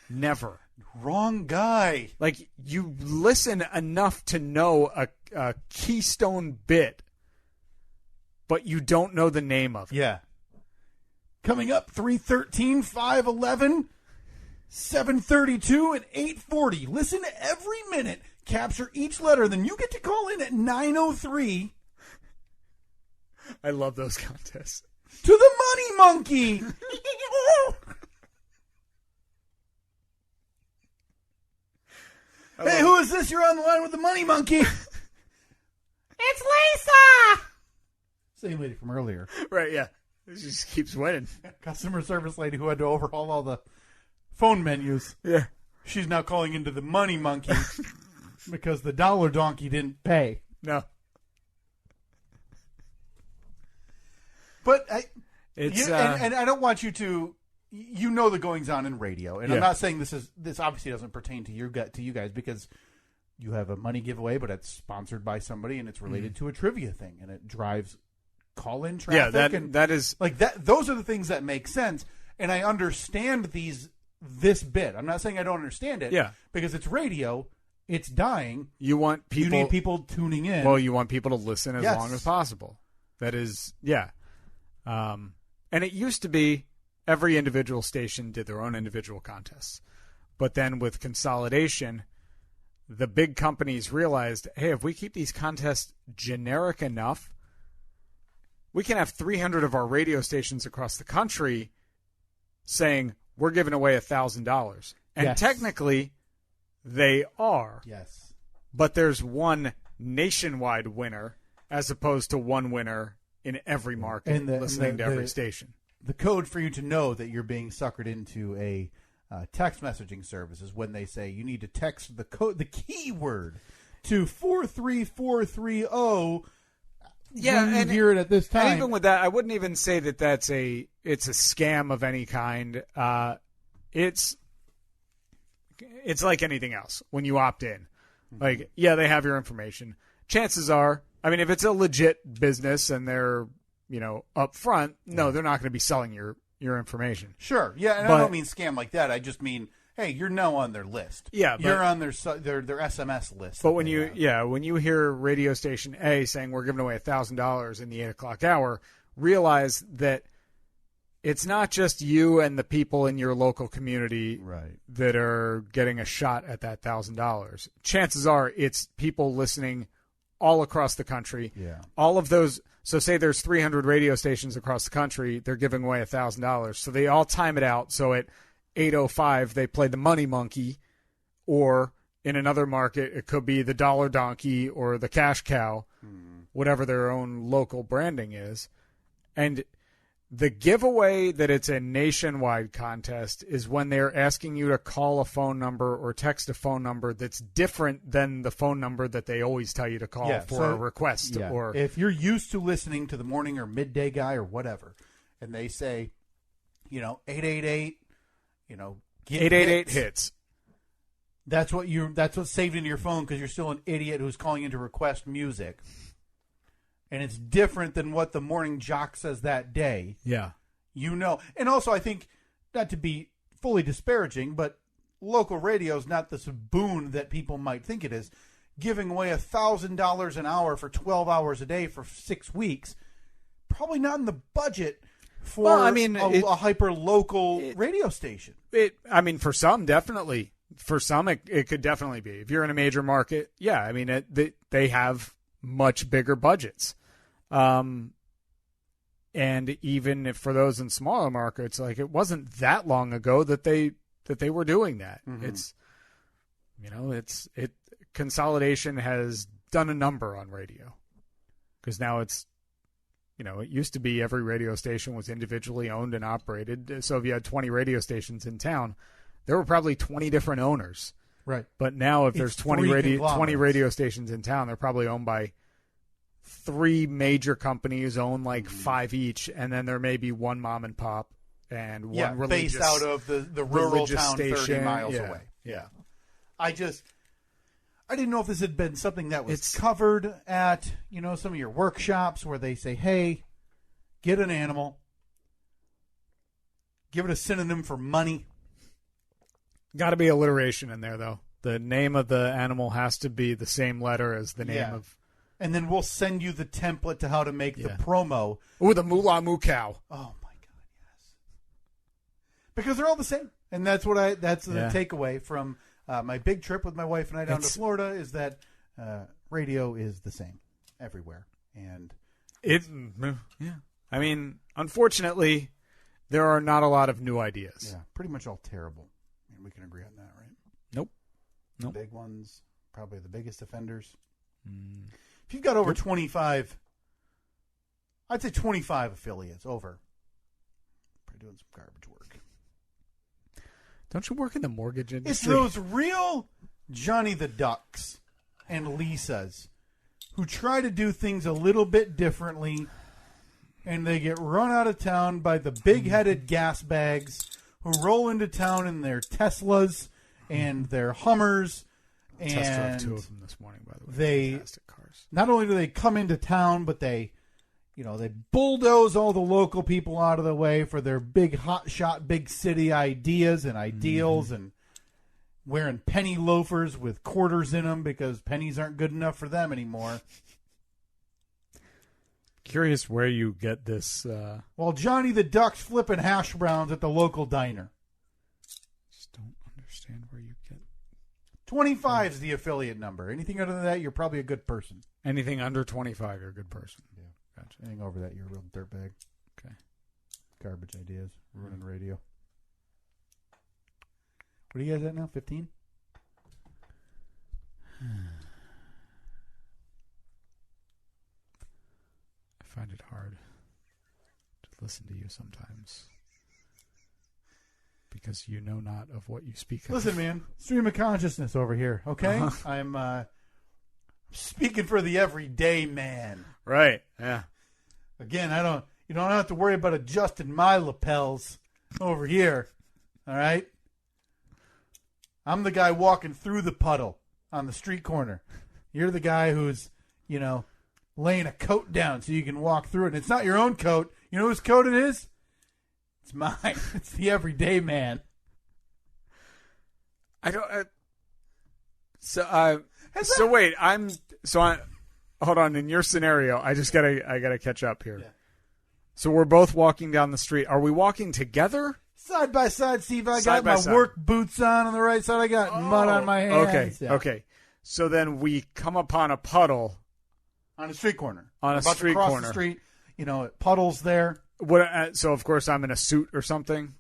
Never. Wrong guy. Like, you listen enough to know a keystone bit, but you don't know the name of it. Yeah. Coming up, 313, 511, 732, and 840. Listen every minute. Capture each letter. Then you get to call in at 903. I love those contests. To the Money Monkey. Hey, who is this? You're on the line with the Money Monkey. It's Lisa. Same lady from earlier. Right, yeah. She just keeps winning. Customer service lady who had to overhaul all the phone menus. Yeah. She's now calling into the Money Monkey because the Dollar Donkey didn't pay. No. But and I don't want you to, you know, the goings on in radio, and I'm not saying this obviously doesn't pertain to you guys because you have a money giveaway, but it's sponsored by somebody and it's related to a trivia thing, and it drives call-in traffic. Yeah, that is like that. Those are the things that make sense, and I understand this bit. I'm not saying I don't understand it. Yeah, because it's radio. It's dying. You need people tuning in. Well, you want people to listen as long as possible. That is, yeah. And it used to be every individual station did their own individual contests. But then with consolidation, the big companies realized, hey, if we keep these contests generic enough, we can have 300 of our radio stations across the country saying we're giving away $1,000. And technically, they are. Yes. But there's one nationwide winner as opposed to one winner in every market listening to every station. The code for you to know that you're being suckered into a text messaging service is when they say you need to text the keyword to 43430. Yeah, and hear it at this time. And even with that, I wouldn't even say that it's a scam of any kind. It's like anything else when you opt in. Like, yeah, they have your information. Chances are, I mean, if it's a legit business and they're, up front, no, they're not going to be selling your information. Sure. Yeah, and I don't mean scam like that. I just mean, hey, you're now on their list. Yeah, you're on their SMS list. But when you hear radio station A saying we're giving away $1,000 in the 8 o'clock hour, realize that it's not just you and the people in your local community that are getting a shot at that $1,000. Chances are it's people listening all across the country. Yeah. All of those. So say there's 300 radio stations across the country. They're giving away $1,000. So they all time it out. So at 8:05 they play the Money Monkey, or in another market it could be the Dollar Donkey or the Cash Cow, whatever their own local branding is. And the giveaway that it's a nationwide contest is when they're asking you to call a phone number or text a phone number that's different than the phone number that they always tell you to call for a request. Yeah. Or if you're used to listening to the morning or midday guy or whatever, and they say, 888, get 888 hits. That's what's saved into your phone because you're still an idiot who's calling in to request music. And it's different than what the morning jock says that day. Yeah. And also I think, not to be fully disparaging, but local radio is not this boon that people might think it is. Giving away $1,000 an hour for 12 hours a day for 6 weeks, probably not in the budget for a hyper-local radio station. For some, definitely. For some, it could definitely be. If you're in a major market, yeah, they have much bigger budgets. And even if for those in smaller markets, like it wasn't that long ago that they were doing that. Mm-hmm. Consolidation has done a number on radio, because now it used to be every radio station was individually owned and operated. So if you had 20 radio stations in town, there were probably 20 different owners. Right. But now if there's 20 radio stations in town, they're probably owned by 3 major companies, own like 5 each, and then there may be one mom and pop and one religious, based out of the rural town station 30 miles away. Yeah. I didn't know if this had been something that was covered at, some of your workshops where they say, hey, get an animal, give it a synonym for money. Got to be alliteration in there, though. The name of the animal has to be the same letter as the name of... And then we'll send you the template to how to make the promo. Ooh, the Moolah Moo Cow. Oh, my God, yes. Because they're all the same. And that's what that's the takeaway from my big trip with my wife and I down to Florida is that radio is the same everywhere. And I mean, unfortunately, there are not a lot of new ideas. Yeah, pretty much all terrible. I mean, we can agree on that, right? Nope. The big ones, probably the biggest offenders. If you've got over 25, I'd say 25 affiliates over. Probably doing some garbage work. Don't you work in the mortgage industry? It's those real Johnny the Ducks and Lisas who try to do things a little bit differently, and they get run out of town by the big-headed gas bags who roll into town in their Teslas and their Hummers. And Test drove 2 of them this morning, by the way. Fantastic cars. Not only do they come into town, but they bulldoze all the local people out of the way for their big hotshot, big city ideas and ideals, and wearing penny loafers with quarters in them because pennies aren't good enough for them anymore. Curious where you get this. Well, Johnny the Duck's flipping hash browns at the local diner. Just don't understand where you get. 25 is the affiliate number. Anything other than that, you're probably a good person. Anything under 25, you're a good person. Yeah. Gotcha. Anything over that, you're a real dirtbag. Okay. Garbage ideas. Ruining radio. What are you guys at now? 15? I find it hard to listen to you sometimes because you know not of what you speak of. Listen, man. Stream of consciousness over here, okay? Uh-huh. I'm speaking for the everyday man. Right, yeah. Again, you don't have to worry about adjusting my lapels over here, all right? I'm the guy walking through the puddle on the street corner. You're the guy who's, laying a coat down so you can walk through it. And it's not your own coat. You know whose coat it is? It's mine. It's the everyday man. Hold on. In your scenario, I gotta catch up here. Yeah. So we're both walking down the street. Are we walking together? Side by side, Steve. I got my work boots on the right side. I got mud on my hands. Okay, okay. So then we come upon a puddle. On a street corner. On a street corner. Across the street, puddles there. So, of course, I'm in a suit or something?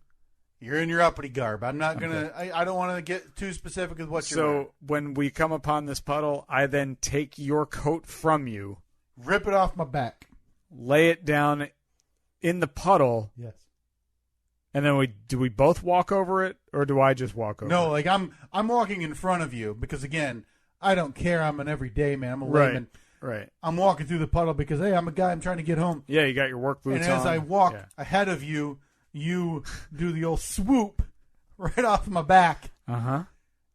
You're in your uppity garb. I'm not going to... I don't want to get too specific with what you're wearing. So, when we come upon this puddle, I then take your coat from you. Rip it off my back. Lay it down in the puddle. Yes. And then do we both walk over it, or do I just walk over it? No, like I'm walking in front of you because, again, I don't care. I'm an everyday man. I'm a layman. Right. I'm walking through the puddle because, hey, I'm a guy. I'm trying to get home. Yeah, you got your work boots on. And as I walk ahead of you, you do the old swoop right off my back. Uh-huh.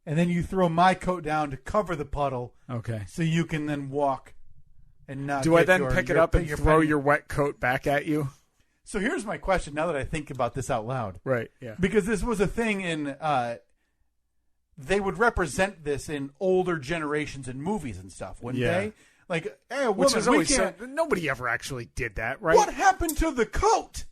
And then you throw my coat down to cover the puddle. Okay. So you can then walk and not Do I then pick it up and throw your wet coat back at you? So here's my question now that I think about this out loud. Right, yeah. Because this was a thing in... they would represent this in older generations in movies and stuff, wouldn't they? Like, hey, a woman, which is always nobody ever actually did that, right? What happened to the coat?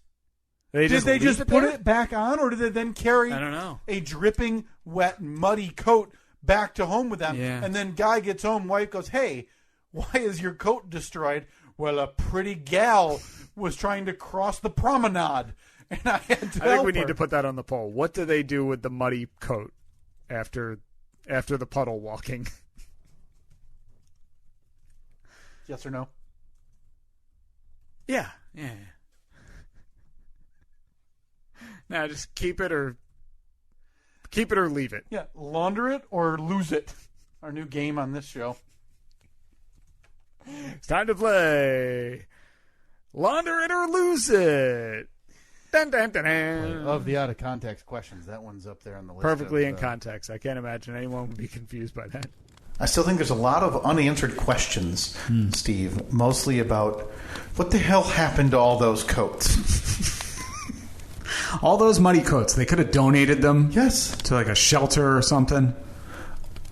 Did they just put it back on, or did they then carry a dripping, wet, muddy coat back to home with them? Yeah. And then guy gets home, wife goes, hey, why is your coat destroyed? Well, a pretty gal was trying to cross the promenade, and I had to help we her. Need to put that on the poll. What do they do with the muddy coat after the puddle walking? Yes or no? Yeah. Now just keep it or leave it. Yeah, launder it or lose it. Our new game on this show. It's time to play. Launder it or lose it. Dun, dun, dun, dun. I love the out of context questions. That one's up there on the list. Perfectly in context. I can't imagine anyone would be confused by that. I still think there's a lot of unanswered questions, Steve, mostly about what the hell happened to all those coats? All those muddy coats. They could have donated them to like a shelter or something.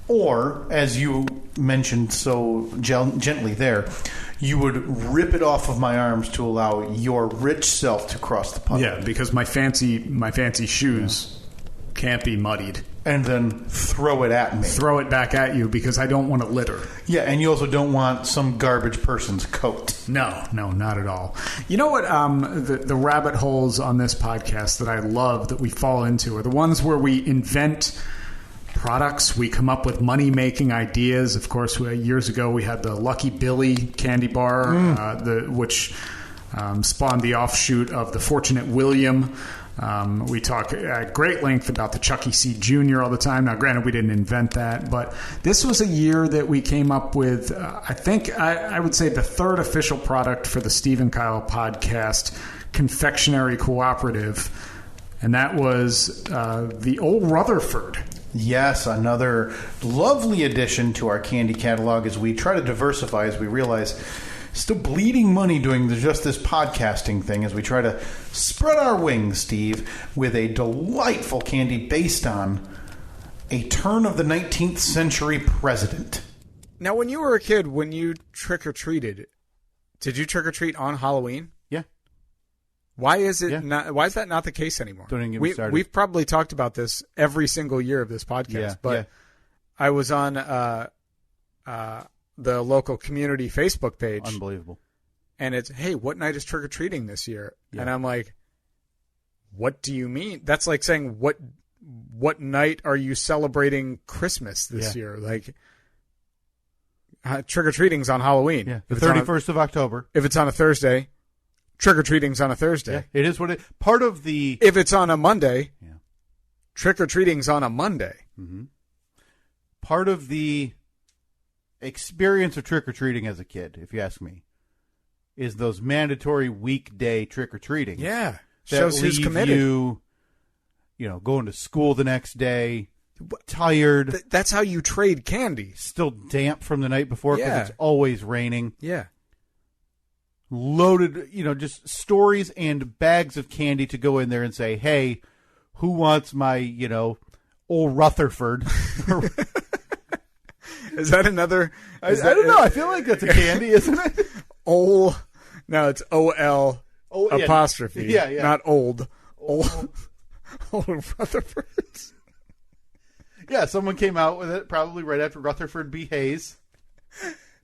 Or, as you mentioned so gently there, you would rip it off of my arms to allow your rich self to cross the puddle. Yeah, because my fancy shoes can't be muddied. And then throw it at me. Throw it back at you because I don't want to litter. Yeah, and you also don't want some garbage person's coat. No, not at all. You know what? The rabbit holes on this podcast that I love that we fall into are the ones where we invent products. We come up with money-making ideas. Of course, years ago we had the Lucky Billy candy bar, which spawned the offshoot of the Fortunate William. We talk at great length about the Chucky C. Jr. all the time. Now, granted, we didn't invent that, but this was a year that we came up with, I think, I would say the third official product for the Steve and Kyle podcast, Confectionery Cooperative, and that was the Old Rutherford. Yes, another lovely addition to our candy catalog as we try to diversify, as we realize still bleeding money doing just this podcasting thing as we try to spread our wings, Steve, with a delightful candy based on a turn of the 19th century president. Now, when you were a kid, when you trick-or-treated, did you trick-or-treat on Halloween? Yeah. Why is it not? Why is that not the case anymore? Don't even get me started. We've probably talked about this every single year of this podcast, but I was on the local community Facebook page. Unbelievable. And it's, hey, what night is trick-or-treating this year? Yeah. And I'm like, what do you mean? That's like saying, what night are you celebrating Christmas this year? Like, trick-or-treating's on Halloween. Yeah, the 31st of October. If it's on a Thursday, trick-or-treating's on a Thursday. Yeah, it is what it... Part of the... If it's on a Monday, trick-or-treating's on a Monday. Mm-hmm. Part of the experience of trick-or-treating as a kid, if you ask me, is those mandatory weekday trick-or-treating. Yeah. Shows who's committed. You know, going to school the next day, tired. That's how you trade candy. Still damp from the night before because it's always raining. Yeah. Loaded, just stories and bags of candy to go in there and say, hey, who wants my, old Rutherford? Is that another? I don't know. I feel like that's a candy, isn't it? No, it's O-L apostrophe. Yeah. Not old. Old Rutherfords. Yeah, someone came out with it probably right after Rutherford B. Hayes.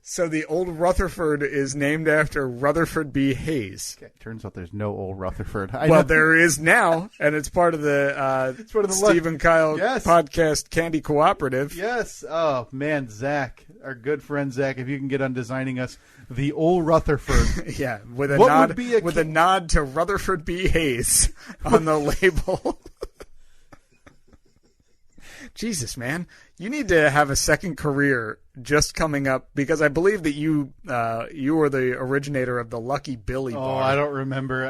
So the Old Rutherford is named after Rutherford B. Hayes. Okay, turns out there's no Old Rutherford. There is now, and it's part of the, Steve and Kyle podcast Candy Cooperative. Yes. Oh, man, Zach, our good friend Zach, if you can get on designing us the Old Rutherford. Yeah, with a nod to Rutherford B. Hayes on the label. Jesus, man. You need to have a second career just coming up because I believe that you were the originator of the Lucky Billy bar. Oh, I don't remember.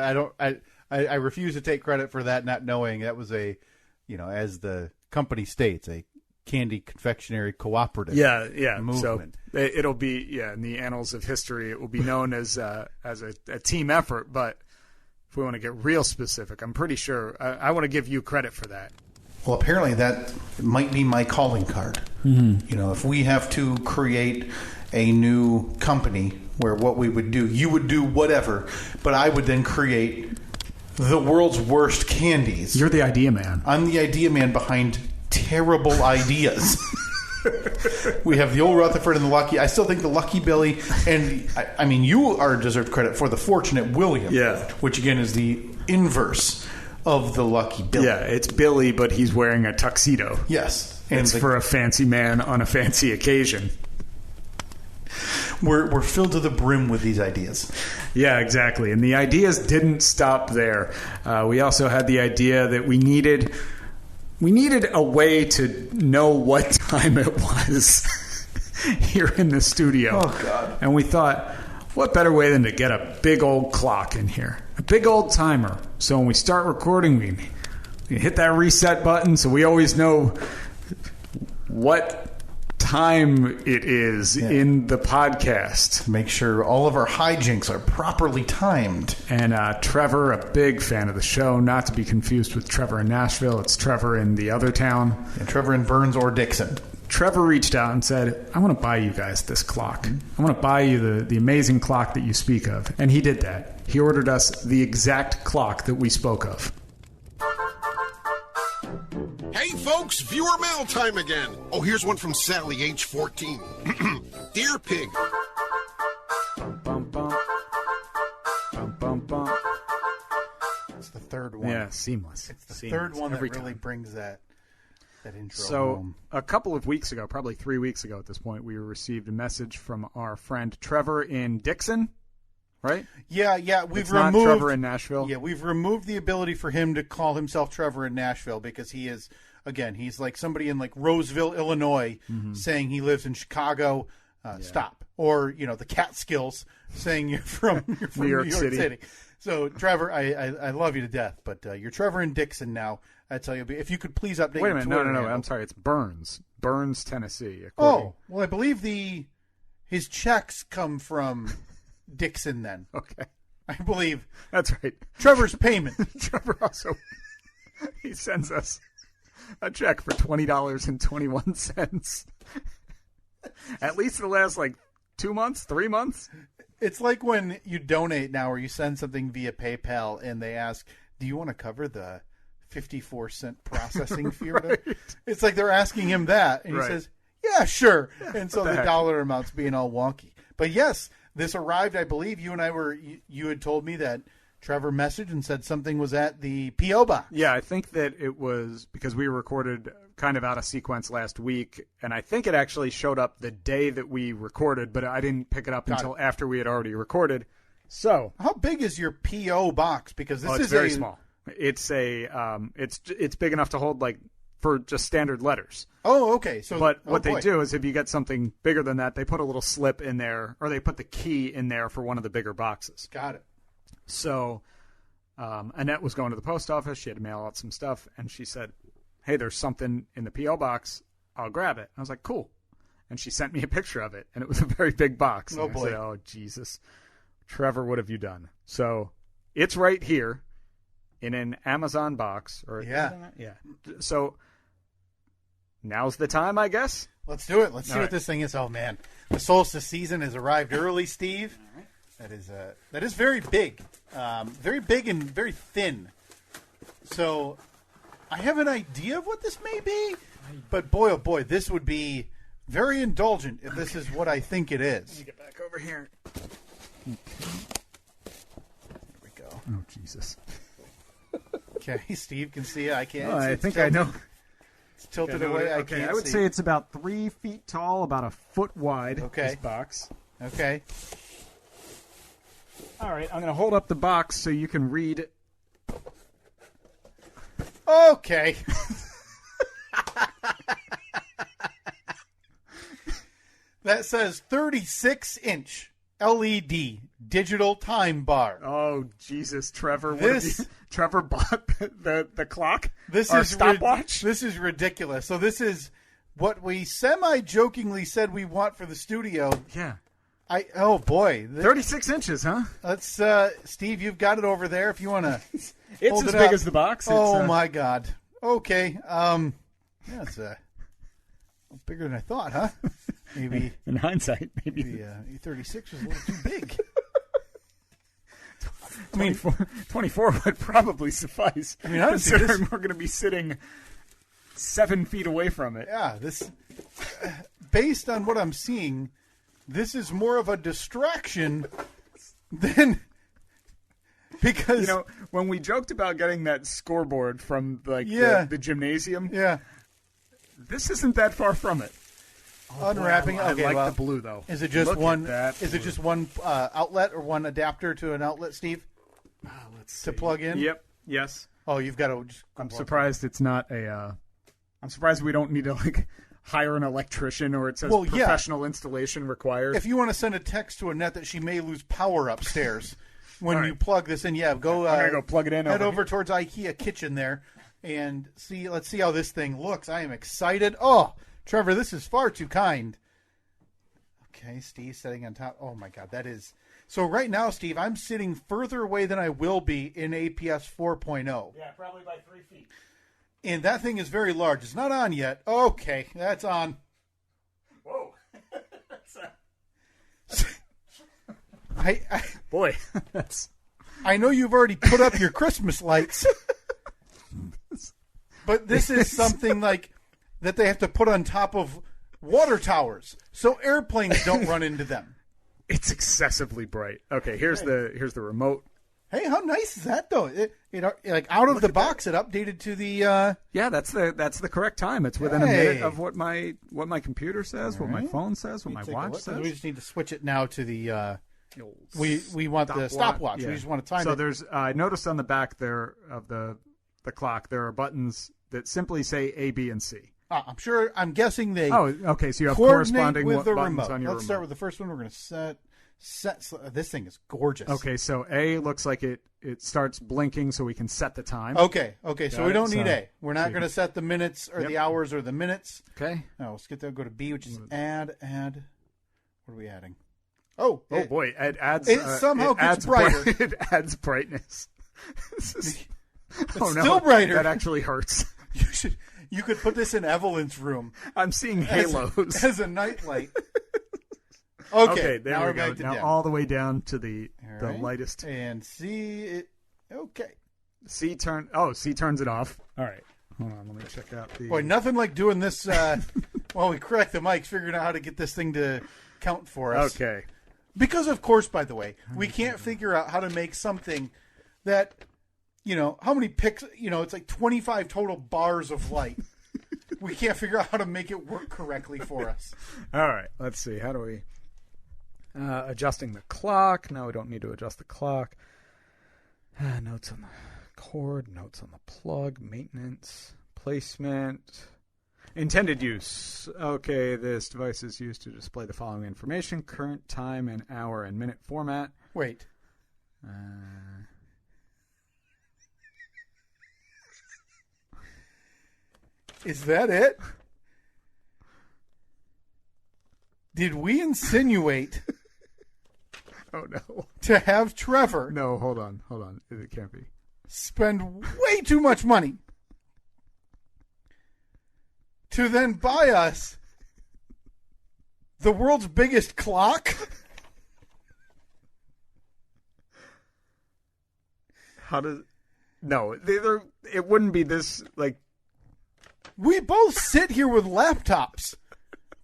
I refuse to take credit for that, not knowing that was a, as the company states, a candy confectionery cooperative. Yeah. Movement. So it'll be in the annals of history. It will be known as a team effort. But if we want to get real specific, I'm pretty sure I want to give you credit for that. Well, apparently that might be my calling card. Mm-hmm. If we have to create a new company where what we would do, you would do whatever, but I would then create the world's worst candies. You're the idea man. I'm the idea man behind terrible ideas. We have the Old Rutherford and the Lucky. I still think the Lucky Billy, and I mean, you are deserved credit for the Fortunate William, which again is the inverse of the Lucky Billy. Yeah, it's Billy, but he's wearing a tuxedo. Yes. And it's for a fancy man on a fancy occasion. We're filled to the brim with these ideas. Yeah, exactly. And the ideas didn't stop there. We also had the idea that we needed a way to know what time it was here in the studio. Oh, God. And we thought, what better way than to get a big old clock in here? A big old timer. So when we start recording, we hit that reset button so we always know what time it is in the podcast. Make sure all of our hijinks are properly timed. And Trevor, a big fan of the show, not to be confused with Trevor in Nashville. It's Trevor in the other town. And Trevor in Burns or Dixon. Trevor reached out and said, I want to buy you guys this clock. I want to buy you the amazing clock that you speak of. And he did that. He ordered us the exact clock that we spoke of. Hey folks, viewer mail time again. Oh, here's one from Sally, age 14. Dear Pig. Bum, bum, bum. Bum, bum, bum. It's the third one. Yeah, seamless. It's the Seamless. third one that Every really time. brings that intro So home. a couple of weeks ago, probably 3 weeks ago at this point, we received a message from our friend Trevor in Dixon, right? Yeah, we've It's removed not Trevor in Nashville. Yeah, we've removed the ability for him to call himself Trevor in Nashville because he is, again, he's like somebody in like Roseville, Illinois, saying he lives in Chicago. Stop. Or, the Catskills saying you're from New York City. So, Trevor, I love you to death, but you're Trevor in Dixon now. I tell you, if you could please update. Wait a minute, your Twitter no. handle. I'm sorry, it's Burns, Tennessee. Oh, well, I believe his checks come from Dixon. Then, Okay, I believe that's right. Trevor's payment. Trevor also he sends us a check for $20.21. At least the last 2 months, 3 months. It's like when you donate now, or you send something via PayPal, and they ask, "Do you want to cover the 54-cent processing fee?" Right. It's like they're asking him that, and he Right. says, "Yeah, sure." And so what the the heck? dollar amount's being all wonky. But yes, this arrived. I believe you and I were. You had told me that Trevor messaged and said something was at the P.O. box. Yeah, I think that it was because we recorded kind of out of sequence last week, and I think it actually showed up the day that we recorded, but I didn't pick it up until after we had already recorded. So, How big is your P.O. box? Because this it's is very small. It's it's big enough to hold for just standard letters. Oh, okay. So, But what boy. they do is if you get something bigger than that, they put a little slip in there, or they put the key in there for one of the bigger boxes. Got it. So Annette was going to the post office. She had to mail out some stuff, and she said, hey, there's something in the P.O. box. I'll grab it. I was like, cool. And she sent me a picture of it, and it was a very big box. Oh, And I boy. said, oh, Jesus. Trevor, what have you done? So it's right here in an Amazon box. Yeah. Yeah. So now's the time, I guess. Let's do it. Let's see All what right. this thing is. Oh man, the solstice season has arrived early, Steve. That is very big and very thin. So I have an idea of what this may be, but boy, oh boy, this would be very indulgent if this is what I think it is. Get back over here. There we go. Oh, Jesus. Okay, Steve can see it. I can't. Oh, I It's think I tilted- know. It's tilted I know away. it. I Okay, can't I would see. say it's about 3 feet tall, about a foot wide. Okay. This box. Okay. All right, I'm going to hold up the box so you can read. Okay. That says 36-inch LED digital time bar. Oh, Jesus, Trevor! This- Trevor bought the clock. This Our is stopwatch. This is ridiculous. So this is what we semi-jokingly said we want for the studio. Yeah, Oh boy, 36 inches, huh? let's Steve, you've got it over there. If you want to, It's hold as it big up. as the box. Oh It's, my God. Okay. Yeah, it's bigger than I thought, huh? Maybe In hindsight, maybe the E36 was a little too big. 24 would probably suffice. I mean, honestly, considering we're going to be sitting 7 feet away from it. Yeah, this, based on what I'm seeing, this is more of a distraction than, because, when we joked about getting that scoreboard from Yeah. the gymnasium, yeah, this isn't that far from it. unwrapping. I Okay, like well, the blue though. is it just Look at one? that Is it blue. just one outlet or one adapter to an outlet, Steve, Let's to see. plug in? Yep. Yes. Oh, you've got to. Just I'm surprised it's not a. I'm surprised we don't need to hire an electrician, or it says Well, yeah. professional installation required. If you want to send a text to Annette that she may lose power upstairs when All you right. plug this in, yeah, go. I'm gonna go plug it in. Head over over towards IKEA kitchen there and see. Let's see how this thing looks. I am excited. Oh, Trevor, this is far too kind. Okay, Steve sitting on top. Oh my God, that is. So right now, Steve, I'm sitting further away than I will be in APS 4.0. Yeah, probably by 3 feet. And that thing is very large. It's not on yet. Okay, that's on. Boy, that's... I know you've already put up your Christmas lights, but this is something like that they have to put on top of water towers so airplanes don't run into them. It's excessively bright. Okay, here's the remote. Hey, how nice is that though? It like out of the box, it updated to the. Yeah, that's the correct time. It's within a minute of what my computer says, what my phone says, what my watch says. We just need to switch it now to the. We want the stopwatch. Yeah. We just want to time it. So there's I noticed on the back there of the clock there are buttons that simply say A, B, and C. I'm guessing they. Oh, okay. So you have coordinate corresponding with the buttons remote. on your Let's start with the first one. We're going to set. This thing is gorgeous. Okay, so A looks like it starts blinking, so we can set the time. Okay. So we don't need A. We're not going to set the minutes or the hours or the minutes. Okay. No, let's get there. Go to B, which is add. What are we adding? Oh boy! It adds. It somehow gets brighter. It adds brightness. It's still brighter. That actually hurts. You could put this in Evelyn's room. I'm seeing halos as a nightlight. Okay, there now we we're go. back to now down. all the way down to the right. lightest. And C it. Okay. C turns it off. All right. Hold on. Let me check out the. Boy, nothing like doing this while we crack the mics, figuring out how to get this thing to count for us. Okay. Because, of course, by the way, we can't figure out how to make something that, how many pixels, it's like 25 total bars of light. We can't figure out how to make it work correctly for us. All right. Let's see. How do we... adjusting the clock. No, we don't need to adjust the clock. Notes on the cord. Notes on the plug. Maintenance. Placement. Intended use. Okay, this device is used to display the following information: current time in hour and minute format. Wait. Is that it? Did we insinuate oh no. to have Trevor No, hold on. It can't be. spend way too much money to then buy us the world's biggest clock? How does... No, it wouldn't be this, like... We both sit here with laptops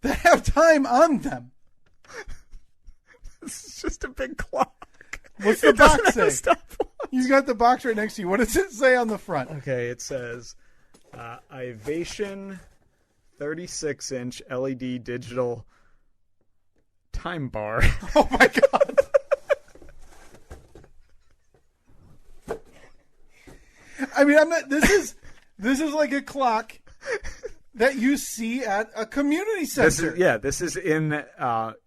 that have time on them. It's just a big clock. What's the box say? You got the box right next to you. What does it say on the front? Okay, it says Ivation 36-inch LED digital time bar. Oh my god. I mean, I'm not. This is like a clock that you see at a community center. This is in.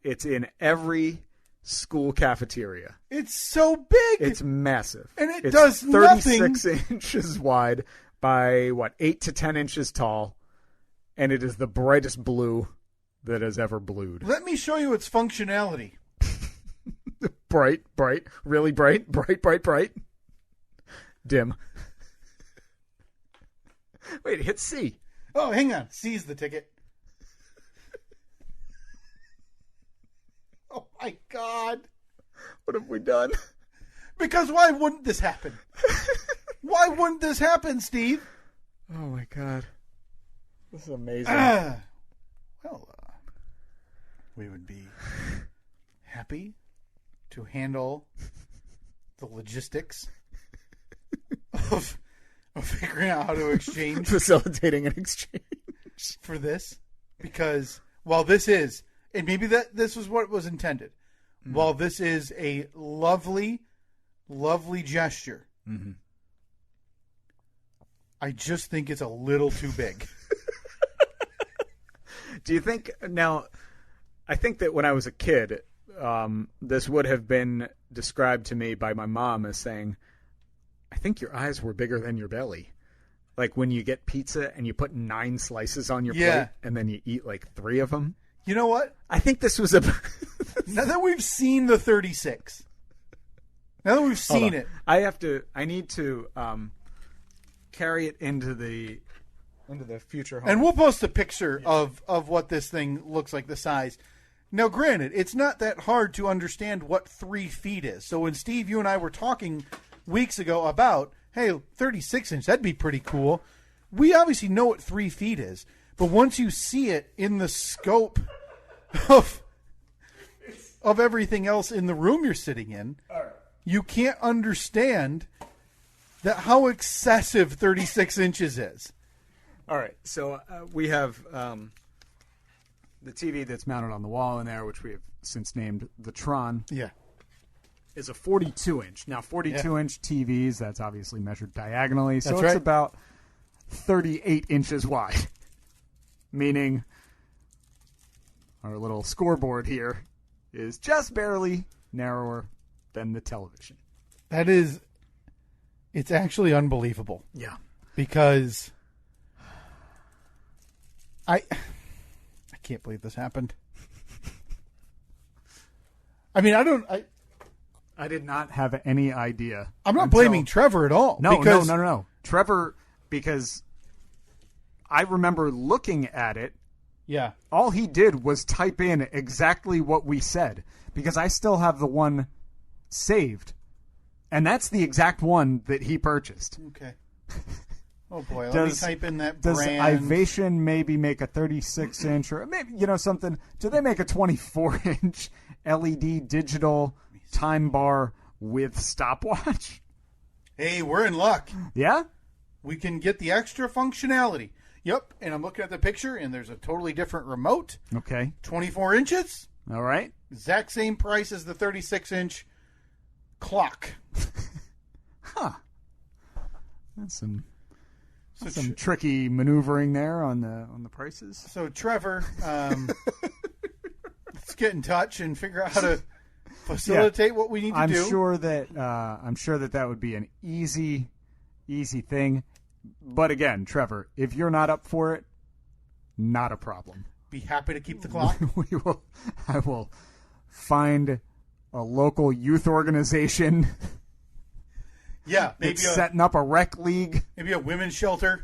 It's in every school cafeteria. It's so big. It's massive, and it's does 36 nothing. inches wide by 8 to 10 inches tall, and it is the brightest blue that has ever blued. Let me show you its functionality. Bright, really bright, bright. Dim. Wait, hit C. Oh, hang on. C's the ticket. Oh, my God. What have we done? Because why wouldn't this happen? Why wouldn't this happen, Steve? Oh, my God. This is amazing. We would be happy to handle the logistics of figuring out how to exchange. Facilitating an exchange. For this. Because while this is, and maybe this was what was intended, while this is a lovely, lovely gesture, I just think it's a little too big. Do you think, now, I think that when I was a kid, this would have been described to me by my mom as saying, I think your eyes were bigger than your belly. Like when you get pizza and you put 9 slices on your plate and then you eat like 3 of them. You know what? I think this was a... Now that we've seen the 36. Now that we've seen it. I need to carry it into the future home. And we'll post a picture of what this thing looks like, the size. Now, granted, it's not that hard to understand what 3 feet is. So when Steve, you and I were talking weeks ago about, hey, 36-inch, that'd be pretty cool. We obviously know what 3 feet is. But once you see it in the scope of everything else in the room you're sitting in, you can't understand that how excessive 36 inches is. All right, so we have the TV that's mounted on the wall in there, which we have since named the Tron. Yeah. Is a 42-inch. Now, 42-inch TVs, that's obviously measured diagonally, so That's it's right. about 38 inches wide. Meaning our little scoreboard here is just barely narrower than the television. It's actually unbelievable. Yeah. Because I can't believe this happened. I mean, I did not have any idea. I'm not blaming Trevor at all. No. Trevor, because I remember looking at it. Yeah. All he did was type in exactly what we said, because I still have the one saved. And that's the exact one that he purchased. Okay. Oh, boy. Let me type in that does brand. Does Ivation maybe make a 36-inch or maybe, something? Do they make a 24-inch LED digital time bar with stopwatch? Hey, we're in luck. Yeah? We can get the extra functionality. Yep. And I'm looking at the picture, and there's a totally different remote. Okay. 24 inches. All right. Exact same price as the 36-inch clock. Huh. That's some tricky maneuvering there on the prices. So Trevor, let's get in touch and figure out how to facilitate what we need to do. I'm sure that would be an easy thing. But again, Trevor, if you're not up for it, not a problem. Be happy to keep the clock. I will find a local youth organization. Yeah, maybe setting up a rec league, maybe a women's shelter.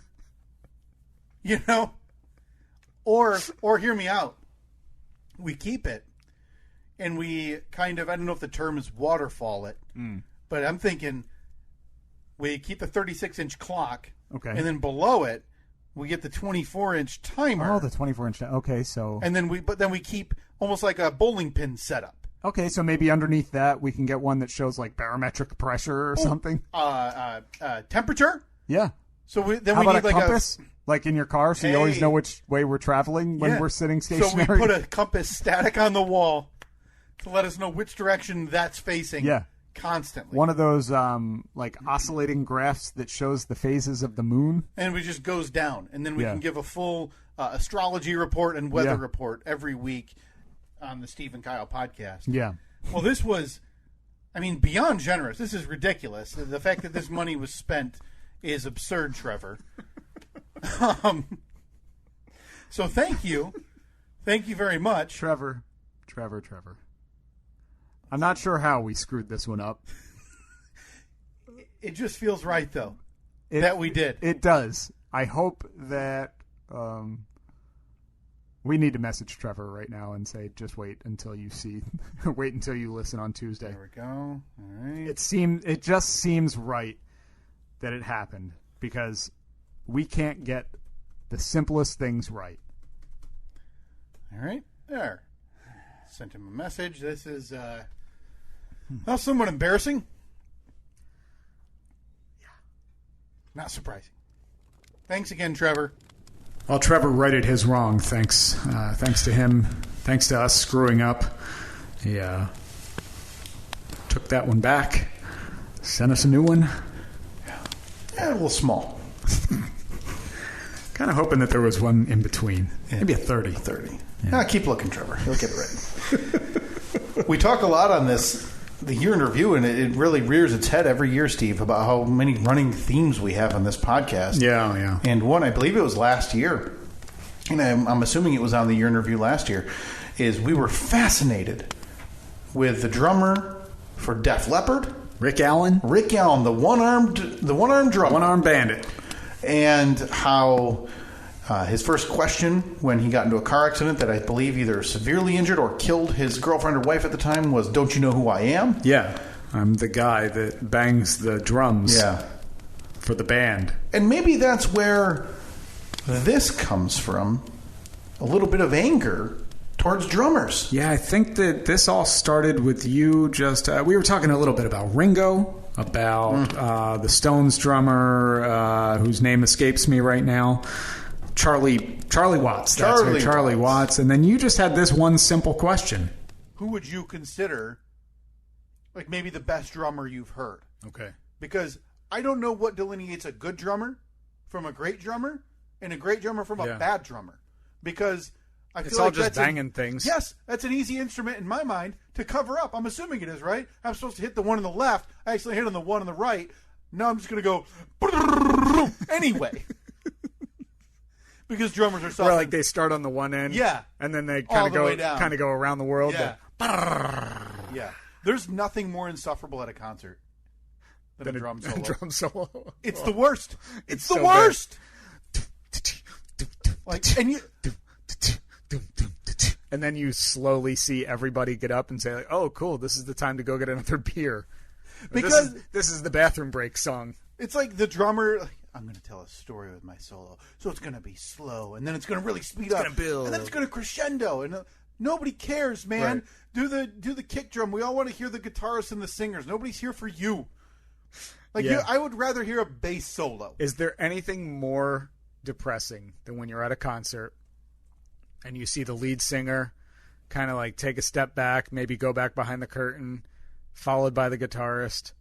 Or hear me out. We keep it, and we kind of, I don't know if the term is waterfall it, but I'm thinking we keep the 36-inch clock, okay, and then below it we get the 24-inch timer. Oh, the 24-inch. Okay, so and then we keep almost like a bowling pin setup. Okay, so maybe underneath that we can get one that shows like barometric pressure or something. Temperature. Yeah. So How we about need a compass, like in your car, so you always know which way we're traveling when we're sitting stationary. So we put a compass static on the wall to let us know which direction that's facing. Yeah. Constantly. One of those like oscillating graphs that shows the phases of the moon. And it just goes down, and then we can give a full astrology report and weather report every week on the Steve and Kyle podcast. Yeah. Well, this was, beyond generous. This is ridiculous. The fact that this money was spent is absurd, Trevor. So thank you. Thank you very much. Trevor. I'm not sure how we screwed this one up. It just feels right, though, that we did. It does. I hope that we need to message Trevor right now and say, just wait until you listen on Tuesday. There we go. All right. It just seems right that it happened, because we can't get the simplest things right. All right. There. Sent him a message. This is somewhat embarrassing. Yeah. Not surprising. Thanks again, Trevor. Well, Trevor righted his wrong. Thanks to him. Thanks to us screwing up. He took that one back. Sent us a new one. Yeah, a little small. Kind of hoping that there was one in between. Yeah. Maybe a 30. 30. Yeah. Keep looking, Trevor. You'll get it right. We talk a lot on this, the year in review, and it really rears its head every year, Steve, about how many running themes we have on this podcast. Yeah. And one, I believe it was last year, and I'm assuming it was on the year in review last year, is we were fascinated with the drummer for Def Leppard. Rick Allen, the one-armed drummer. One-armed bandit. And how His first question when he got into a car accident that I believe either severely injured or killed his girlfriend or wife at the time was, "Don't you know who I am?" Yeah, I'm the guy that bangs the drums for the band. And maybe that's where this comes from, a little bit of anger towards drummers. Yeah, I think that this all started with you just... we were talking a little bit about Ringo, about the Stones drummer, whose name escapes me right now. Charlie Watts. Charlie Watts. And then you just had this one simple question. Who would you consider like maybe the best drummer you've heard? Okay. Because I don't know what delineates a good drummer from a great drummer and a great drummer from a bad drummer. Because I feel it's all like just that's banging things. Yes, that's an easy instrument in my mind to cover up. I'm assuming it is, right? I'm supposed to hit the one on the left. I actually hit on the one on the right. Now I'm just going to go anyway. Because drummers are soft. Where like they start on the one end, and then they kind of go around the world. Yeah. There's nothing more insufferable at a concert than a drum solo. Drum solo. It's the worst. It's the so worst. And then you slowly see everybody get up and say, like, "Oh, cool! This is the time to go get another beer." Because this is the bathroom break song. It's like the drummer. I'm going to tell a story with my solo, so it's going to be slow, and then it's going to really speed up, build. and then it's going to crescendo, and nobody cares, man. Right. Do the kick drum. We all want to hear the guitarists and the singers. Nobody's here for you. Like I would rather hear a bass solo. Is there anything more depressing than when you're at a concert and you see the lead singer kind of like take a step back, maybe go back behind the curtain, followed by the guitarist,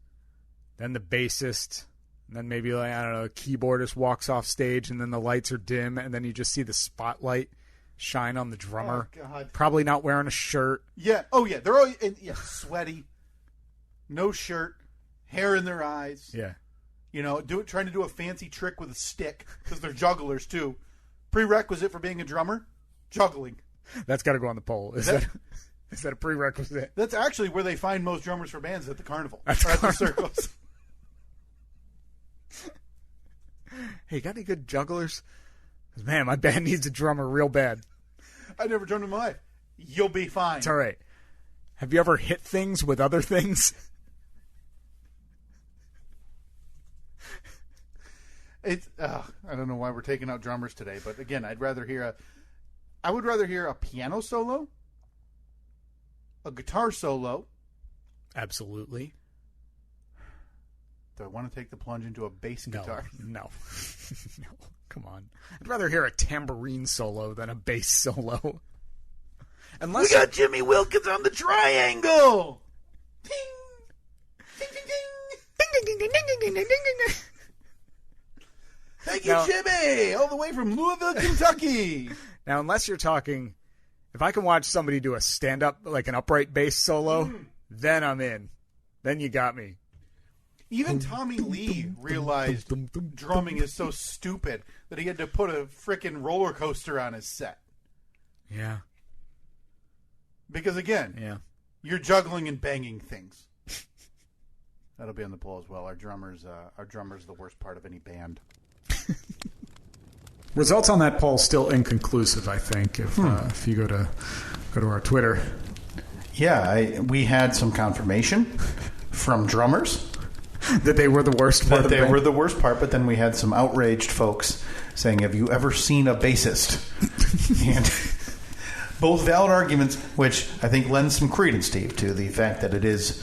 then the bassist, and then maybe, like, I don't know, a keyboardist walks off stage, and then the lights are dim, and then you just see the spotlight shine on the drummer. Oh, God. Probably not wearing a shirt. Yeah. Oh, yeah. They're all sweaty, no shirt, hair in their eyes. Yeah. You know, trying to do a fancy trick with a stick, because they're jugglers, too. Prerequisite for being a drummer? Juggling. That's got to go on the poll. Is that a prerequisite? That's actually where they find most drummers for bands, at the carnival. At the circus. Hey, got any good jugglers? 'Cause, man, my band needs a drummer real bad. I never drummed in my life. You'll be fine. It's all right. Have you ever hit things with other things? It's I don't know why we're taking out drummers today, but again, I would rather hear a piano solo, a guitar solo. Absolutely. Do I want to take the plunge into a bass guitar? No. No. Come on. I'd rather hear a tambourine solo than a bass solo. We got Jimmy Wilkins on the triangle. Ding! Ding, ding, ding! Ding, ding, ding, ding, ding, ding, ding, ding. Thank you, Jimmy! All the way from Louisville, Kentucky. Now, unless you're talking, if I can watch somebody do a stand-up, like an upright bass solo, then I'm in. Then you got me. Even Tommy Lee realized drumming is so stupid that he had to put a frickin' roller coaster on his set. Yeah. Because again, you're juggling and banging things. That'll be on the poll as well. Our drummer's the worst part of any band. Results on that poll still inconclusive, I think. If you go to our Twitter, we had some confirmation from drummers that they were the worst part. They were the worst part, but then we had some outraged folks saying, "Have you ever seen a bassist?" And both valid arguments, which I think lends some credence, Steve, to the fact that it is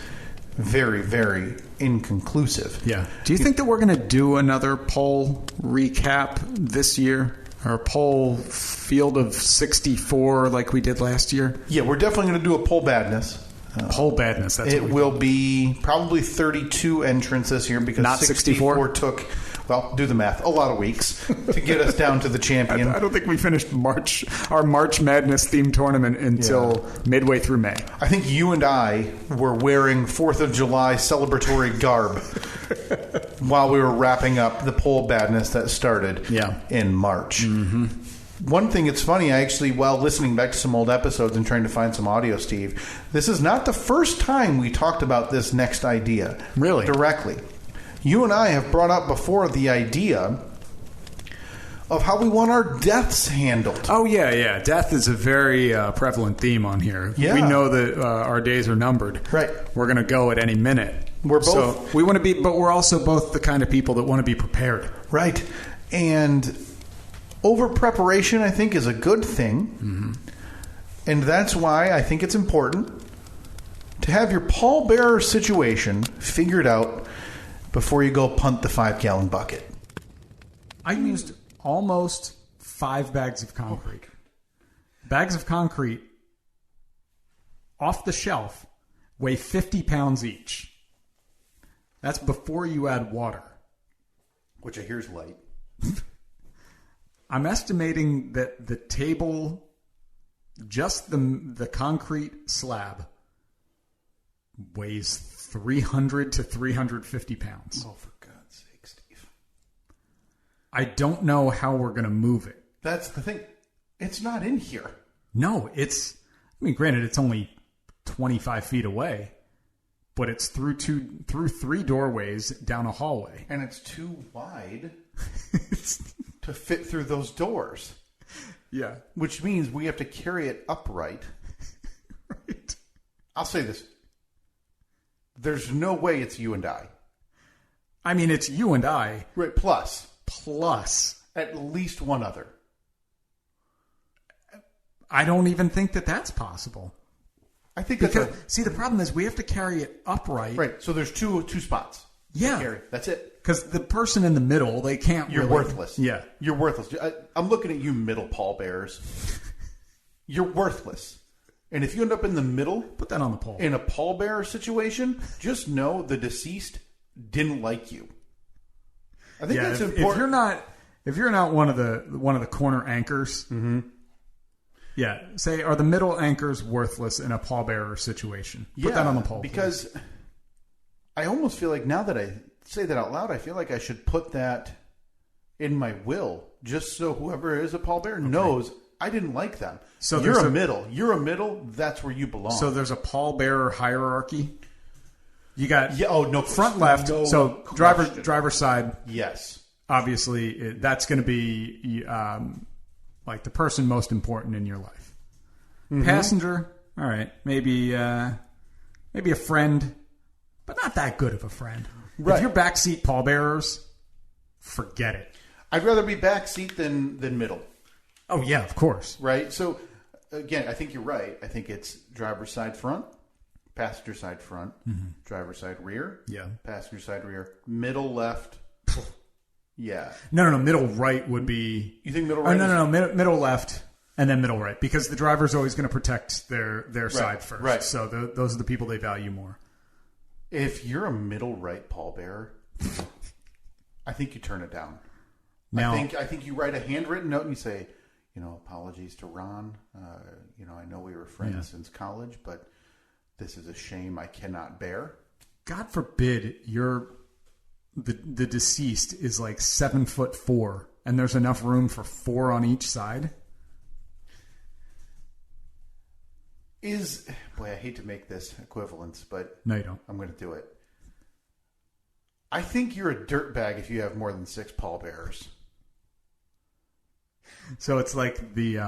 very, very inconclusive. Yeah. Do you think that we're going to do another poll recap this year? Or a poll field of 64 like we did last year? Yeah, we're definitely going to do a poll badness. Poll badness. That's it will be probably 32 entrants this year because not 64 took, well, do the math, a lot of weeks to get us down to the champion. I don't think we finished our March Madness themed tournament until midway through May. I think you and I were wearing 4th of July celebratory garb while we were wrapping up the poll badness that started in March. Mm-hmm. One thing, it's funny, I actually, while listening back to some old episodes and trying to find some audio, Steve, this is not the first time we talked about this next idea. Really? Directly. You and I have brought up before the idea of how we want our deaths handled. Oh, yeah. Death is a very prevalent theme on here. Yeah. We know that our days are numbered. Right. We're going to go at any minute. We're both. So we want to be, but we're also both the kind of people that want to be prepared. Right. And over preparation, I think, is a good thing. Mm-hmm. And that's why I think it's important to have your pallbearer situation figured out before you go punt the 5-gallon bucket. I used almost 5 bags of concrete. Bags of concrete off the shelf weigh 50 pounds each. That's before you add water. Which I hear is light. I'm estimating that the table, just the concrete slab, weighs 300 to 350 pounds. Oh, for God's sake, Steve. I don't know how we're going to move it. That's the thing. It's not in here. No, granted, it's only 25 feet away, but it's through 3 doorways down a hallway. And it's too wide to fit through those doors. Yeah. Which means we have to carry it upright. Right. I'll say this. There's no way it's you and I. I mean, it's you and I. Right, plus. At least one other. I don't even think that that's possible. I think see, the problem is we have to carry it upright. Right, so there's two spots. Yeah. To carry. That's it. Because the person in the middle, they can't You're really... worthless. Yeah. You're worthless. I'm looking at you middle pallbearers. You're worthless. And if you end up in the middle... Put that on the pole. In a pallbearer situation, just know the deceased didn't like you. I think that's important. If you're not one of the corner anchors... Mm-hmm. Yeah, say, are the middle anchors worthless in a pallbearer situation? Put that on the poll. Because please. I almost feel like now that I say that out loud, I feel like I should put that in my will, just so whoever is a pallbearer knows I didn't like them. So you're a middle. You're a middle. That's where you belong. So there's a pallbearer hierarchy. You got front left. No so driver side. Yes, obviously that's going to be. Like the person most important in your life. Mm-hmm. Passenger, all right, maybe a friend, but not that good of a friend. Right. If you're backseat pallbearers, forget it. I'd rather be backseat than middle. Oh yeah, of course. Right. So again, I think you're right. I think it's driver's side front, passenger side front, driver's side rear, passenger side rear, middle left. Yeah. No. Middle right would be... You think middle right? No. Middle left and then middle right. Because the driver's always going to protect their side first. Right. So those are the people they value more. If you're a middle right pallbearer, I think you turn it down. Now, I think you write a handwritten note and you say, apologies to Ron. I know we were friends since college, but this is a shame I cannot bear. God forbid you're... The deceased is like 7'4", and there's enough room for 4 on each side. Boy, I hate to make this equivalence, but no, you don't. I'm going to do it. I think you're a dirtbag if you have more than 6 pallbearers. So it's like the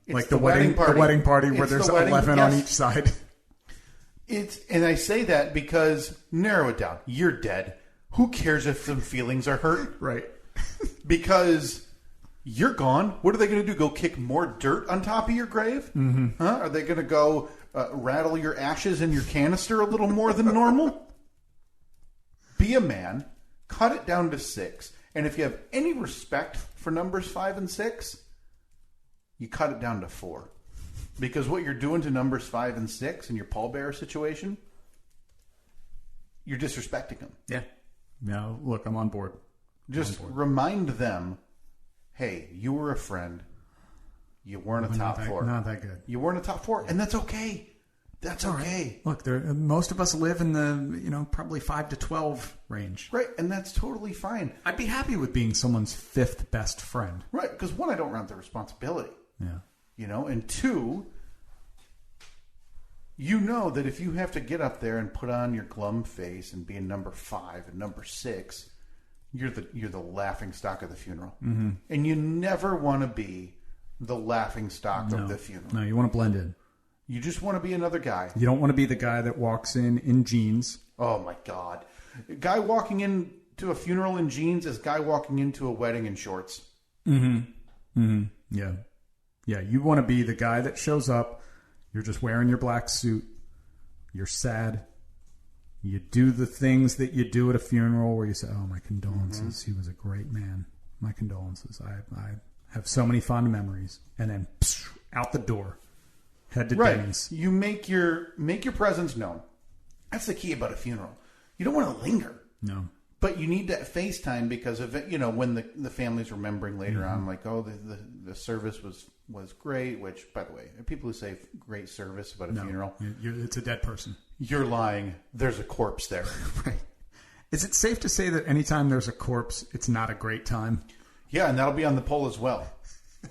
wedding party where there's 11 on each side. And I say that because narrow it down. You're dead. Who cares if some feelings are hurt? Right. Because you're gone. What are they going to do? Go kick more dirt on top of your grave? Mm-hmm. Huh? Are they going to go rattle your ashes in your canister a little more than normal? Be a man. Cut it down to 6. And if you have any respect for numbers 5 and 6, you cut it down to 4. Because what you're doing to numbers 5 and 6 in your pallbearer situation, you're disrespecting them. Yeah. No, look, I'm on board. Just remind them, hey, you were a friend. You weren't a top 4. Not that good. You weren't a top 4, and that's okay. That's okay. Right. Look, most of us live in the probably 5 to 12 range. Right, and that's totally fine. I'd be happy with being someone's 5th best friend. Right, because 1, I don't want the responsibility. Yeah. And 2, you know that if you have to get up there and put on your glum face and be a number 5 and number 6, you're the laughing stock of the funeral. Mm-hmm. And you never want to be the laughing stock of the funeral. No, you want to blend in. You just want to be another guy. You don't want to be the guy that walks in jeans. Oh, my God. A guy walking into a funeral in jeans is a guy walking into a wedding in shorts. Mm-hmm. Mm-hmm. Yeah. Yeah, you want to be the guy that shows up. You're just wearing your black suit. You're sad. You do the things that you do at a funeral where you say, oh, my condolences. Mm-hmm. He was a great man. My condolences. I have so many fond memories. And then out the door. Head to Denny's. You make your presence known. That's the key about a funeral. You don't want to linger. No. But you need that FaceTime because of it, when the family's remembering later on, like, oh, the service was great, which, by the way, people who say great service about a funeral. It's a dead person. You're lying. There's a corpse there. Right. Is it safe to say that anytime there's a corpse, it's not a great time? Yeah, and that'll be on the poll as well.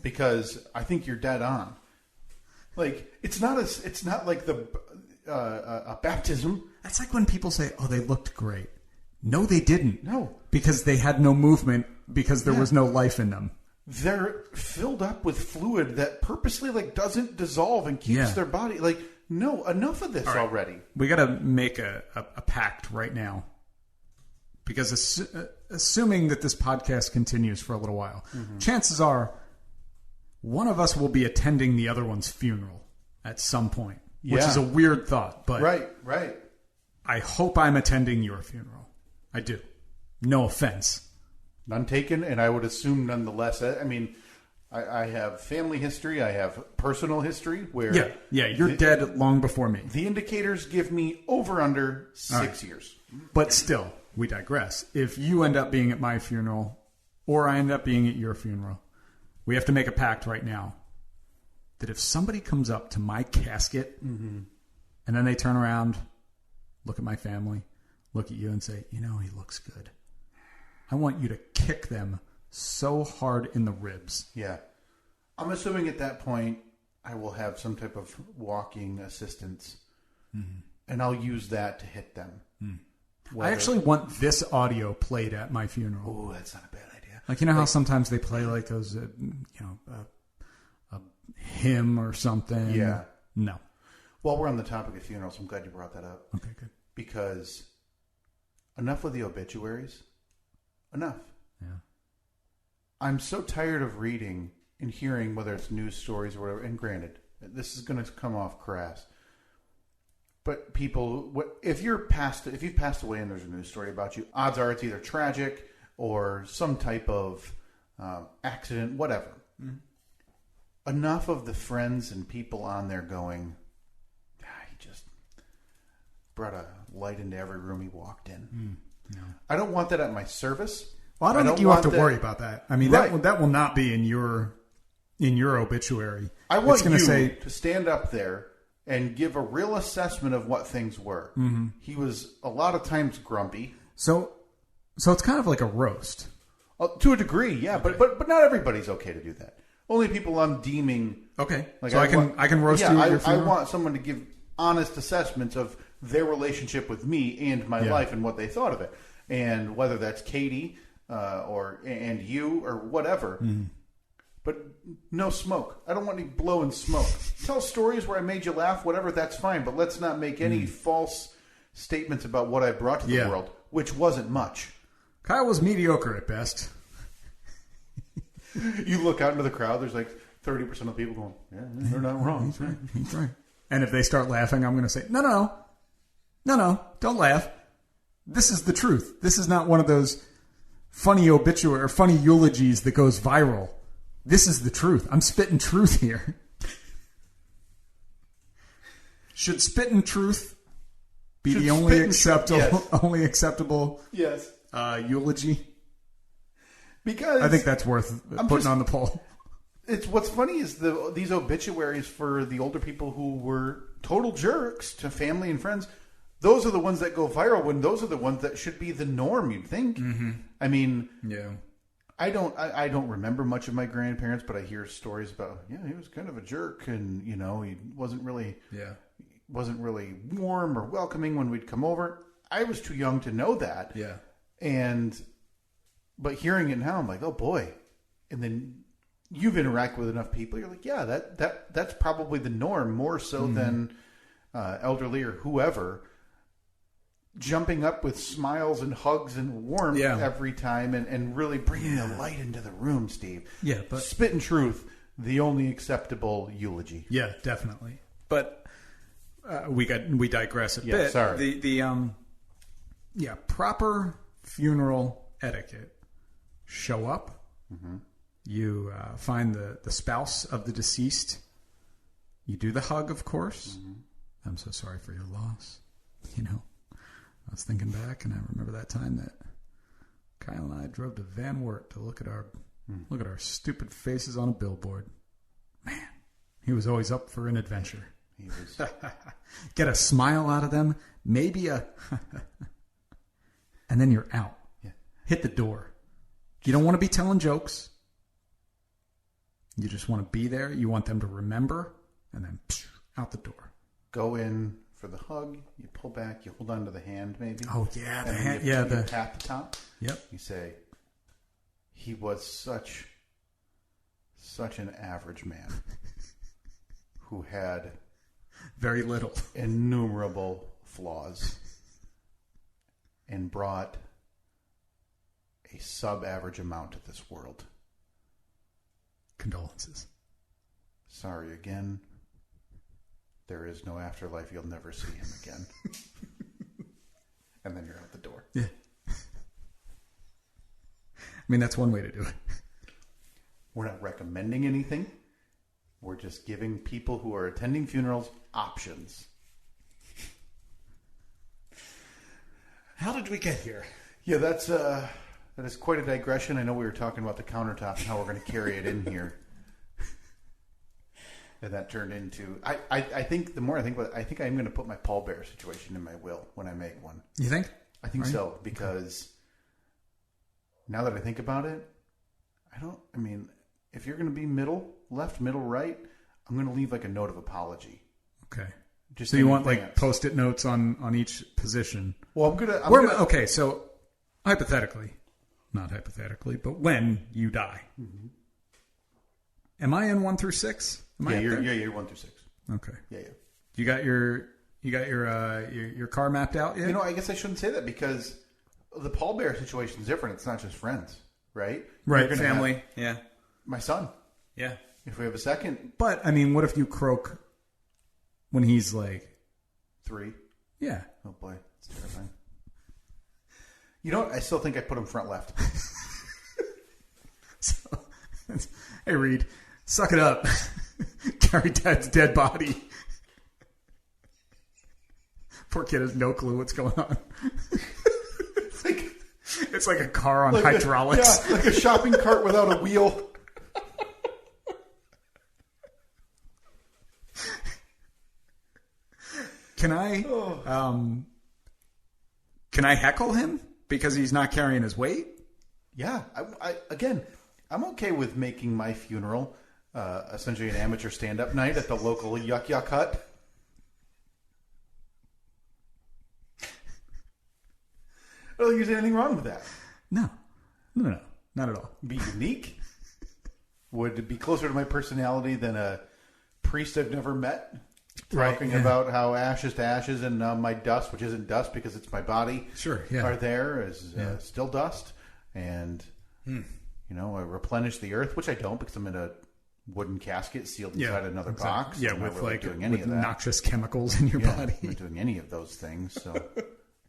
Because I think you're dead on. Like, it's not like a baptism. That's like when people say, oh, they looked great. No, they didn't. No. Because they had no movement because there was no life in them. They're filled up with fluid that purposely doesn't dissolve and keeps their body no, enough of this already. We got to make a pact right now. Because assuming that this podcast continues for a little while, chances are one of us will be attending the other one's funeral at some point, which is a weird thought. But right. I hope I'm attending your funeral. I do. No offense. None taken, and I would assume nonetheless. I mean, I have family history. I have personal history where... Yeah, you're dead long before me. The indicators give me under 6 years. But still, we digress. If you end up being at my funeral, or I end up being at your funeral, we have to make a pact right now that if somebody comes up to my casket, and then they turn around, look at my family, look at you and say, he looks good. I want you to kick them so hard in the ribs. Yeah. I'm assuming at that point I will have some type of walking assistance, and I'll use that to hit them. I actually want this audio played at my funeral. Oh, that's not a bad idea. Like, how sometimes they play like those, a hymn or something? Yeah. No. While we're on the topic of funerals, I'm glad you brought that up. Okay, good. Because enough with the obituaries. Enough. Yeah. I'm so tired of reading and hearing, whether it's news stories or whatever, and granted, this is going to come off crass, but people, if you've passed away and there's a news story about you, odds are it's either tragic or some type of accident, whatever. Enough of the friends and people on there going, he just brought a light into every room he walked in. No. I don't want that at my service. Well, I don't think you have to worry about that. I mean, that will not be in your obituary. I want you to stand up there and give a real assessment of what things were. He was a lot of times grumpy. So it's kind of like a roast. To a degree, yeah, okay. but not everybody's okay to do that. Only people I'm deeming. Okay, so I can roast you at your funeral? I want someone to give honest assessments of their relationship with me and my life and what they thought of it, and whether that's Katie and you or whatever. But no smoke. I don't want any blowing smoke. Tell stories where I made you laugh, whatever. That's fine, but let's not make any false statements about what I brought to the world, which wasn't much. Kyle was mediocre at best. You look out into the crowd. There's like 30% of the people going, "Yeah, they're not wrong." He's right. He's right. And if they start laughing, I'm going to say, No, don't laugh. This is the truth. This is not one of those funny obituary or funny eulogies that goes viral. This is the truth. I'm spitting truth here. Should spitting truth be the only acceptable eulogy? Because I think that's worth putting on the poll. It's what's funny is these obituaries for the older people who were total jerks to family and friends. Those are the ones that go viral. When those are the ones that should be the norm, you'd think. I mean, I don't remember much of my grandparents, but I hear stories about he was kind of a jerk, and he wasn't really warm or welcoming when we'd come over. I was too young to know that. And But hearing it now, I'm like, oh boy. And then you've interacted with enough people, you're like, yeah, that's probably the norm, more so than elderly or whoever jumping up with smiles and hugs and warmth every time and really bringing the light into the room, Steve. Yeah, but spit and truth, the only acceptable eulogy. Yeah, definitely. But we digress a bit. Sorry. The proper funeral etiquette. Show up. Mm-hmm. You find the spouse of the deceased. You do the hug, of course. Mm-hmm. I'm so sorry for your loss. You know, I was thinking back, and I remember that time that Kyle and I drove to Van Wert to look at our stupid faces on a billboard. Man, he was always up for an adventure. He was. Get a smile out of them, maybe a, and then you're out. Yeah. Hit the door. You don't want to be telling jokes. You just want to be there. You want them to remember, and then out the door. Go in for the hug. You pull back. You hold on to the hand, maybe. Oh yeah, the hand. You the tap the top. Yep. You say, "He was such an average man who had very little, innumerable flaws, and brought a sub-average amount to this world. Condolences. Sorry again. There is no afterlife. You'll never see him again." And then you're out the door. Yeah. I mean, that's one way to do it. We're not recommending anything. We're just giving people who are attending funerals options. How did we get here? Yeah, that is quite a digression. I know we were talking about the countertop and how we're going to carry it in here. And that turned into... I think the more I think about it, I think I'm going to put my pallbearer situation in my will when I make one. You think? I think so, because now that I think about it, if you're going to be middle, left, middle, right, I'm going to leave like a note of apology. Okay. Just so you want like Post-it notes on each position? Well, okay, so hypothetically, not hypothetically, but when you die, am I in 1 through 6? You're 1 through 6. Okay. Yeah. You got your car mapped out yet? I guess I shouldn't say that because the pallbearer situation is different. It's not just friends, right? Right. Family. Yeah. My son. Yeah. If we have a second. But I mean, what if you croak when he's like 3? Yeah. Oh boy, it's terrifying. You know what? I still think I put him front left. Hey, Reed, suck it up. Carry Dad's dead body. Poor kid has no clue what's going on. It's like a car on hydraulics. Like a shopping cart without a wheel. Can I heckle him because he's not carrying his weight? Yeah. I'm okay with making my funeral essentially an amateur stand-up night at the local Yuck Yuck Hut. I don't think there's anything wrong with that. No, not at all. Be unique. Would it be closer to my personality than a priest I've never met? Talking about how ashes to ashes and my dust, which isn't dust because it's my body, are there as still dust. And, I replenish the earth, which I don't because I'm in a wooden casket sealed inside another box. Yeah, with noxious chemicals in your body. I'm not doing any of those things, so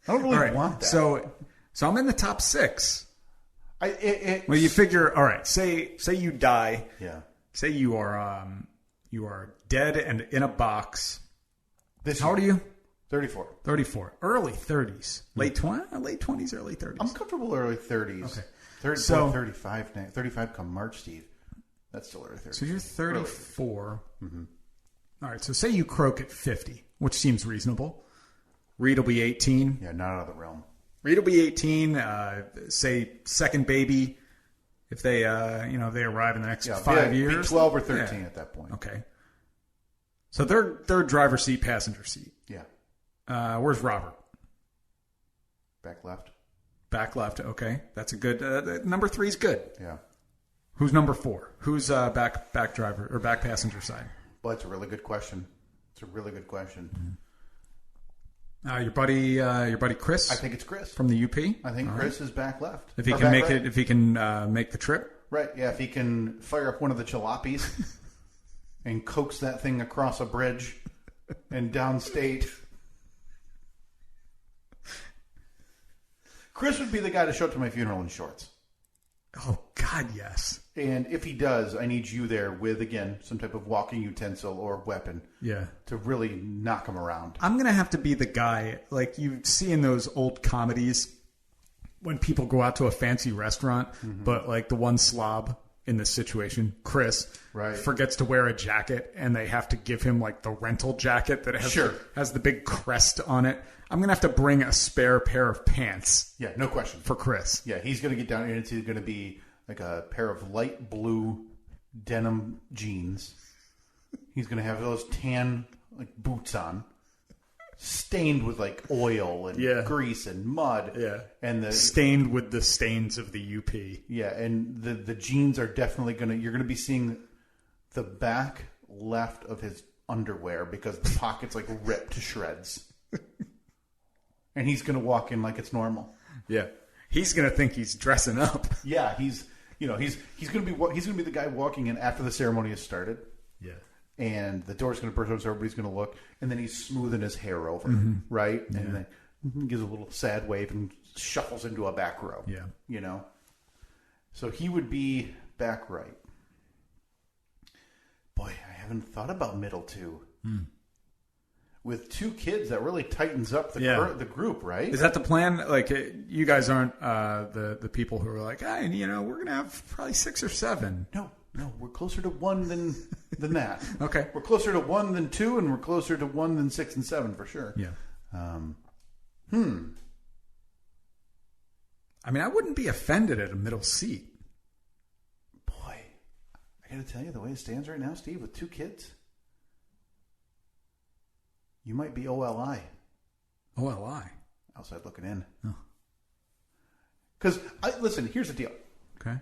I don't really want that. So I'm in the top 6. Well, you figure, all right, say you die. Yeah. Say you are dead and in a box. How old are you? 34. 34. Early 30s. Late 20s, early 30s. I'm comfortable early 30s. Okay. 35 now. 35 come March, Steve. That's still early 30s. So you're 34. Mm-hmm. All right, so say you croak at 50, which seems reasonable. Reed will be 18. Yeah, not out of the realm. Reed will be 18. Say second baby, if they they arrive in the next 5 years. Be 12 or 13 at that point. Okay. So third driver's seat, passenger seat. Yeah. Where's Robert? Back left. Back left. Okay, that's a good. Number 3 is good. Yeah. Who's number 4? Who's back driver or back passenger side? Well, that's a really good question. It's a really good question. Your buddy Chris. I think it's Chris from the UP. I think Chris is back left. If he can make it, if he can make the trip. Right. Yeah. If he can fire up one of the jalopies and coax that thing across a bridge and downstate. Chris would be the guy to show up to my funeral in shorts. Oh, God, yes. And if he does, I need you there with, again, some type of walking utensil or weapon. Yeah. To really knock him around. I'm going to have to be the guy, like you see in those old comedies when people go out to a fancy restaurant, but like the one slob in this situation, Chris, forgets to wear a jacket and they have to give him like the rental jacket that has the big crest on it. I'm going to have to bring a spare pair of pants. Yeah, no question. For Chris. Yeah, he's going to get down and it's going to be like a pair of light blue denim jeans. He's going to have those tan like boots on, stained with like oil and grease and mud. Yeah. And stained with the stains of the UP. Yeah, and the jeans are definitely you're going to be seeing the back left of his underwear because the pocket's like ripped to shreds. And he's going to walk in like it's normal. Yeah, he's going to think he's dressing up. Yeah, he's going to be the guy walking in after the ceremony has started. Yeah, and the door's going to burst open, so everybody's going to look, and then he's smoothing his hair over, right? Yeah. And then gives a little sad wave and shuffles into a back row. Yeah, So he would be back right. Boy, I haven't thought about middle 2. With 2 kids, that really tightens up the group, right? Is that the plan? Like, you guys aren't the people who are like, hey, we're going to have probably 6 or 7. No, we're closer to 1 than that. Okay. We're closer to 1 than 2, and we're closer to 1 than 6 and 7 for sure. Yeah. I mean, I wouldn't be offended at a middle seat. Boy, I got to tell you, the way it stands right now, Steve, with 2 kids, you might be OLI. OLI? Outside looking in. Oh. Because, listen, here's the deal. Okay.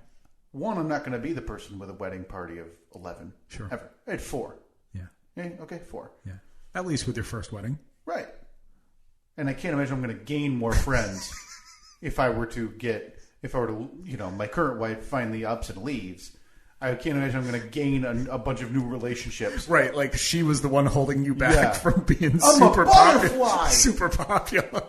1, I'm not going to be the person with a wedding party of 11. Sure. Ever. I had 4. Yeah. Okay, 4. Yeah. At least with your first wedding. Right. And I can't imagine I'm going to gain more friends if I were to, my current wife finally ups and leaves. I can't imagine I'm going to gain a bunch of new relationships. Right, like she was the one holding you back from being super popular.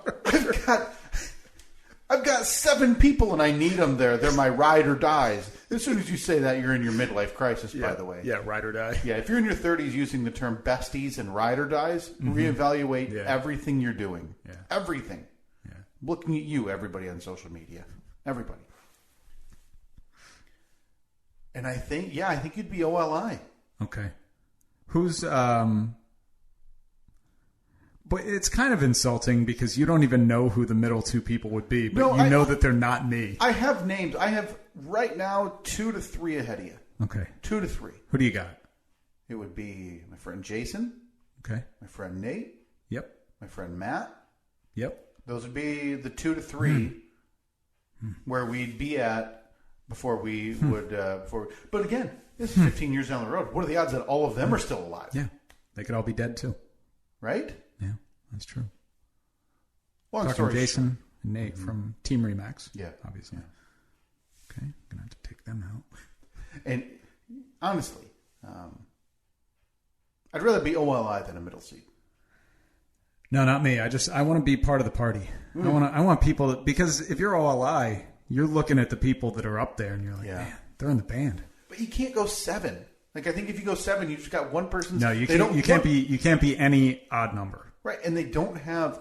I've got 7 people and I need them there. They're my ride or dies. As soon as you say that, you're in your midlife crisis, by the way. Yeah, ride or die. Yeah, if you're in your 30s using the term besties and ride or dies, reevaluate everything you're doing. Yeah. Everything. Yeah. Looking at you, everybody on social media. Everybody. And I think you'd be OLI. Okay. Who's, but it's kind of insulting because you don't even know who the middle 2 people would be, but you know that they're not me. I have names. I have right now 2 to 3 ahead of you. Okay. 2 to 3. Who do you got? It would be my friend Jason. Okay. My friend Nate. Yep. My friend Matt. Yep. Those would be the 2 to 3 where we'd be at before we would. But again, this is 15 years down the road. What are the odds that all of them are still alive? Yeah, they could all be dead too. Right? Yeah, that's true. Long story Jason and Nate from Team Remax. Yeah, obviously. Yeah. Okay, gonna have to take them out. And honestly, I'd rather be OLI than a middle seat. No, not me. I want to be part of the party. I want people because if you're OLI, you're looking at the people that are up there, and you're like, man, they're in the band. But you can't go 7. Like I think if you go 7, you just got one person. No, you can't be any odd number. Right, and they don't have.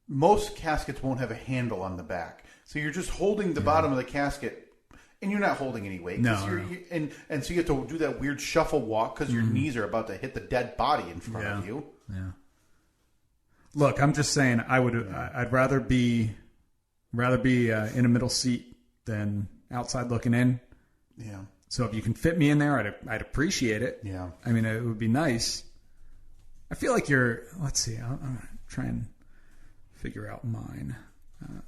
Most caskets won't have a handle on the back, so you're just holding the bottom of the casket, and you're not holding any weight. No. And so you have to do that weird shuffle walk because your knees are about to hit the dead body in front of you. Yeah. Look, I'm just saying, I'd rather be in a middle seat than outside looking in. Yeah. So if you can fit me in there, I'd appreciate it. Yeah. I mean, it would be nice. I feel like let's see, I'm going to try and figure out mine.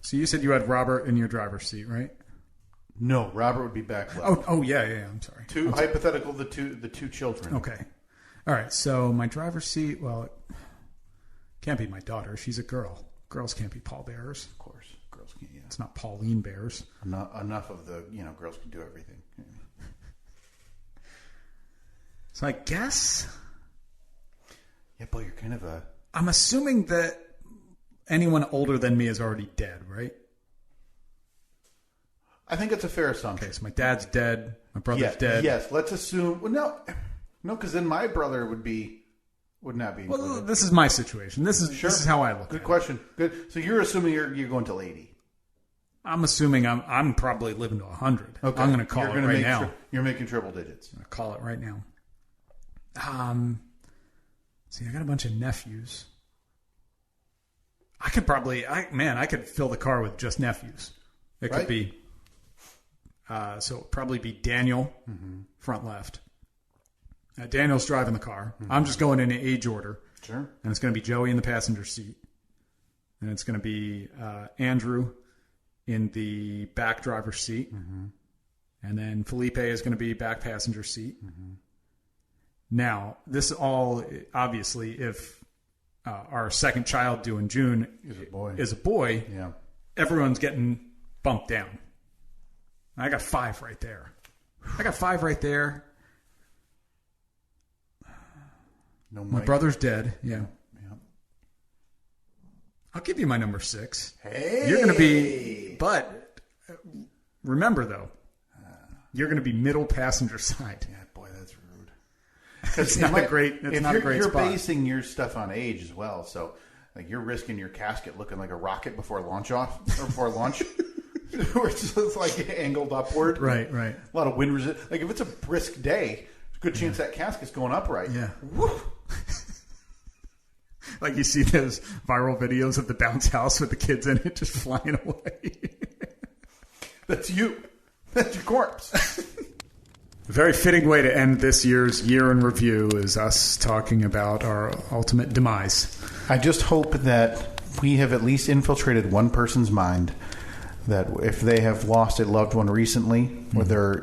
So you said you had Robert in your driver's seat, right? No, Robert would be back left. Yeah. I'm sorry. Hypothetical, the two children. Okay. All right. So my driver's seat, well, it can't be my daughter. She's a girl. Girls can't be pallbearers. Of course, girls can't. Yeah. It's not Pauline bears. Enough of the girls can do everything. So I guess. Yeah, boy, you're kind of a. I'm assuming that anyone older than me is already dead, right? I think it's a fair assumption. Okay, so my dad's dead. My brother's dead. Yes, let's assume. Well, no, because then my brother would not be. Well, this is my situation. This is how I look. Good question. Good. So you're assuming you're going till 80. I'm assuming I'm probably living to 100. Okay. I'm going to call it right now. You're making triple digits. I'm going to call it right now. See, I got a bunch of nephews. I could fill the car with just nephews. It could be. So it'd probably be Daniel, front left. Daniel's driving the car. Mm-hmm. I'm just going in age order. Sure. And it's going to be Joey in the passenger seat. And it's going to be Andrew in the back driver's seat. Mm-hmm. And then Felipe is going to be back passenger seat. Mm-hmm. Now, this all, obviously, if our second child due in June is a boy, yeah. Everyone's getting bumped down. I got 5 right there. No, my brother's dead. Yeah. Yeah. I'll give you my number 6. Hey. You're going to be, but remember though, you're going to be middle passenger side. Yeah, boy, that's rude. It's not a great spot. You're basing your stuff on age as well, so like you're risking your casket looking like a rocket before launch. Where it's just like angled upward. Right. A lot of wind resist. Like if it's a brisk day, there's a good chance that casket's going upright. Yeah. Woo. Like you see those viral videos of the bounce house with the kids in it just flying away. That's you. That's your corpse. A very fitting way to end this year's year in review is us talking about our ultimate demise. I just hope that we have at least infiltrated one person's mind that if they have lost a loved one recently, whether,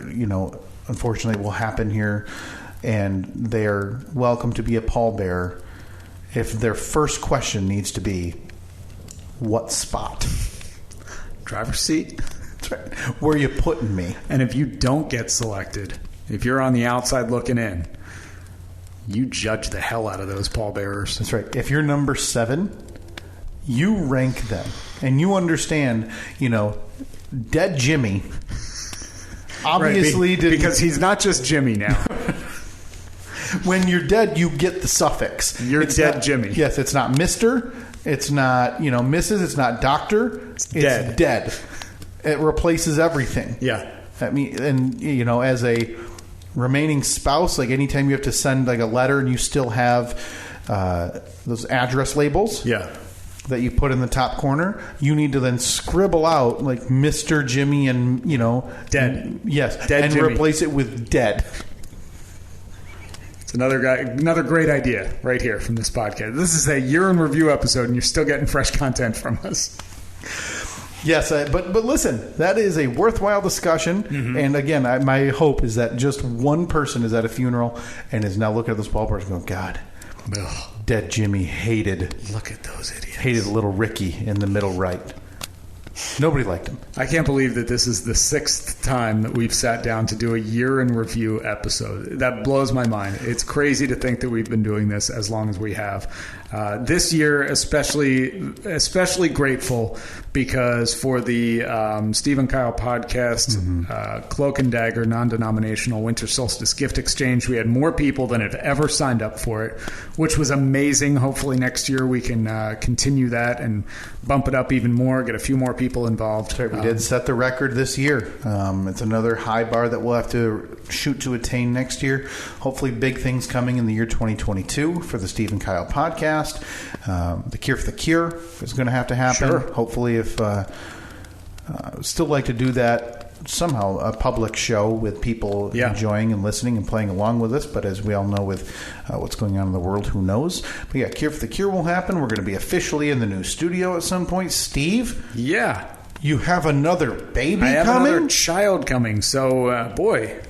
unfortunately will happen here, and they are welcome to be a pallbearer, if their first question needs to be, what spot? Driver's seat? That's right. Where are you putting me? And if you don't get selected, if you're on the outside looking in, you judge the hell out of those pallbearers. That's right. If you're number 7, you rank them. And you understand, dead Jimmy obviously didn't... Because he's not just Jimmy now. When you're dead, you get the suffix. You're dead Jimmy. Yes, it's not Mr., it's not, Mrs., it's not Doctor. It's dead. It replaces everything. Yeah. I mean, and, as a remaining spouse, like anytime you have to send like a letter and you still have those address labels. Yeah. That you put in the top corner, you need to then scribble out like Mr. Jimmy and, dead. Yes. Dead and Jimmy. Replace it with dead. It's another great idea right here from this podcast. This is a year in review episode and you're still getting fresh content from us. Yes, but listen, that is a worthwhile discussion. Mm-hmm. And again, my hope is that just one person is at a funeral and is now looking at this pallbearer and going, God, ugh. Dead Jimmy hated. Look at those idiots. Hated little Ricky in the middle right. Nobody liked him. I can't believe that this is the 6th time that we've sat down to do a year in review episode. That blows my mind. It's crazy to think that we've been doing this as long as we have. This year, especially grateful because for the Steve and Kyle podcast, Cloak and Dagger non-denominational Winter Solstice gift exchange, we had more people than have ever signed up for it, which was amazing. Hopefully next year we can continue that and bump it up even more, get a few more people involved. Right, we did set the record this year. It's another high bar that we'll have to shoot to attain next year. Hopefully big things coming in the year 2022 for the Steve and Kyle podcast. The Cure for the Cure is going to have to happen. Sure. Hopefully, if still like to do that somehow a public show with people enjoying and listening and playing along with us. But as we all know with what's going on in the world, who knows? But yeah, Cure for the Cure will happen. We're going to be officially in the new studio at some point. Steve? Yeah. You have another baby coming? I have another child coming. So, boy,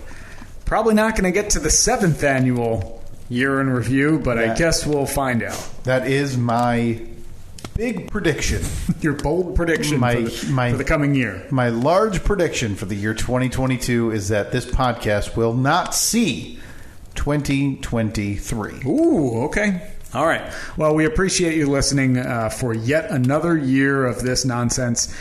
probably not going to get to the 7th annual year in review, but I guess we'll find out. That is my big prediction. Your bold prediction for the coming year. My large prediction for the year 2022 is that this podcast will not see 2023. Ooh, okay. All right. Well, we appreciate you listening for yet another year of this nonsense.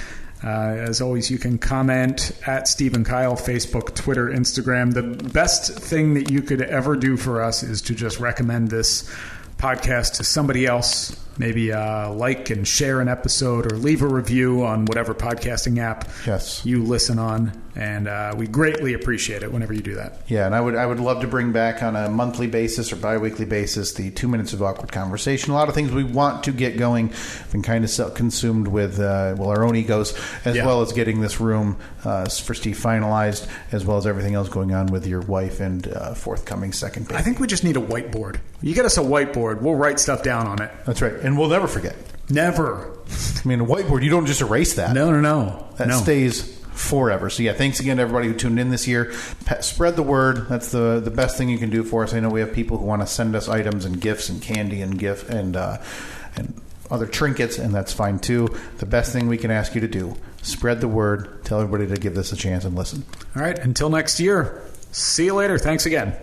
As always, you can comment at Steve and Kyle, Facebook, Twitter, Instagram. The best thing that you could ever do for us is to just recommend this podcast to somebody else. Maybe like and share an episode or leave a review on whatever podcasting app you listen on. And we greatly appreciate it whenever you do that. Yeah, and I would love to bring back on a monthly basis or bi-weekly basis the 2 minutes of awkward conversation. A lot of things we want to get going. Been kind of consumed with our own egos, as well as getting this room for Steve finalized, as well as everything else going on with your wife and forthcoming second baby. I think we just need a whiteboard. You get us a whiteboard, we'll write stuff down on it. That's right, and we'll never forget. Never. I mean, a whiteboard, you don't just erase that. No. That stays forever. So, thanks again to everybody who tuned in this year. Spread the word. That's the best thing you can do for us. I know we have people who want to send us items and gifts and candy and and other trinkets, and that's fine too. The best thing we can ask you to do, spread the word. Tell everybody to give this a chance and listen. All right. Until next year. See you later. Thanks again.